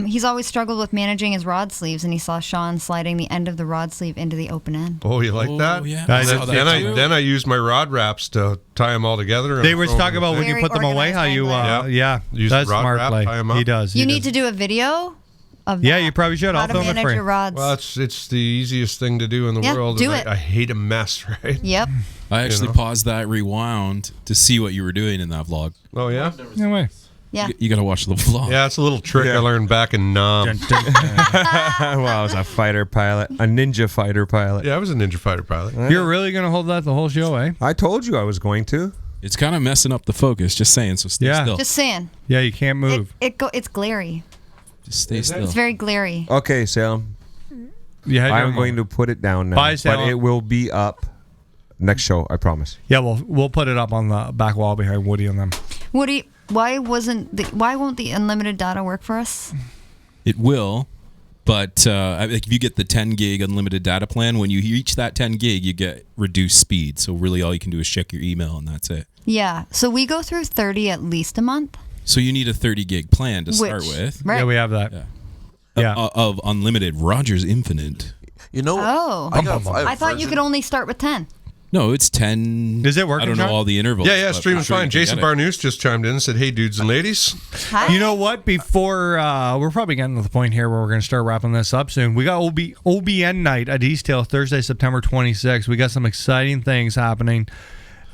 Speaker 1: He's always struggled with managing his rod sleeves, and he saw Sean sliding the end of the rod sleeve into the open end.
Speaker 7: Oh, you like that?
Speaker 8: Yeah.
Speaker 4: I saw that
Speaker 7: Then I used my rod wraps to tie them all together.
Speaker 4: They were talking about when you
Speaker 1: Very
Speaker 4: put them away, how you,
Speaker 1: organized
Speaker 4: yeah,
Speaker 7: Use
Speaker 4: that's
Speaker 7: the rod
Speaker 4: smart
Speaker 7: wrap,
Speaker 4: play.
Speaker 7: tie 'em up.
Speaker 4: He does.
Speaker 1: You need to do a video of
Speaker 4: Yeah,
Speaker 1: that,
Speaker 4: you probably should.
Speaker 1: how
Speaker 4: I'll
Speaker 1: to
Speaker 4: film it
Speaker 1: manage
Speaker 4: for
Speaker 1: your
Speaker 4: you.
Speaker 1: rods.
Speaker 7: Well, it's the easiest thing to do in the
Speaker 1: Yeah,
Speaker 7: world.
Speaker 1: do
Speaker 7: and
Speaker 1: it.
Speaker 7: I hate a mess, right?
Speaker 1: Yep.
Speaker 8: I actually paused that, rewound to see what you were doing in that vlog.
Speaker 7: Oh, yeah?
Speaker 4: No way.
Speaker 1: Yeah.
Speaker 8: You got to watch the vlog.
Speaker 7: Yeah, it's a little trick I learned back in Nam.
Speaker 6: Well, I was a fighter pilot, a ninja fighter pilot.
Speaker 7: Yeah, I was a ninja fighter pilot.
Speaker 4: You're really going to hold that the whole show, eh?
Speaker 6: I told you I was going to.
Speaker 8: It's kind of messing up the focus, just saying, so stay still.
Speaker 1: Just saying.
Speaker 4: Yeah, you can't move.
Speaker 1: It's glary.
Speaker 8: Just stay still.
Speaker 1: It's very glary.
Speaker 6: Okay, Salem.
Speaker 4: Yeah,
Speaker 6: I'm going to put it down now.
Speaker 4: Bye,
Speaker 6: but
Speaker 4: Salem.
Speaker 6: it will be up next show, I promise.
Speaker 4: Yeah, we'll put it up on the back wall behind Woody and them.
Speaker 1: Woody, why won't the unlimited data work for us?
Speaker 8: It will, but if you get the 10 gig unlimited data plan, when you reach that 10 gig, you get reduced speed. So really all you can do is check your email and that's it.
Speaker 1: Yeah. So we go through 30 at least a month.
Speaker 8: So you need a 30 gig plan to start
Speaker 1: Which-
Speaker 8: with.
Speaker 1: right.
Speaker 4: Yeah, we have that. Yeah.
Speaker 8: Of unlimited Rogers Infinite.
Speaker 9: You know,
Speaker 1: Oh. I thought you could only start with 10.
Speaker 8: No, it's 10.
Speaker 4: Does it work?
Speaker 8: I don't know all the intervals.
Speaker 7: Yeah,
Speaker 8: but
Speaker 7: streaming
Speaker 8: I'm sure
Speaker 7: fine.
Speaker 8: you can
Speaker 7: Jason
Speaker 8: get it.
Speaker 7: Barnews just chimed in and said, "Hey, dudes and ladies."
Speaker 1: Hi.
Speaker 4: You know what? Before we're probably getting to the point here where we're going to start wrapping this up soon. We got OBN night at East Hill Thursday, September 26th. We got some exciting things happening.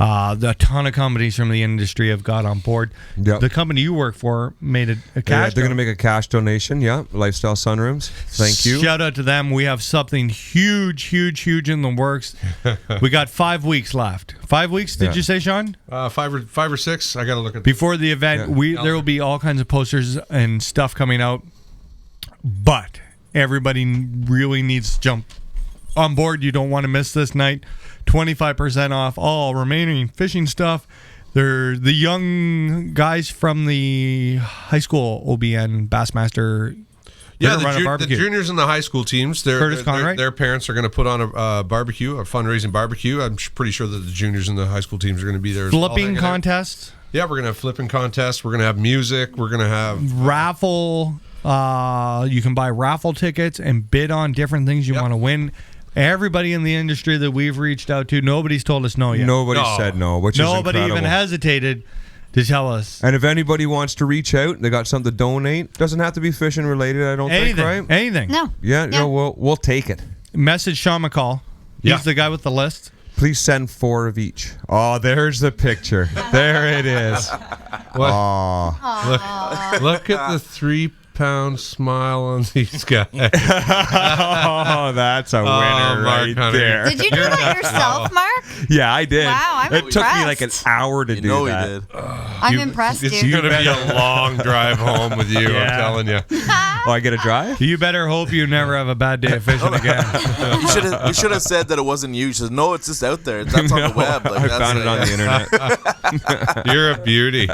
Speaker 4: A ton of companies from the industry have got on board.
Speaker 6: Yep.
Speaker 4: The company you work for made a
Speaker 6: Yeah,
Speaker 4: cash.
Speaker 6: they're going to make a cash donation. Yeah, Lifestyle Sunrooms. Thank you.
Speaker 4: Shout out to them. We have something huge in the works. We got 5 weeks left. 5 weeks, did
Speaker 6: Yeah.
Speaker 4: you say, Sean?
Speaker 7: 5 or 6. I got to look at
Speaker 4: Before the event,
Speaker 6: Yeah.
Speaker 4: there will be all kinds of posters and stuff coming out. But everybody really needs to jump on board. You don't want to miss this night. 25% off all remaining fishing stuff. They're the young guys from the high school OBN Bassmaster.
Speaker 7: Yeah,
Speaker 4: They're gonna run a
Speaker 7: the
Speaker 4: barbecue.
Speaker 7: juniors and the high school teams.
Speaker 4: Curtis Conwright?
Speaker 7: Their parents are going to put on a barbecue, a fundraising barbecue. I'm pretty sure that the juniors and the high school teams are going to be there. as well,
Speaker 4: Flipping
Speaker 7: hanging out.
Speaker 4: contest.
Speaker 7: Yeah, we're going to have flipping contests. We're going to have music. We're going to have
Speaker 4: Raffle. You can buy raffle tickets and bid on different things you want to win. Everybody in the industry that we've reached out to, nobody's told us no yet.
Speaker 6: Nobody said no, which is
Speaker 4: Nobody
Speaker 6: incredible.
Speaker 4: even hesitated to tell us.
Speaker 6: And if anybody wants to reach out, they got something to donate. Doesn't have to be fishing related, I don't
Speaker 4: Anything.
Speaker 6: think, right?
Speaker 4: Anything.
Speaker 1: No.
Speaker 6: Yeah, no, we'll take it.
Speaker 4: Message Sean McCall. He's the guy with the list.
Speaker 6: Please send 4 of each. Oh, there's the picture. There it is.
Speaker 7: What?
Speaker 6: Aw.
Speaker 7: Look at the 3-pound smile on these guys.
Speaker 6: Oh, that's a winner
Speaker 7: Mark,
Speaker 6: right
Speaker 7: honey.
Speaker 6: there.
Speaker 1: Did you do that yourself, Mark?
Speaker 6: Yeah, I did.
Speaker 1: Wow, I'm
Speaker 6: It took me like an
Speaker 1: impressed.
Speaker 6: hour to do
Speaker 9: know he
Speaker 6: that.
Speaker 9: did.
Speaker 1: I'm impressed,
Speaker 7: It's
Speaker 1: dude.
Speaker 7: going to be a long drive home with you,
Speaker 4: Yeah.
Speaker 7: I'm telling you.
Speaker 6: Oh, I get a drive?
Speaker 4: You better hope you never have a bad day of fishing again.
Speaker 9: You should have said that it wasn't you. She said, "No, it's just out there. That's on the web." Like,
Speaker 6: I
Speaker 9: that's
Speaker 6: found it on the internet.
Speaker 7: You're a beauty.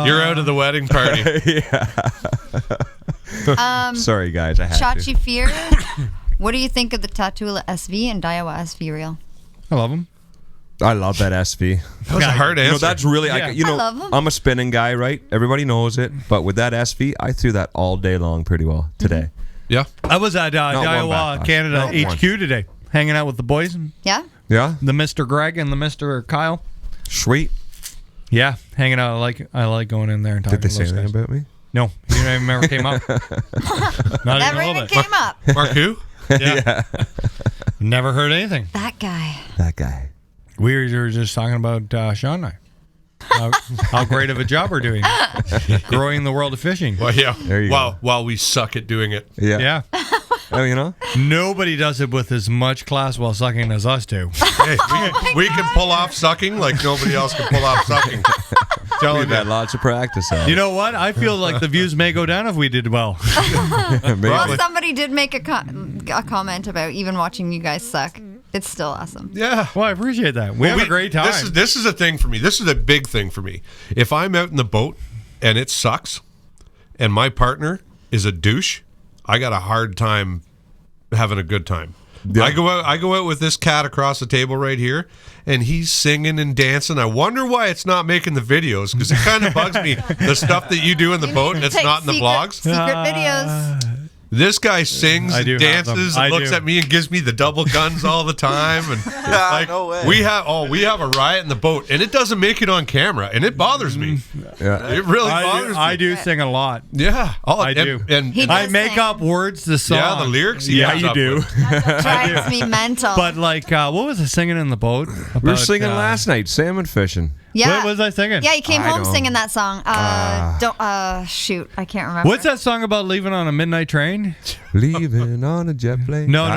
Speaker 7: You're out of the wedding party.
Speaker 6: Sorry, guys. I had
Speaker 1: Chachi
Speaker 6: to.
Speaker 1: Fear, what do you think of the Tatula SV and Daiwa SV reel?
Speaker 4: I love them.
Speaker 6: I love that SV.
Speaker 7: That was a hard answer.
Speaker 6: That's really,
Speaker 1: I love 'em.
Speaker 6: I'm a spinning guy, right? Everybody knows it. But with that SV, I threw that all day long pretty well today.
Speaker 7: Yeah.
Speaker 4: I was at
Speaker 6: Not one
Speaker 4: Iowa
Speaker 6: backlash.
Speaker 4: Canada
Speaker 6: Not one.
Speaker 4: HQ today, hanging out with the boys.
Speaker 1: Yeah.
Speaker 6: Yeah?
Speaker 4: The Mr. Greg and the Mr. Kyle.
Speaker 6: Sweet.
Speaker 4: Yeah, hanging out. I like going in there and talking
Speaker 6: Did they
Speaker 4: to
Speaker 6: say
Speaker 4: those
Speaker 6: anything
Speaker 4: guys.
Speaker 6: about me?
Speaker 4: No, you never came up. Not
Speaker 1: Never
Speaker 4: even a
Speaker 1: even
Speaker 4: little bit.
Speaker 1: came up.
Speaker 7: Mark who?
Speaker 4: Yeah. Never heard anything.
Speaker 1: That guy.
Speaker 6: That guy.
Speaker 4: We were just talking about Sean and I. How great of a job we're doing. Growing the world of fishing.
Speaker 7: Well, yeah.
Speaker 6: There you go.
Speaker 7: While we suck at doing it.
Speaker 6: Yeah.
Speaker 4: Yeah.
Speaker 6: Oh, you know?
Speaker 4: Nobody does it with as much class while sucking as us do.
Speaker 7: Hey, we can pull off sucking like nobody else can pull off sucking.
Speaker 6: We've had lots of practice at it.
Speaker 4: You know what? I feel like the views may go down if we did well.
Speaker 1: Well, somebody did make a comment about even watching you guys suck. It's still awesome.
Speaker 7: Yeah.
Speaker 4: Well, I appreciate that. We have a great time.
Speaker 7: This is a thing for me. This is a big thing for me. If I'm out in the boat and it sucks and my partner is a douche, I got a hard time having a good time. Yeah. I go out with this cat across the table right here, and he's singing and dancing. I wonder why it's not making the videos, because it kind of bugs me, the stuff that you do in the boat and it's not in the vlogs.
Speaker 1: Secret videos.
Speaker 7: This guy sings and dances and looks at me and gives me the double guns all the time, and
Speaker 9: no way.
Speaker 7: we have a riot in the boat, and it doesn't make it on camera, and it bothers me.
Speaker 6: Yeah.
Speaker 7: It really bothers me.
Speaker 4: I do sing a lot.
Speaker 7: Yeah,
Speaker 4: I do.
Speaker 7: And
Speaker 4: I make up words to songs.
Speaker 7: Yeah, the lyrics. He
Speaker 4: Yeah,
Speaker 7: comes
Speaker 4: you
Speaker 7: up
Speaker 4: do.
Speaker 7: with.
Speaker 1: Drives me mental.
Speaker 4: But like, what was I singing in the boat?
Speaker 6: We were singing last night, salmon fishing.
Speaker 1: Yeah.
Speaker 4: What was I singing?
Speaker 1: Yeah, you came home
Speaker 6: don't-
Speaker 1: singing that song. Shoot, I can't remember.
Speaker 4: What's that song about leaving on a midnight train?
Speaker 6: Leaving on a jet plane.
Speaker 4: No.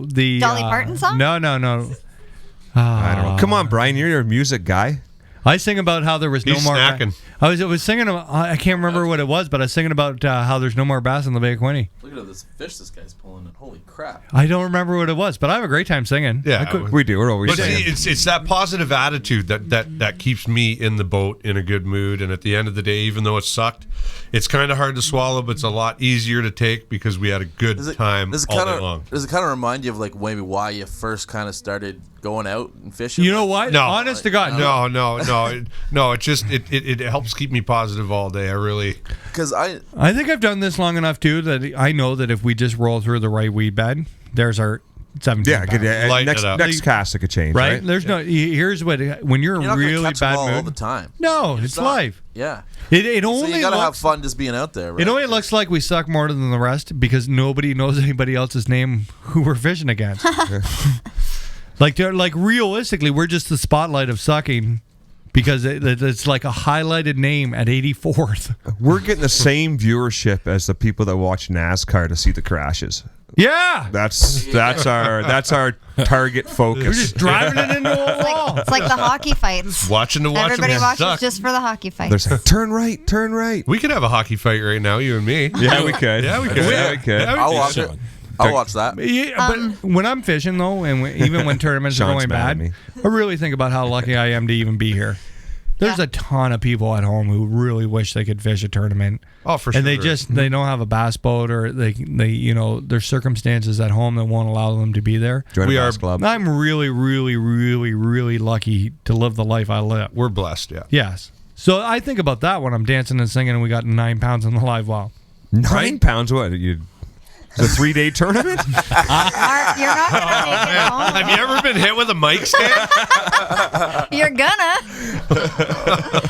Speaker 4: The
Speaker 1: Dolly Parton song?
Speaker 4: No.
Speaker 6: I don't know. Come on, Brian. You're a music guy.
Speaker 4: I sing about how there was no
Speaker 7: He's
Speaker 4: more.
Speaker 7: snacking.
Speaker 4: I was singing. I can't remember what it was, but I was singing about how there's no more bass in the Bay of Quinte.
Speaker 9: Look at this fish this guy's pulling in. Holy crap.
Speaker 4: I don't remember what it was, but I have a great time singing.
Speaker 7: Yeah,
Speaker 6: We do. We're always
Speaker 7: But see,
Speaker 6: singing.
Speaker 7: it's that positive attitude that keeps me in the boat in a good mood. And at the end of the day, even though it sucked, it's kind of hard to swallow, but it's a lot easier to take because we had a good time all day long.
Speaker 9: Does it kind of remind you of like maybe why you first kind of started going out and fishing?
Speaker 4: You know what?
Speaker 7: No,
Speaker 4: Honest to God,
Speaker 7: no. It just it helps keep me positive all day. I really
Speaker 9: Because I
Speaker 4: think I've done this long enough too that I know that if we just roll through the right weed bed, there's our 17.
Speaker 6: Yeah,
Speaker 7: Lighten
Speaker 6: next
Speaker 7: it up.
Speaker 6: next cast it could change,
Speaker 4: right?
Speaker 6: right?
Speaker 4: There's no. Here's what when you're in
Speaker 9: you're not
Speaker 4: really
Speaker 9: gonna catch
Speaker 4: bad
Speaker 9: them all
Speaker 4: mood.
Speaker 9: the time.
Speaker 4: No,
Speaker 9: You're
Speaker 4: it's
Speaker 9: not.
Speaker 4: life.
Speaker 9: Yeah.
Speaker 4: It
Speaker 9: So
Speaker 4: only
Speaker 9: you gotta have
Speaker 4: looks,
Speaker 9: fun just being out there. Right?
Speaker 4: it only looks like we suck more than the rest because nobody knows anybody else's name who we're fishing against. like realistically, we're just the spotlight of sucking. Because it's like a highlighted name at 84th.
Speaker 6: We're getting the same viewership as the people that watch NASCAR to see the crashes.
Speaker 4: Yeah,
Speaker 6: That's our target focus.
Speaker 4: we're just driving it into a wall.
Speaker 1: It's like the hockey fights.
Speaker 7: watch
Speaker 1: Everybody
Speaker 7: them
Speaker 1: watches
Speaker 7: suck.
Speaker 1: just for the hockey fights.
Speaker 6: There's like, turn right.
Speaker 7: We could have a hockey fight right now, you and me.
Speaker 6: Yeah, we could.
Speaker 7: Yeah, we could.
Speaker 6: Yeah, we could.
Speaker 7: Yeah,
Speaker 9: I'll watch it. I'll watch that.
Speaker 4: Yeah, but when I'm fishing though, and even when tournaments are
Speaker 6: Sean's
Speaker 4: going
Speaker 6: mad at
Speaker 4: bad,
Speaker 6: me.
Speaker 4: I really think about how lucky I am to even be here. There's a ton of people at home who really wish they could fish a tournament.
Speaker 7: Oh, for sure.
Speaker 4: And they don't have a bass boat, or they there's circumstances at home that won't allow them to be there.
Speaker 6: Join
Speaker 7: We
Speaker 6: a
Speaker 7: are-
Speaker 6: bass club.
Speaker 4: I'm really, really, really, really lucky to live the life I live.
Speaker 7: We're blessed. Yeah.
Speaker 4: Yes. So I think about that when I'm dancing and singing and we got 9 pounds in the live well.
Speaker 6: 9 pounds. What? It's a 3-day tournament?
Speaker 1: You're not gonna take it home.
Speaker 7: Have you ever been hit with a mic stand?
Speaker 1: You're gonna.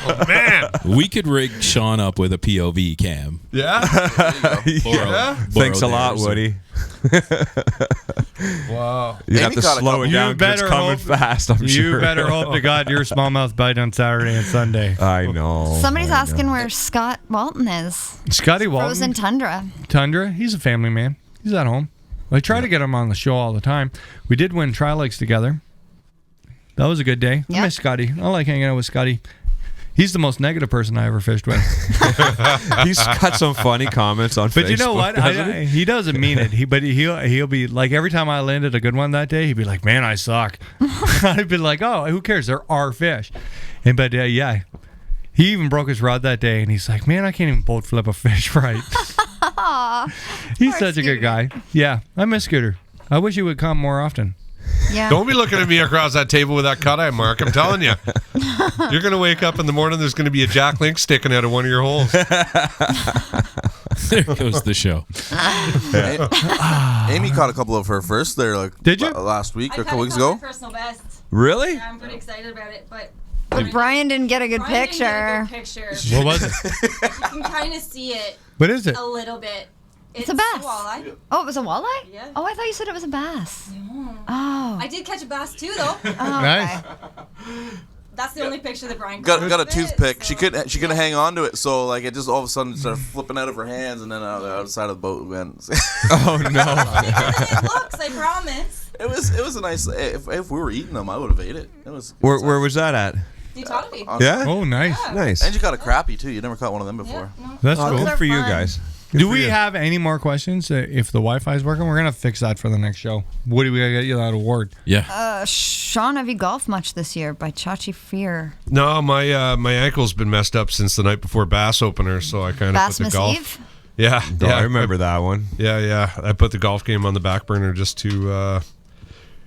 Speaker 7: Oh, man.
Speaker 8: We could rig Sean up with a POV cam.
Speaker 7: Yeah.
Speaker 6: Thanks a lot,
Speaker 8: theirs.
Speaker 6: Woody.
Speaker 7: Wow.
Speaker 6: You'd have
Speaker 9: Amy
Speaker 6: to
Speaker 9: got a
Speaker 6: slow
Speaker 9: couple-
Speaker 6: it down 'cause it's coming fast, I'm sure.
Speaker 4: You better hope to God your smallmouth bite on Saturday and Sunday.
Speaker 6: I know.
Speaker 1: Somebody's
Speaker 6: I know.
Speaker 1: asking where Scott Walton is.
Speaker 4: Scotty Walton.
Speaker 1: Frozen Tundra.
Speaker 4: Tundra, he's a family man. He's at home. I try to get him on the show all the time. We did win Tri-Lakes together. That was a good day. I
Speaker 1: Yep.
Speaker 4: miss Scotty. I like hanging out with Scotty. He's the most negative person I ever fished with.
Speaker 6: He's got some funny comments on Facebook.
Speaker 4: But you know what? He doesn't mean it. He'll be like, every time I landed a good one that day, he'd be like, "Man, I suck." I'd be like, "Oh, who cares? There are fish." But yeah, he even broke his rod that day, and he's like, "Man, I can't even boat flip a fish right." He's
Speaker 1: Poor
Speaker 4: such a good
Speaker 1: Scooter.
Speaker 4: guy. Yeah, I miss Scooter. I wish he would come more often.
Speaker 1: Yeah.
Speaker 7: Don't be looking at me across that table with that cut eye, Mark. I'm telling you. You're going to wake up in the morning, there's going to be a Jack Link sticking out of one of your holes.
Speaker 8: There goes the show.
Speaker 9: Amy caught a couple of her first there, like
Speaker 4: Did you?
Speaker 9: last week or a couple weeks
Speaker 12: My
Speaker 9: ago?
Speaker 12: personal best.
Speaker 6: Really?
Speaker 12: Yeah, I'm pretty excited about it, but
Speaker 1: Brian didn't get a good
Speaker 12: Brian didn't get a
Speaker 1: picture.
Speaker 12: good picture.
Speaker 4: What was it?
Speaker 12: You can kind of see it
Speaker 4: What is it?
Speaker 12: a little bit.
Speaker 1: It's a bass.
Speaker 12: Walleye.
Speaker 1: Oh, it was a walleye?
Speaker 12: Yeah.
Speaker 1: Oh, I thought you said it was a bass.
Speaker 12: No.
Speaker 1: Oh.
Speaker 12: I did catch a bass too, though.
Speaker 1: Oh,
Speaker 4: Nice.
Speaker 1: okay.
Speaker 12: That's the only picture that Brian
Speaker 9: Got a
Speaker 12: of it,
Speaker 9: toothpick.
Speaker 12: so-
Speaker 9: She couldn't hang on to it, so like it just all of a sudden started flipping out of her hands, and then out the outside of the boat went.
Speaker 6: Oh no!
Speaker 12: It looks, I promise.
Speaker 9: It was a nice. If we were eating them, I would have ate it. It was.
Speaker 6: Where was that at?
Speaker 12: The autonomy.
Speaker 6: Yeah.
Speaker 4: Oh, nice.
Speaker 6: Nice.
Speaker 9: And you got a crappie too. You never caught one of them before.
Speaker 12: No.
Speaker 4: That's
Speaker 6: Oh,
Speaker 4: cool.
Speaker 6: good
Speaker 1: are
Speaker 6: for you
Speaker 1: fun.
Speaker 6: guys.
Speaker 4: Do we have any more questions? If the Wi-Fi is working, we're gonna fix that for the next show. Woody, we gotta get you that award.
Speaker 8: Yeah.
Speaker 1: Sean, have you golfed much this year by Chachi Fear?
Speaker 7: No, my ankle's been messed up since the night before bass opener, so I kind of put the
Speaker 1: Bassmas
Speaker 7: golf.
Speaker 1: Eve?
Speaker 7: Yeah,
Speaker 6: Oh, I remember that one.
Speaker 7: Yeah. I put the golf game on the back burner just to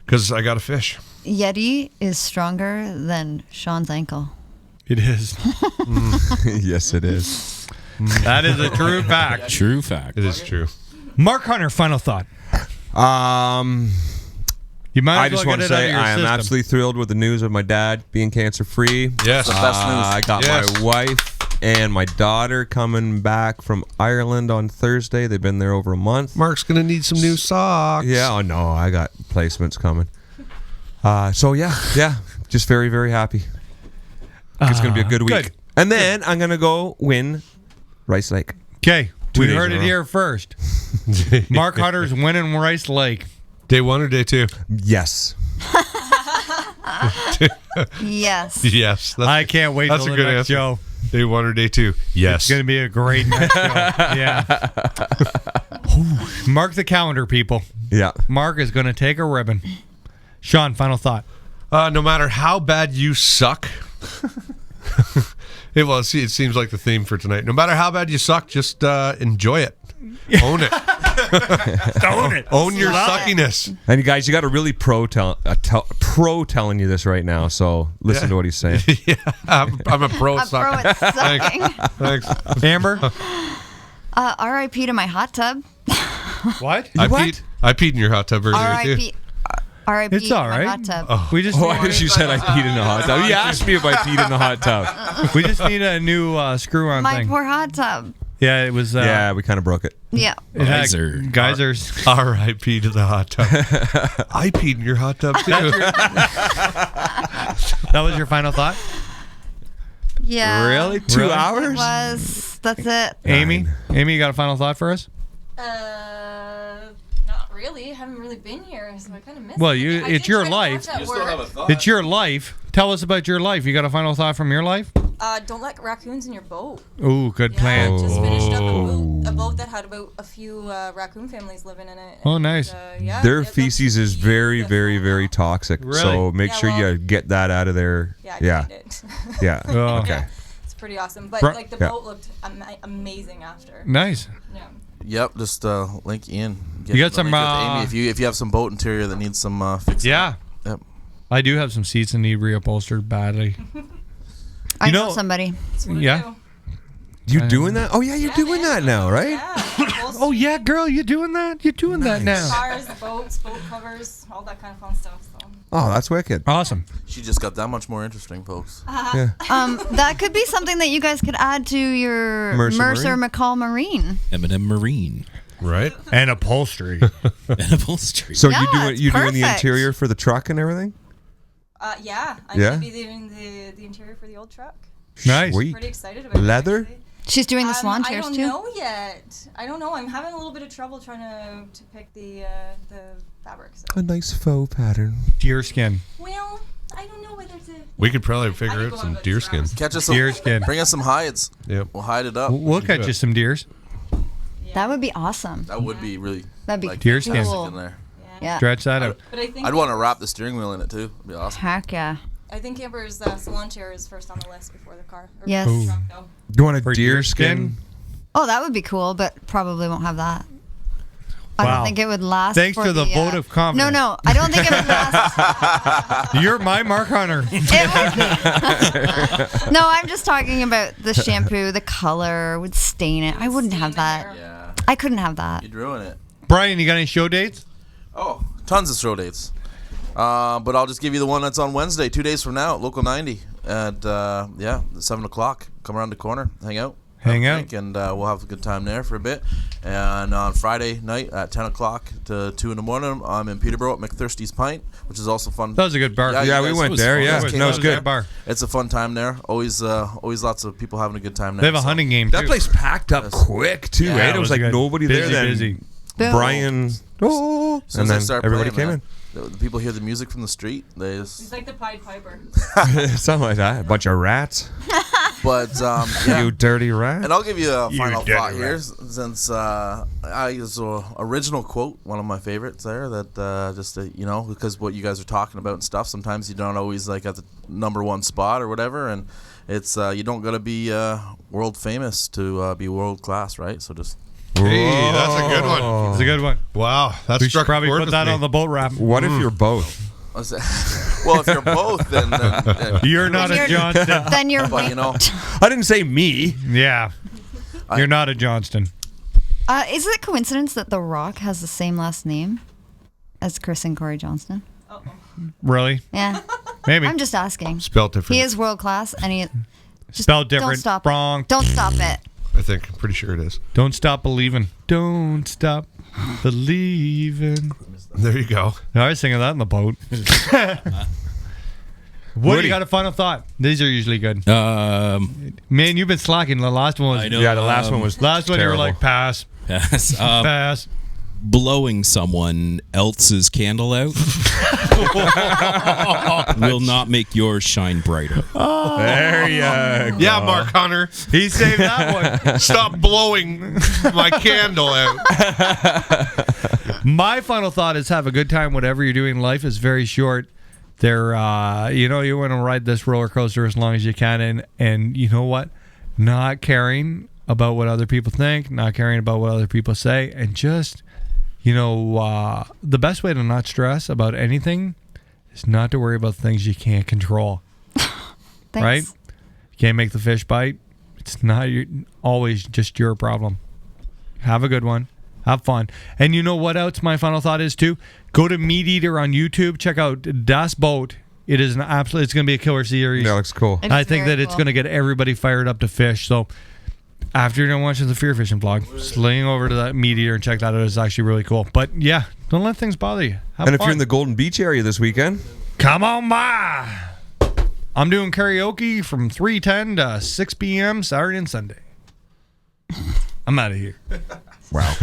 Speaker 7: because I got to fish.
Speaker 1: Yeti is stronger than Sean's ankle.
Speaker 4: It is.
Speaker 6: Yes, it is.
Speaker 4: That is a true fact.
Speaker 8: True fact.
Speaker 7: It is true.
Speaker 4: Mark Hunter, final thought. You might.
Speaker 6: I
Speaker 4: as
Speaker 6: just
Speaker 4: well
Speaker 6: want to
Speaker 4: get it out
Speaker 6: say
Speaker 4: of your
Speaker 6: I am
Speaker 4: system.
Speaker 6: absolutely thrilled with the news of my dad being cancer-free.
Speaker 7: Yes.
Speaker 9: The best news.
Speaker 6: I got
Speaker 7: Yes.
Speaker 6: my wife and my daughter coming back from Ireland on Thursday. They've been there over a month.
Speaker 7: Mark's gonna need some new socks.
Speaker 6: Yeah, oh no, I got placements coming. So yeah, just very, very happy. It's gonna be a good week.
Speaker 4: Good.
Speaker 6: And then I'm gonna go win Rice Lake.
Speaker 4: Okay,
Speaker 6: 2
Speaker 4: we
Speaker 6: days
Speaker 4: heard
Speaker 6: in a
Speaker 4: it
Speaker 6: row.
Speaker 4: here first. Mark Hunter's winning Rice Lake.
Speaker 7: Day 1 or day 2?
Speaker 6: Yes.
Speaker 1: Yes.
Speaker 7: Yes.
Speaker 4: I can't wait
Speaker 7: That's
Speaker 4: till
Speaker 7: a
Speaker 4: the
Speaker 7: good
Speaker 4: next
Speaker 7: answer.
Speaker 4: show.
Speaker 7: Day 1 or day 2? Yes.
Speaker 4: It's going to be a great next show. Yeah. Mark the calendar, people.
Speaker 6: Yeah.
Speaker 4: Mark is going to take a ribbon. Sean, final thought.
Speaker 7: No matter how bad you suck. It seems like the theme for tonight. No matter how bad you suck, just enjoy it. Own it.
Speaker 4: Own it.
Speaker 7: Own your suckiness.
Speaker 6: And you guys, you got a really pro telling you this right now. So listen to what he's saying.
Speaker 7: Yeah, I'm a pro
Speaker 1: A pro
Speaker 7: sucker.
Speaker 1: at sucking.
Speaker 7: Thanks.
Speaker 4: Amber?
Speaker 1: R.I.P. to my hot tub.
Speaker 4: What?
Speaker 7: I peed in your hot tub earlier too.
Speaker 1: R.I.P. R.I.P.
Speaker 4: It's
Speaker 1: to
Speaker 4: all
Speaker 1: my
Speaker 4: right.
Speaker 1: hot tub.
Speaker 4: We just
Speaker 6: Oh, you said I peed in the hot tub. You asked me if I peed in the hot tub.
Speaker 4: we just need a new screw-on
Speaker 1: My
Speaker 4: thing.
Speaker 1: poor hot tub.
Speaker 4: Yeah, it was.
Speaker 6: Yeah, we kind of broke it.
Speaker 1: Yeah.
Speaker 4: It had
Speaker 8: Geyser.
Speaker 4: geysers.
Speaker 7: R.I.P. to the hot tub. I peed in your hot tub too.
Speaker 4: That was your final thought?
Speaker 1: Yeah.
Speaker 6: Really? 2
Speaker 4: Really?
Speaker 1: It
Speaker 6: hours?
Speaker 1: was. That's it.
Speaker 4: Amy? Amy, you got a final thought for us?
Speaker 12: Not really. I haven't really been here, so I kind of missed
Speaker 4: Well,
Speaker 12: it.
Speaker 4: you-
Speaker 12: I
Speaker 4: it's
Speaker 12: did
Speaker 4: your
Speaker 12: try to watch
Speaker 4: life.
Speaker 12: at
Speaker 9: You still have a
Speaker 12: work.
Speaker 9: thought.
Speaker 4: It's your life. Tell us about your life. You got a final thought from your life?
Speaker 12: Don't let raccoons in your boat.
Speaker 4: Ooh, good
Speaker 12: Yeah,
Speaker 4: plan.
Speaker 12: I just finished up a boat that had about a few raccoon families living in it.
Speaker 4: Oh,
Speaker 12: and,
Speaker 4: nice.
Speaker 12: Yeah,
Speaker 6: Their
Speaker 12: it looks
Speaker 6: feces is very, very, very toxic.
Speaker 4: Really?
Speaker 6: So make
Speaker 12: Yeah,
Speaker 6: sure
Speaker 12: well-
Speaker 6: you get that out of there.
Speaker 12: Yeah, I
Speaker 6: Yeah.
Speaker 12: cleaned it.
Speaker 6: Yeah.
Speaker 4: Oh.
Speaker 6: Okay.
Speaker 12: Yeah, it's pretty awesome. But
Speaker 4: Bru-
Speaker 12: like the
Speaker 6: Yeah.
Speaker 12: boat looked amazing after.
Speaker 4: Nice.
Speaker 12: Yeah.
Speaker 9: Yep, just link in.
Speaker 4: You got some,
Speaker 9: Amy if you have some boat interior that needs some fixing.
Speaker 4: Yeah.
Speaker 9: Yep.
Speaker 4: I do have some seats that need reupholstered badly.
Speaker 1: I know
Speaker 4: know-
Speaker 1: somebody.
Speaker 12: That's what I
Speaker 4: Yeah.
Speaker 12: do.
Speaker 6: You doing that? Oh yeah, you're doing that now, right?
Speaker 12: Yeah.
Speaker 4: Oh, yeah, girl, you doing that? You're doing that now.
Speaker 12: Cars, boats, boat covers, all that kind of fun stuff. So.
Speaker 6: Oh, that's wicked.
Speaker 4: Awesome.
Speaker 9: She just got that much more interesting, folks.
Speaker 1: That could be something that you guys could add to your
Speaker 6: Mercer
Speaker 1: McCall Marine.
Speaker 8: M&M Marine.
Speaker 7: Right?
Speaker 4: And upholstery.
Speaker 8: And upholstery.
Speaker 6: So
Speaker 1: Yeah,
Speaker 6: you doing
Speaker 1: it's
Speaker 6: you doing the
Speaker 1: perfect.
Speaker 6: interior for the truck and everything?
Speaker 12: Yeah, I'm
Speaker 6: Yeah?
Speaker 12: gonna be doing the interior for the old truck.
Speaker 4: Nice.
Speaker 6: Sweet.
Speaker 12: Pretty excited about
Speaker 6: Leather?
Speaker 12: it. actually.
Speaker 1: She's doing the salon chairs
Speaker 12: I
Speaker 1: too.
Speaker 12: don't know yet. I don't know. I'm having a little bit of trouble trying to pick the fabric. So.
Speaker 6: A nice faux pattern.
Speaker 4: Deer skin.
Speaker 12: Well, I don't know whether to.
Speaker 7: We could probably
Speaker 12: I
Speaker 7: figure
Speaker 12: could
Speaker 7: out
Speaker 12: go on
Speaker 7: some
Speaker 12: about
Speaker 7: deer
Speaker 12: 2
Speaker 7: skin.
Speaker 12: hours.
Speaker 9: Catch us some.
Speaker 4: Deer skin.
Speaker 9: Bring us some hides.
Speaker 7: Yep.
Speaker 9: We'll hide it up.
Speaker 4: We'll catch you some deers.
Speaker 1: That would be awesome.
Speaker 9: That would be really.
Speaker 1: That'd be
Speaker 9: like,
Speaker 4: Deer skin.
Speaker 9: fantastic
Speaker 1: cool.
Speaker 9: in there.
Speaker 1: Yeah.
Speaker 4: Stretch that out.
Speaker 12: But I think
Speaker 9: I'd want to wrap the steering wheel in it too. It'd be awesome.
Speaker 1: Heck yeah.
Speaker 12: I think Amber's salon chair is first on the list before the car. Or
Speaker 1: Yes.
Speaker 12: before the truck, though.
Speaker 6: You want a
Speaker 4: For
Speaker 6: deer skin?
Speaker 1: Oh, that would be cool, but probably won't have that. I
Speaker 4: Wow.
Speaker 1: don't think it would last.
Speaker 4: Thanks
Speaker 1: for
Speaker 4: to the vote of confidence.
Speaker 1: No, I don't think it would last.
Speaker 4: You're my Mark Hunter.
Speaker 1: No, I'm just talking about the shampoo. The color would stain it. I wouldn't have that.
Speaker 9: Yeah.
Speaker 1: I couldn't have that.
Speaker 9: You'd ruin it.
Speaker 4: Brian, you got any show dates?
Speaker 9: Oh, tons of show dates. But I'll just give you the one that's on Wednesday, 2 days from now, at Local 90 at 7 o'clock. Come around the corner, hang out.
Speaker 4: Hang
Speaker 9: have a
Speaker 4: out.
Speaker 9: drink, and we'll have a good time there for a bit. And on Friday night at 10 o'clock to 2 in the morning, I'm in Peterborough at McThirsty's Pint, which is also fun.
Speaker 4: That was a good bar.
Speaker 9: you
Speaker 6: Yeah, we
Speaker 9: guys-
Speaker 6: went there. Yeah,
Speaker 9: guys
Speaker 6: no,
Speaker 9: came
Speaker 6: it was
Speaker 9: out
Speaker 6: good.
Speaker 9: there.
Speaker 4: bar.
Speaker 9: It's a fun time there. Always lots of people having a good time there.
Speaker 4: They have a
Speaker 9: so.
Speaker 4: hunting game
Speaker 6: That
Speaker 4: too.
Speaker 6: place packed up quick too,
Speaker 9: Yeah,
Speaker 6: right?
Speaker 9: it
Speaker 6: It was
Speaker 4: was
Speaker 6: like
Speaker 4: good.
Speaker 6: nobody
Speaker 4: Busy,
Speaker 6: there. Then
Speaker 4: busy.
Speaker 6: Brian,
Speaker 9: As soon
Speaker 6: and
Speaker 9: as I
Speaker 6: then
Speaker 9: start
Speaker 6: everybody
Speaker 9: playing,
Speaker 6: came
Speaker 9: man, the people hear the music from the street. They
Speaker 12: He's
Speaker 9: just,
Speaker 12: like the Pied Piper.
Speaker 6: in. Something like that. A bunch of rats.
Speaker 9: but yeah.
Speaker 6: You dirty rat.
Speaker 9: And I'll give you a final
Speaker 2: dirty
Speaker 9: thought here,
Speaker 2: rat.
Speaker 9: since it's an original quote, one of my favorites there. That because what you guys are talking about and stuff. Sometimes you don't always like at the number one spot or whatever, and it's you don't gotta be world famous to be world class, right? So just
Speaker 7: Hey, that's a good one.
Speaker 4: It's a good one.
Speaker 7: Wow, that
Speaker 4: We should
Speaker 7: struck a
Speaker 4: probably
Speaker 7: chord
Speaker 4: put
Speaker 7: with
Speaker 4: that
Speaker 7: me.
Speaker 4: on the boat wrap.
Speaker 6: What if you're both?
Speaker 9: well, if you're both, then
Speaker 4: You're not a Johnston.
Speaker 1: Then you're.
Speaker 9: but you know,
Speaker 6: I didn't say me.
Speaker 4: Yeah. You're not a Johnston.
Speaker 1: Is it a coincidence that The Rock has the same last name as Chris and Cory Johnston?
Speaker 4: Really?
Speaker 1: Yeah.
Speaker 4: Maybe.
Speaker 1: I'm just asking.
Speaker 7: Spelled different.
Speaker 1: He is world class, and he. Just
Speaker 4: Spelled different.
Speaker 1: Don't stop.
Speaker 4: Wrong.
Speaker 1: Don't stop it.
Speaker 7: I think. I'm pretty sure it is.
Speaker 4: Don't stop believing. Don't stop believing.
Speaker 7: There you go.
Speaker 4: I was singing that in the boat. What do you got a final thought? These are usually good. Man, you've been slacking. The last one was.
Speaker 8: I know.
Speaker 6: Yeah, the last one was
Speaker 4: Last one you were
Speaker 6: terrible.
Speaker 4: like pass,
Speaker 8: Pass.
Speaker 4: pass.
Speaker 8: Blowing someone else's candle out will not make yours shine brighter.
Speaker 6: There you go.
Speaker 7: Yeah, Mark Hunter.
Speaker 4: He saved that one.
Speaker 7: Stop blowing my candle out.
Speaker 4: My final thought is have a good time. Whatever you're doing, life is very short. There, you want to ride this roller coaster as long as you can, and you know what? Not caring about what other people think, not caring about what other people say, and just, the best way to not stress about anything is not to worry about things you can't control.
Speaker 1: Thanks.
Speaker 4: Right? You can't make the fish bite. It's not always just your problem. Have a good one. Have fun. And you know what else my final thought is too? Go to Meat Eater on YouTube. Check out Das Boat. It is it's going to be a killer series.
Speaker 6: That looks cool.
Speaker 1: It
Speaker 4: I
Speaker 1: is
Speaker 4: think
Speaker 1: very
Speaker 4: that it's
Speaker 1: cool.
Speaker 4: going to get everybody fired up to fish. So after you're done watching the FearFishing vlog, sling over to that Meat Eater and check that out. It's actually really cool. But yeah, don't let things bother you. Have
Speaker 6: And if
Speaker 4: fun.
Speaker 6: you're in the Golden Beach area this weekend,
Speaker 4: Come on by. I'm doing karaoke from 3:10 to 6 p.m. Saturday and Sunday. I'm out of here.
Speaker 6: wow.